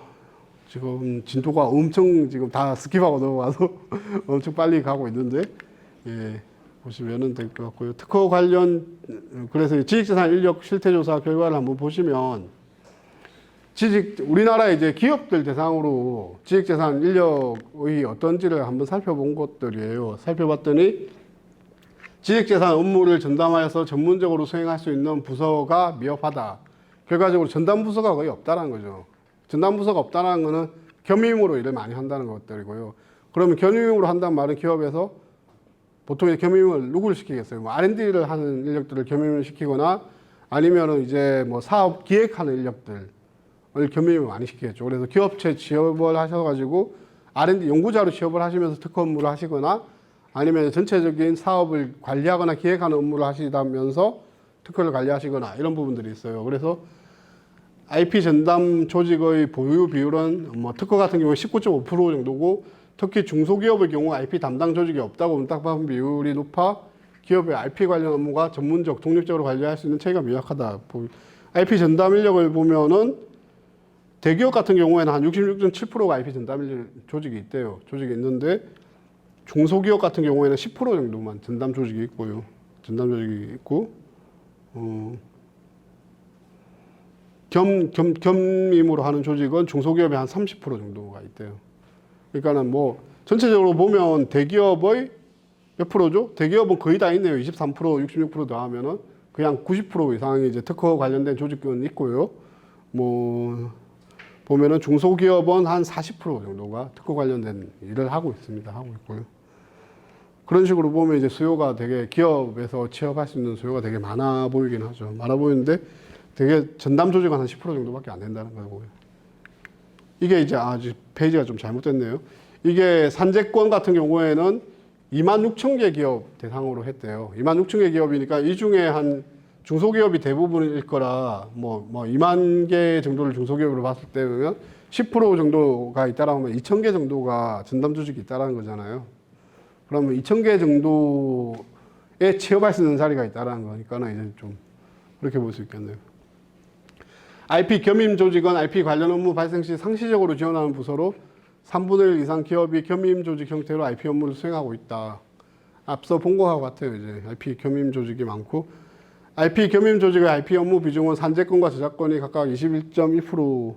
지금 진도가 엄청 지금 다 스킵하고 넘어가서 엄청 빨리 가고 있는데, 예, 보시면은 될 것 같고요. 특허 관련, 그래서 지식재산 인력 실태조사 결과를 한번 보시면, 우리나라 이제 기업들 대상으로 지식재산 인력의 어떤지를 한번 살펴본 것들이에요. 살펴봤더니, 지식재산 업무를 전담하여서 전문적으로 수행할 수 있는 부서가 미흡하다. 결과적으로 전담 부서가 거의 없다는 거죠. 전담 부서가 없다는 거는 겸임으로 일을 많이 한다는 것들이고요. 그러면 겸임으로 한다는 말은 기업에서 보통 겸임을 누구를 시키겠어요? 뭐 R&D를 하는 인력들을 겸임을 시키거나 아니면은 이제 뭐 사업 기획하는 인력들을 겸임을 많이 시키겠죠. 그래서 기업체 취업을 하셔가지고 R&D 연구자로 취업을 하시면서 특허 업무를 하시거나 아니면 전체적인 사업을 관리하거나 기획하는 업무를 하시다면서 특허를 관리하시거나 이런 부분들이 있어요. 그래서 IP 전담 조직의 보유 비율은 뭐 특허 같은 경우에 19.5% 정도고, 특히 중소기업의 경우 IP 담당 조직이 없다고 문탁받은 비율이 높아 기업의 IP 관련 업무가 전문적, 독립적으로 관리할 수 있는 체계가 미약하다. IP 전담 인력을 보면은 대기업 같은 경우에는 한 66.7%가 IP 전담 인력 조직이 있대요. 조직이 있는데 중소기업 같은 경우에는 10% 정도만 전담 조직이 있고요. 전담 조직이 있고, 겸임으로 하는 조직은 중소기업의 한 30% 정도가 있대요. 그러니까는 뭐 전체적으로 보면 대기업의 몇 프로죠? 대기업은 거의 다 있네요. 23%, 66% 더하면은 그냥 90% 이상이 이제 특허 관련된 조직은 있고요. 뭐 보면은 중소기업은 한 40% 정도가 특허 관련된 일을 하고 있습니다. 하고 있고요. 그런 식으로 보면 이제 수요가 되게 기업에서 취업할 수 있는 수요가 되게 많아 보이긴 하죠. 많아 보이는데 되게 전담 조직은 한 10% 정도밖에 안 된다는 거고요. 이게 이제 페이지가 좀 잘못됐네요. 이게 산재권 같은 경우에는 26,000개 기업 대상으로 했대요. 26,000개 기업이니까 이 중에 한 중소기업이 대부분일 거라 뭐 2만 개 정도를 중소기업으로 봤을 때 보면 10% 정도가 있다라면 2,000개 정도가 전담 조직이 있다라는 거잖아요. 그러면 2,000개 정도에 취업할 수 있는 자리가 있다라는 거니까는 이제 좀 그렇게 볼 수 있겠네요. IP 겸임 조직은 IP 관련 업무 발생 시 상시적으로 지원하는 부서로 3분의 1 이상 기업이 겸임 조직 형태로 IP 업무를 수행하고 있다. 앞서 본 거하고 같아요. 이제 IP 겸임 조직이 많고 IP 겸임 조직의 IP 업무 비중은 산재권과 저작권이 각각 21.1%로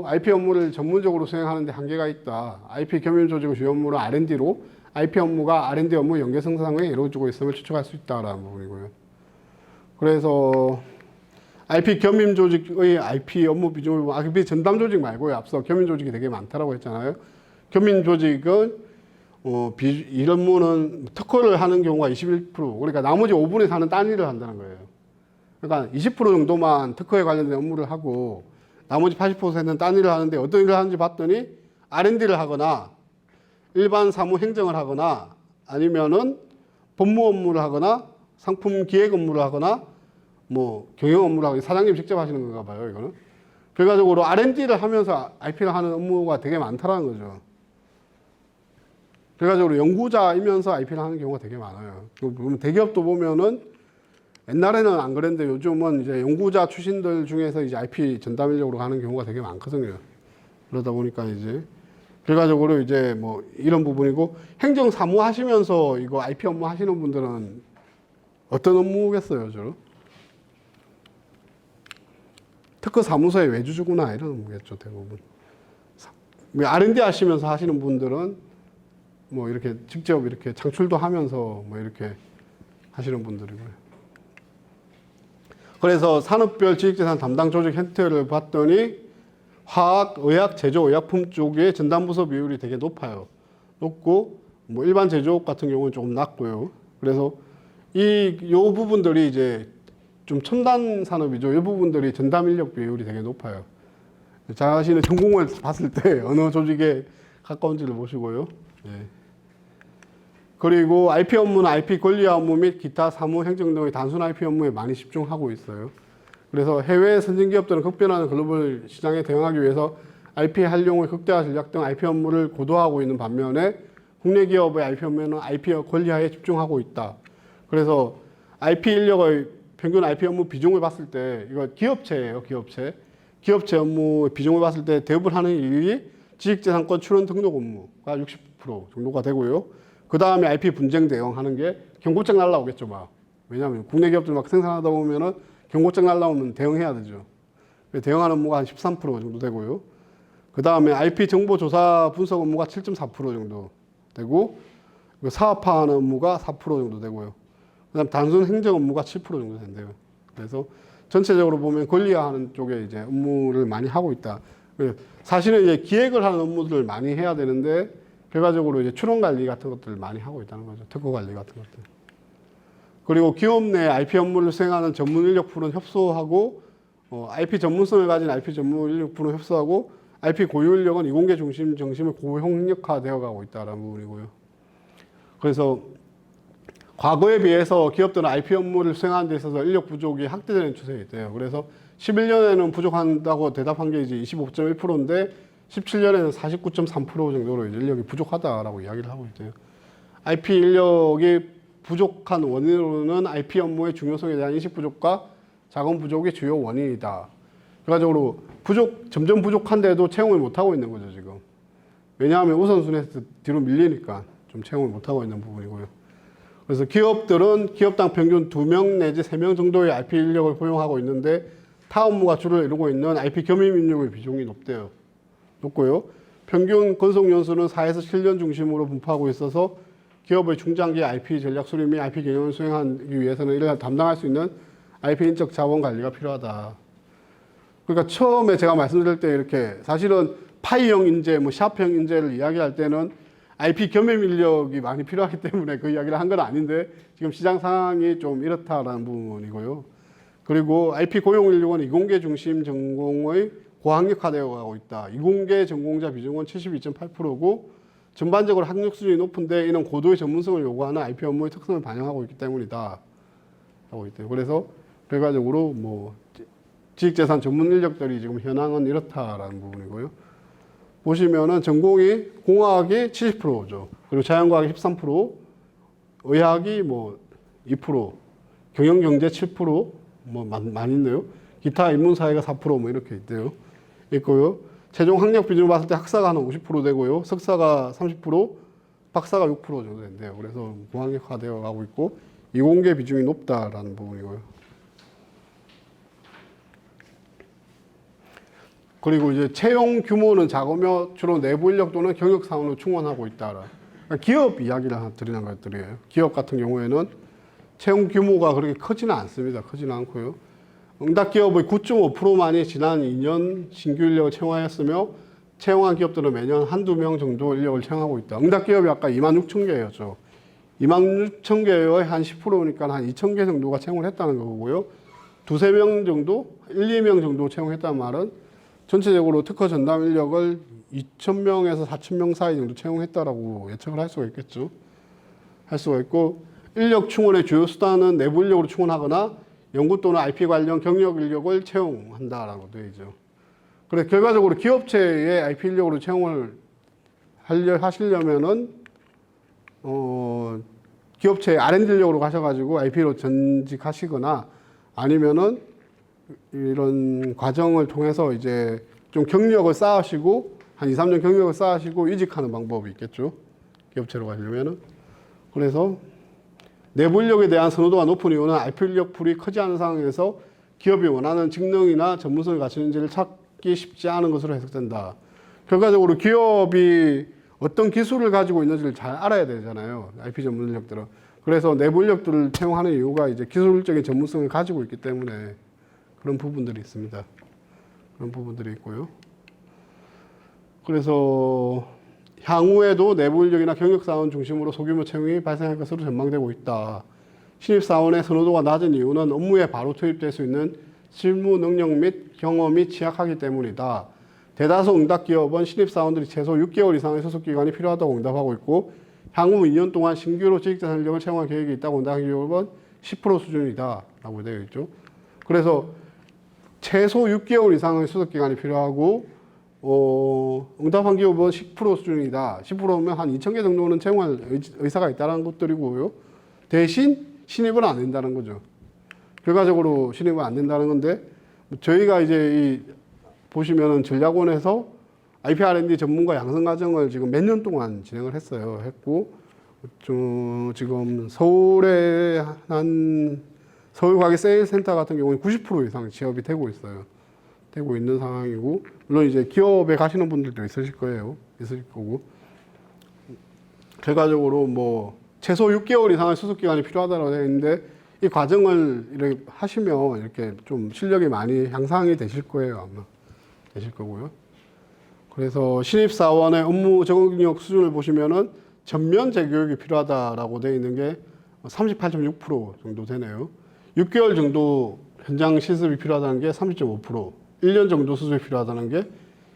IP 업무를 전문적으로 수행하는 데 한계가 있다. IP 겸임 조직의 주요 업무는 R&D로 IP 업무가 R&D 업무 연계 생산에 이루어지고 있음을 추측할 수 있다라는 부분이고요. 그래서 IP 겸임 조직의 IP 업무 비중을 IP 전담 조직 말고요. 앞서 겸임 조직이 되게 많다라고 했잖아요. 겸임 조직은 이 업무는 특허를 하는 경우가 21%, 그러니까 나머지 5분의 4는 딴 일을 한다는 거예요. 그러니까 20% 정도만 특허에 관련된 업무를 하고 나머지 80%는 딴 일을 하는데 어떤 일을 하는지 봤더니 R&D를 하거나 일반 사무 행정을 하거나 아니면은 법무 업무를 하거나 상품 기획 업무를 하거나 뭐 경영 업무를 하거나 사장님 직접 하시는 건가 봐요, 이거는. 결과적으로 R&D를 하면서 IP를 하는 업무가 되게 많다라는 거죠. 결과적으로 연구자이면서 IP를 하는 경우가 되게 많아요. 대기업도 보면은 옛날에는 안 그랬는데 요즘은 이제 연구자 출신들 중에서 이제 IP 전담 인력으로 가는 경우가 되게 많거든요. 그러다 보니까 이제 결과적으로 이제 뭐 이런 부분이고 행정 사무 하시면서 이거 IP 업무 하시는 분들은 어떤 업무겠어요, 주로? 특허 사무소의 외주주구나 이런 업무겠죠, 대부분. R&D 하시면서 하시는 분들은 뭐 이렇게 직접 이렇게 창출도 하면서 뭐 이렇게 하시는 분들이고요. 그래서 산업별 지식재산 담당 조직 형태를 봤더니 화학, 의학, 제조, 의약품 쪽에 전담부서 비율이 되게 높아요. 높고 뭐 일반 제조업 같은 경우는 조금 낮고요. 그래서 요 부분들이 이제 좀 첨단 산업이죠. 이 부분들이 전담 인력 비율이 되게 높아요. 자신의 전공을 봤을 때 어느 조직에 가까운지를 보시고요. 예. 그리고 IP 업무는 IP 권리화 업무 및 기타 사무 행정 등의 단순 IP 업무에 많이 집중하고 있어요. 그래서 해외 선진기업들은 급변하는 글로벌 시장에 대응하기 위해서 IP 활용의 극대화 전략 등 IP 업무를 고도화하고 있는 반면에 국내 기업의 IP 업무는 IP 권리화에 집중하고 있다. 그래서 IP 인력의 평균 IP 업무 비중을 봤을 때 이거 기업체예요, 기업체. 기업체 업무 비중을 봤을 때 대부분 하는 일이 지식재산권 출원 등록 업무가 60% 정도가 되고요. 그 다음에 IP 분쟁 대응하는 게 경고장 날라오겠죠, 막. 왜냐하면 국내 기업들 막 생산하다 보면은 경고장 날라오면 대응해야 되죠. 대응하는 업무가 한 13% 정도 되고요. 그 다음에 IP 정보 조사 분석 업무가 7.4% 정도 되고, 사업화하는 업무가 4% 정도 되고요. 그 다음 단순 행정 업무가 7% 정도 된대요. 그래서 전체적으로 보면 권리화하는 쪽에 이제 업무를 많이 하고 있다. 사실은 이제 기획을 하는 업무들을 많이 해야 되는데, 결과적으로 이제 출원 관리 같은 것들을 많이 하고 있다는 거죠. 특허 관리 같은 것들. 그리고 기업 내 IP 업무를 수행하는 전문 인력 풀은 협소하고, IP 전문성을 가진 IP 전문 인력 풀은 협소하고, IP 고유 인력은 이공계 중심 정신을 고형력화되어 가고 있다는 부분이고요. 그래서 과거에 비해서 기업들은 IP 업무를 수행하는 데 있어서 인력 부족이 확대되는 추세가 있대요. 그래서 11년에는 부족한다고 대답한 게 이제 25.1%인데 17년에는 49.3% 정도로 인력이 부족하다라고 이야기를 하고 있대요. IP 인력이 부족한 원인으로는 IP 업무의 중요성에 대한 인식 부족과 자금 부족이 주요 원인이다. 결과적으로 점점 부족한데도 채용을 못하고 있는 거죠, 지금. 왜냐하면 우선순위에서 뒤로 밀리니까 좀 채용을 못하고 있는 부분이고요. 그래서 기업들은 기업당 평균 2명 내지 3명 정도의 IP 인력을 고용하고 있는데 타 업무가 주를 이루고 있는 IP 겸임 인력의 비중이 높고요. 평균 건속 연수는 4에서 7년 중심으로 분포하고 있어서 기업의 중장기 IP 전략 수립 및 IP 경영을 수행하기 위해서는 이를 담당할 수 있는 IP 인적 자원 관리가 필요하다. 그러니까 처음에 제가 말씀드릴 때 이렇게 사실은 파이형 인재, 뭐 샵형 인재를 이야기할 때는 IP 겸임 인력이 많이 필요하기 때문에 그 이야기를 한 건 아닌데 지금 시장 상황이 좀 이렇다라는 부분이고요. 그리고 IP 고용 인력은 이공계 중심 전공의 고학력화되어 가고 있다. 이공계 전공자 비중은 72.8%고 전반적으로 학력 수준이 높은데 이는 고도의 전문성을 요구하는 IP 업무의 특성을 반영하고 있기 때문이다. 하고 있대요. 그래서 결과적으로 뭐 지식재산 전문 인력들이 지금 현황은 이렇다라는 부분이고요. 보시면은 전공이 공학이 70%죠. 그리고 자연과학이 13%, 의학이 뭐 2%, 경영경제 7%, 뭐 많이 있네요. 기타 인문사회가 4%뭐 이렇게 있고요. 최종 학력 비중을 봤을 때 학사가 한 50% 되고요. 석사가 30%, 박사가 6% 정도 된대요. 그래서 고학력화되어 가고 있고 이공계 비중이 높다라는 부분이고요. 그리고 이제 채용 규모는 작으며 주로 내부 인력 또는 경력 사원으로 충원하고 있다. 그러니까 기업 이야기를 하나 드리는 것들이에요. 기업 같은 경우에는 채용 규모가 그렇게 크지는 않습니다. 크지는 않고요. 응답 기업의 9.5%만이 지난 2년 신규 인력을 채용하였으며 채용한 기업들은 매년 한두 명 정도 인력을 채용하고 있다. 응답 기업이 아까 26,000개였죠. 26,000개의 한 10%니까 한 2,000개 정도가 채용을 했다는 거고요. 두세 명 정도, 1, 2명 정도 채용했다는 말은 전체적으로 특허 전담 인력을 2,000명에서 4,000명 사이 정도 채용했다라고 예측을 할 수가 있겠죠. 할 수가 있고 인력 충원의 주요 수단은 내부 인력으로 충원하거나 연구 또는 IP 관련 경력 인력을 채용한다라고 되어 있죠. 그래서 결과적으로 기업체의 IP 인력으로 채용을 하시려면은 기업체의 R&D 인력으로 가셔가지고 IP로 전직하시거나 아니면은 이런 과정을 통해서 이제 좀 경력을 쌓으시고 한 2, 3년 경력을 쌓으시고 이직하는 방법이 있겠죠. 기업체로 가시려면은. 그래서 내부 인력에 대한 선호도가 높은 이유는 IP 인력 풀이 크지 않은 상황에서 기업이 원하는 직능이나 전문성을 갖추는지를 찾기 쉽지 않은 것으로 해석된다. 결과적으로 기업이 어떤 기술을 가지고 있는지를 잘 알아야 되잖아요. IP 전문 인력들은. 그래서 내부 인력들을 채용하는 이유가 이제 기술적인 전문성을 가지고 있기 때문에 그런 부분들이 있습니다. 그런 부분들이 있고요. 그래서 향후에도 내부 인력이나 경력사원 중심으로 소규모 채용이 발생할 것으로 전망되고 있다. 신입사원의 선호도가 낮은 이유는 업무에 바로 투입될 수 있는 실무 능력 및 경험이 취약하기 때문이다. 대다수 응답기업은 신입사원들이 최소 6개월 이상의 소속기간이 필요하다고 응답하고 있고 향후 2년 동안 신규로 지식재산 인력을 채용할 계획이 있다고 응답한 기업은 10% 수준이다 라고 되어 있죠. 그래서 최소 6개월 이상의 소속기간이 필요하고 응답한 기업은 10% 수준이다. 10%면 한 2,000개 정도는 채용할 의사가 있다는 것들이고요. 대신 신입은 안 된다는 거죠. 결과적으로 신입은 안 된다는 건데 저희가 이제 보시면은 전략원에서 IP R&D 전문가 양성 과정을 지금 몇 년 동안 진행을 했고 지금 서울에 서울과기 세일센터 같은 경우는 90% 이상 취업이 되고 있어요. 되고 있는 상황이고 물론 이제 기업에 가시는 분들도 있으실 거고 결과적으로 뭐 최소 6개월 이상의 수습 기간이 필요하다고 되어 있는데 이 과정을 이렇게 하시면 이렇게 좀 실력이 많이 향상이 되실 거예요. 아마 되실 거고요. 그래서 신입사원의 업무 적응력 수준을 보시면은 전면 재교육이 필요하다라고 되어 있는 게 38.6% 정도 되네요. 6개월 정도 현장 실습이 필요하다는 게 30.5%, 1년 정도 수습이 필요하다는 게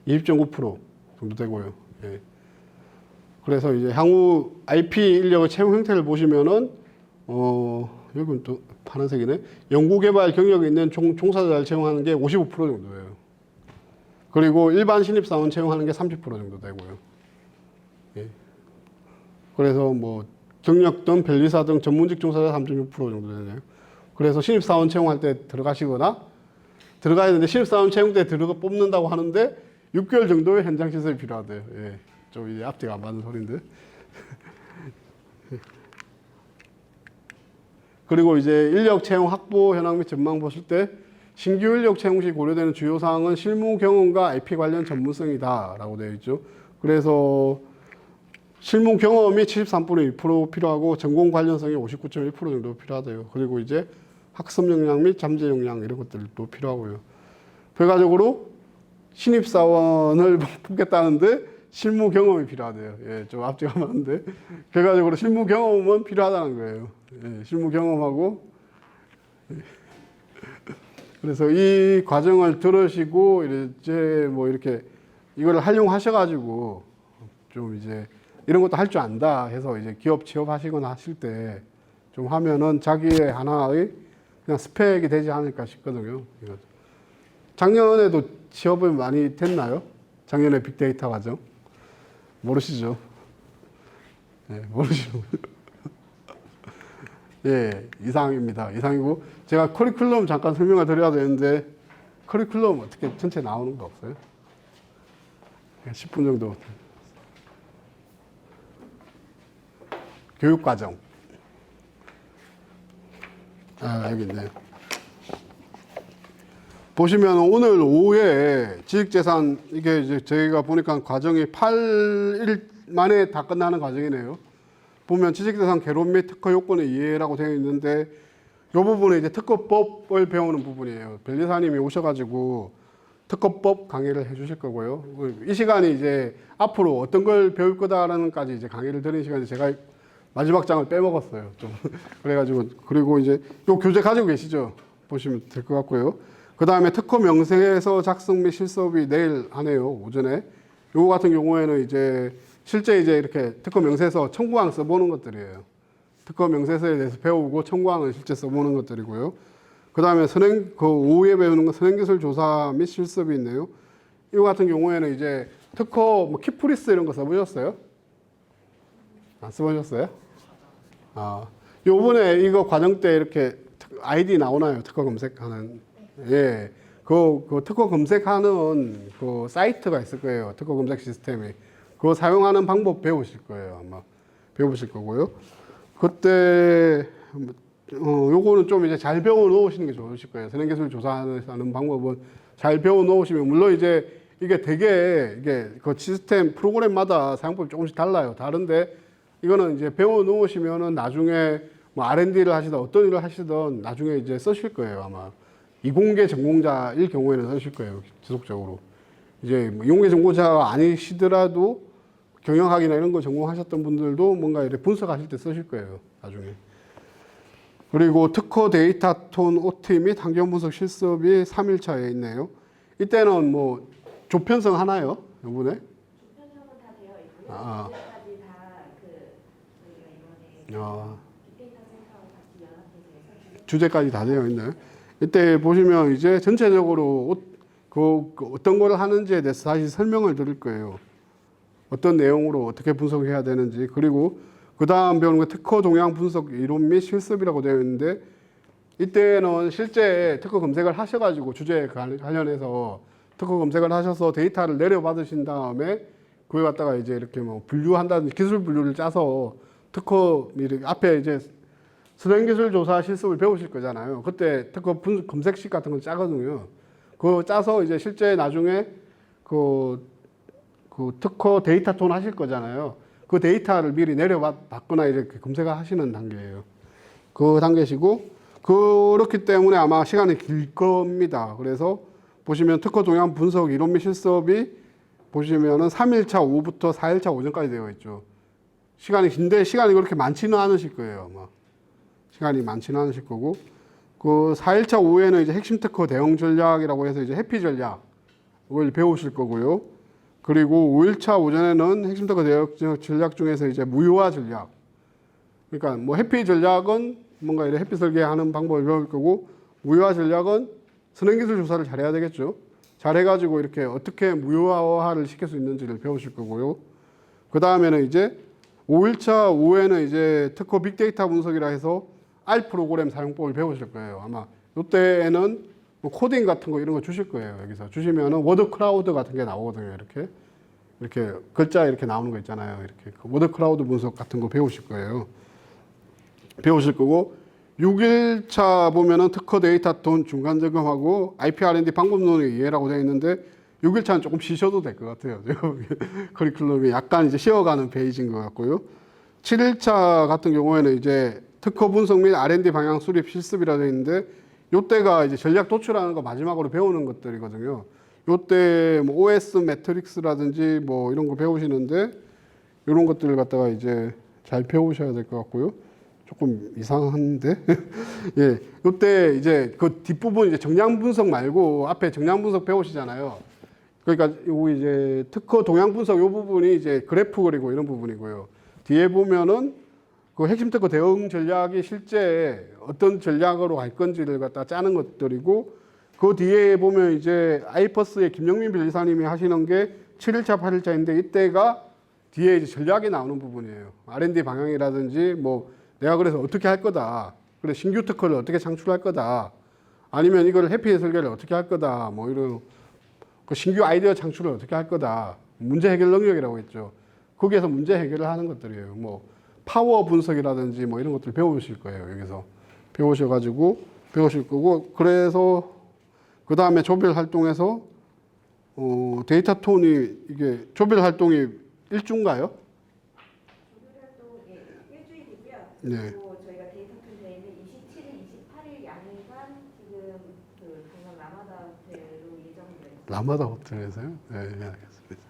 20.9% 정도 되고요. 예. 그래서 이제 향후 IP 인력의 채용 형태를 보시면은 여기는 또 파란색이네. 연구개발 경력이 있는 종사자를 채용하는 게 55% 정도예요. 그리고 일반 신입사원 채용하는 게 30% 정도 되고요. 예. 그래서 뭐 경력든 변리사 등 전문직 종사자 3.6% 정도 되네요. 그래서 신입사원 채용할 때 들어가야 되는데 신입사원 채용 때 뽑는다고 하는데 6개월 정도의 현장 시설이 필요하대요. 예. 좀 이제 앞뒤가 안 맞는 소리인데. 그리고 이제 인력 채용 확보 현황 및 전망 보실 때 신규 인력 채용 시 고려되는 주요 사항은 실무 경험과 IP 관련 전문성이다라고 되어 있죠. 그래서 실무 경험이 73.2% 필요하고 전공 관련성이 59.1% 정도 필요하대요. 그리고 이제 학습 역량 및 잠재 역량 이런 것들도 필요하고요. 결과적으로 신입사원을 뽑겠다는데 실무 경험이 필요하대요. 예, 좀 앞뒤가 맞는데 결과적으로 실무 경험은 필요하다는 거예요. 예, 실무 경험하고 그래서 이 과정을 들으시고 이제 뭐 이렇게 이걸 활용하셔가지고 좀 이제 이런 것도 할 줄 안다 해서 이제 기업 취업하시거나 하실 때 좀 하면은 자기의 하나의 그냥 스펙이 되지 않을까 싶거든요. 이거. 작년에도 취업을 많이 됐나요? 작년에 빅데이터 과정? 모르시죠? 네, 모르시죠? 예, 이상입니다. 이상이고 제가 커리큘럼 잠깐 설명을 드려야 되는데 커리큘럼 어떻게 전체 나오는 거 없어요? 10분 정도. 교육과정. 여기 있네요. 보시면 오늘 오후에 지식재산, 이게 이제 저희가 보니까 과정이 8일 만에 다 끝나는 과정이네요. 보면 지식재산 개론 및 특허 요건의 이해라고 되어 있는데 이 부분은 이제 특허법을 배우는 부분이에요. 변리사님이 오셔가지고 특허법 강의를 해주실 거고요. 이 시간이 이제 앞으로 어떤 걸 배울 거다라는까지 이제 강의를 드리는 시간에 제가 마지막 장을 빼먹었어요. 좀 그래가지고 그리고 이제 요 교재 가지고 계시죠? 보시면 될 것 같고요. 그 다음에 특허 명세서 작성 및 실습이 내일 하네요. 오전에. 요거 같은 경우에는 이제 실제 이제 이렇게 특허 명세서 청구항 써보는 것들이에요. 특허 명세서에 대해서 배우고 청구항을 실제 써보는 것들이고요. 그 다음에 그 오후에 배우는 건 선행기술 조사 및 실습이 있네요. 이거 같은 경우에는 이제 특허 뭐 키프리스 이런 거 써보셨어요? 안 써보셨어요? 요번에 이거 과정 때 이렇게 아이디 나오나요? 특허 검색하는. 예. 그 특허 검색하는 그 사이트가 있을 거예요. 특허 검색 시스템이. 그거 사용하는 방법 배우실 거예요. 아마. 배우실 거고요. 그때, 요거는 좀 이제 잘 배워 놓으시는 게 좋으실 거예요. 선행기술 조사하는 방법은 잘 배워 놓으시면, 물론 이제 이게 이게 그 시스템 프로그램마다 사용법이 조금씩 달라요. 다른데, 이거는 이제 배워 놓으시면은 나중에 뭐 R&D를 하시든 어떤 일을 하시든 나중에 이제 쓰실 거예요. 아마. 이공계 전공자일 경우에는 쓰실 거예요. 지속적으로. 이제 뭐 이공계 전공자가 아니시더라도 경영학이나 이런 거 전공하셨던 분들도 뭔가 이렇게 분석하실 때 쓰실 거예요. 나중에. 그리고 특허 데이터 톤 OT 및 환경 분석 실습이 3일차에 있네요. 이때는 뭐 조편성 하나요? 이번에? 조편성은 다 되어 있고요. 이제까지 다그 저희가 이번에 빅데이터 센터와 같이 연합해서 해서 주제까지 다 되어 있나요? 이때 보시면 이제 전체적으로 그 어떤 걸 하는지에 대해서 다시 설명을 드릴 거예요. 어떤 내용으로 어떻게 분석해야 되는지. 그리고 그 다음 배우는 게 특허 동향 분석 이론 및 실습이라고 되어 있는데 이때는 실제 특허 검색을 하셔가지고 주제에 관련해서 특허 검색을 하셔서 데이터를 내려받으신 다음에 그걸 갖다가 이제 이렇게 뭐 분류한다든지 기술 분류를 짜서 특허 앞에 이제 선행기술 조사 실습을 배우실 거잖아요. 그때 특허 검색식 같은 건 짜거든요. 그거 짜서 이제 실제 나중에 그 특허 데이터 톤 하실 거잖아요. 그 데이터를 미리 내려받거나 이렇게 검색을 하시는 단계예요. 그 단계시고, 그렇기 때문에 아마 시간이 길 겁니다. 그래서 보시면 특허 동향 분석 이론 및 실습이 보시면은 3일차 오후부터 4일차 오전까지 되어 있죠. 시간이 긴데 시간이 그렇게 많지는 않으실 거예요. 아마. 시간이 많지는 않으실 거고, 그 4일차 오후에는 이제 핵심 특허 대응 전략이라고 해서 이제 해피 전략을 배우실 거고요. 그리고 5일차 오전에는 핵심 특허 대응 전략 중에서 이제 무효화 전략. 그러니까 뭐 해피 전략은 뭔가 이렇게 해피 설계하는 방법을 배울 거고, 무효화 전략은 선행기술 조사를 잘해야 되겠죠. 잘해가지고 이렇게 어떻게 무효화를 시킬 수 있는지를 배우실 거고요. 그 다음에는 이제 5일차 오후에는 이제 특허 빅데이터 분석이라 해서 R 프로그램 사용법을 배우실 거예요. 아마 이때에는 뭐 코딩 같은 거 이런 거 주실 거예요. 여기서 주시면은 워드 클라우드 같은 게 나오거든요. 이렇게 글자 이렇게 나오는 거 있잖아요. 이렇게 워드 클라우드 분석 같은 거 배우실 거예요. 배우실 거고 6일차 보면은 특허 데이터 톤 중간 점검하고 IP R&D 방법론의 이해라고 되어 있는데 6일차는 조금 쉬셔도 될 것 같아요. 커리큘럼이 약간 이제 쉬어가는 페이지인 것 같고요. 7일차 같은 경우에는 이제 특허 분석 및 R&D 방향 수립 실습이라 되어 있는데 요때가 이제 전략 도출하는 거 마지막으로 배우는 것들이거든요. 요때 뭐 OS 매트릭스라든지 뭐 이런 거 배우시는데 이런 것들을 갖다가 이제 잘 배우셔야 될 것 같고요. 조금 이상한데. 예, 이때 이제 그 뒷부분 이제 정량 분석 말고 앞에 정량 분석 배우시잖아요. 그러니까 요 이제 특허 동향 분석 요 부분이 이제 그래프 그리고 이런 부분이고요. 뒤에 보면은 그 핵심 특허 대응 전략이 실제 어떤 전략으로 갈 건지를 갖다 짜는 것들이고, 그 뒤에 보면 이제 아이퍼스의 김영민 변리사님이 하시는 게 7일차, 8일차인데 이때가 뒤에 이제 전략이 나오는 부분이에요. R&D 방향이라든지 뭐 내가 그래서 어떻게 할 거다. 그래 신규 특허를 어떻게 창출할 거다. 아니면 이걸 해피 설계를 어떻게 할 거다. 뭐 이런 그 신규 아이디어 창출을 어떻게 할 거다. 문제 해결 능력이라고 했죠. 거기에서 문제 해결을 하는 것들이에요. 뭐 파워 분석이라든지 뭐 이런 것들 배우실 거예요. 여기서 배우셔가지고 배우실 거고, 그래서 그 다음에 조별 활동에서 데이터 톤이 이게 조별 활동이 일주인가요? 조별 활동 일주일이고요. 네. 그리고 저희가 데이터 톤 대회는 27일, 28일 양일간 지금 그 강남 라마다 호텔로 예정되어 있습니다. 라마다 호텔에서요? 네, 알겠습니다.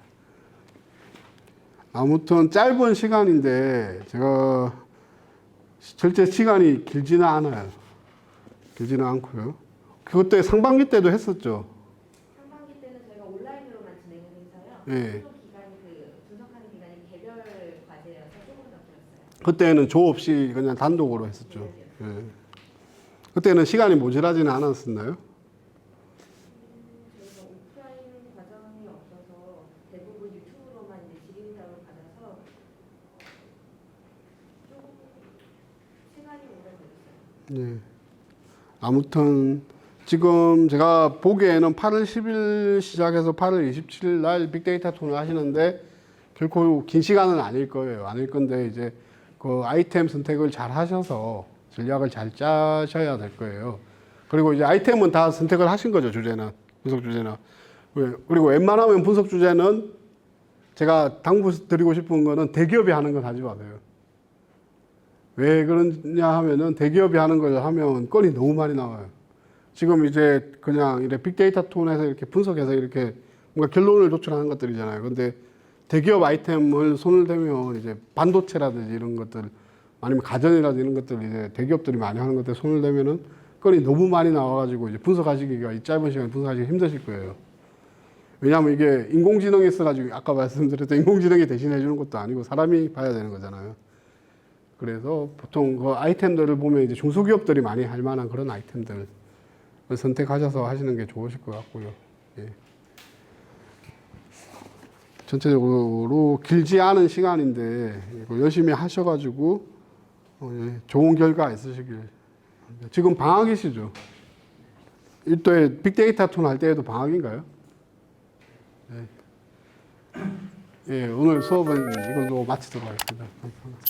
아무튼 짧은 시간인데 제가 절대 시간이 길지는 않아요. 길지는 않고요. 그때 상반기 때도 했었죠. 상반기 때는 저희가 온라인으로만 진행을 해서요. 네. 최종 기간이 분석하는 기간이 개별 과제여서 조금 더 길었어요. 그때는 조 없이 그냥 단독으로 했었죠. 예. 그때는 시간이 모자라지는 않았었나요? 저희가 오프라인 과정이 없어서 대부분 유튜브로만 이제 질의응답을 받아서 조금 시간이 오래 걸렸어요. 예. 아무튼 지금 제가 보기에는 8월 10일 시작해서 8월 27일 날 빅데이터 톤을 하시는데 결코 긴 시간은 아닐 거예요. 아닐 건데 이제 그 아이템 선택을 잘 하셔서 전략을 잘 짜셔야 될 거예요. 그리고 이제 아이템은 다 선택을 하신 거죠. 주제는 분석 주제는. 그리고 웬만하면 분석 주제는 제가 당부드리고 싶은 거는 대기업이 하는 건 하지 마세요. 왜 그러냐 하면은 대기업이 하는 걸 하면 건이 너무 많이 나와요. 지금 이제 그냥 이렇게 빅데이터 톤에서 이렇게 분석해서 이렇게 뭔가 결론을 도출하는 것들이잖아요. 근데 대기업 아이템을 손을 대면 이제 반도체라든지 이런 것들, 아니면 가전이라든지 이런 것들 이제 대기업들이 많이 하는 것들 손을 대면은 건이 너무 많이 나와가지고 이제 분석하시기가 이 짧은 시간에 분석하시기 힘드실 거예요. 왜냐하면 이게 인공지능이 있어가지고 아까 말씀드렸던 인공지능이 대신해 주는 것도 아니고 사람이 봐야 되는 거잖아요. 그래서 보통 그 아이템들을 보면 이제 중소기업들이 많이 할 만한 그런 아이템들 선택하셔서 하시는 게 좋으실 것 같고요. 예. 전체적으로 길지 않은 시간인데 이거 열심히 하셔가지고 예, 좋은 결과 있으시길 바랍니다. 지금 방학이시죠? 이때 빅데이터 톤 할 때에도 방학인가요? 예. 예, 오늘 수업은 이걸로 마치도록 하겠습니다. 감사합니다.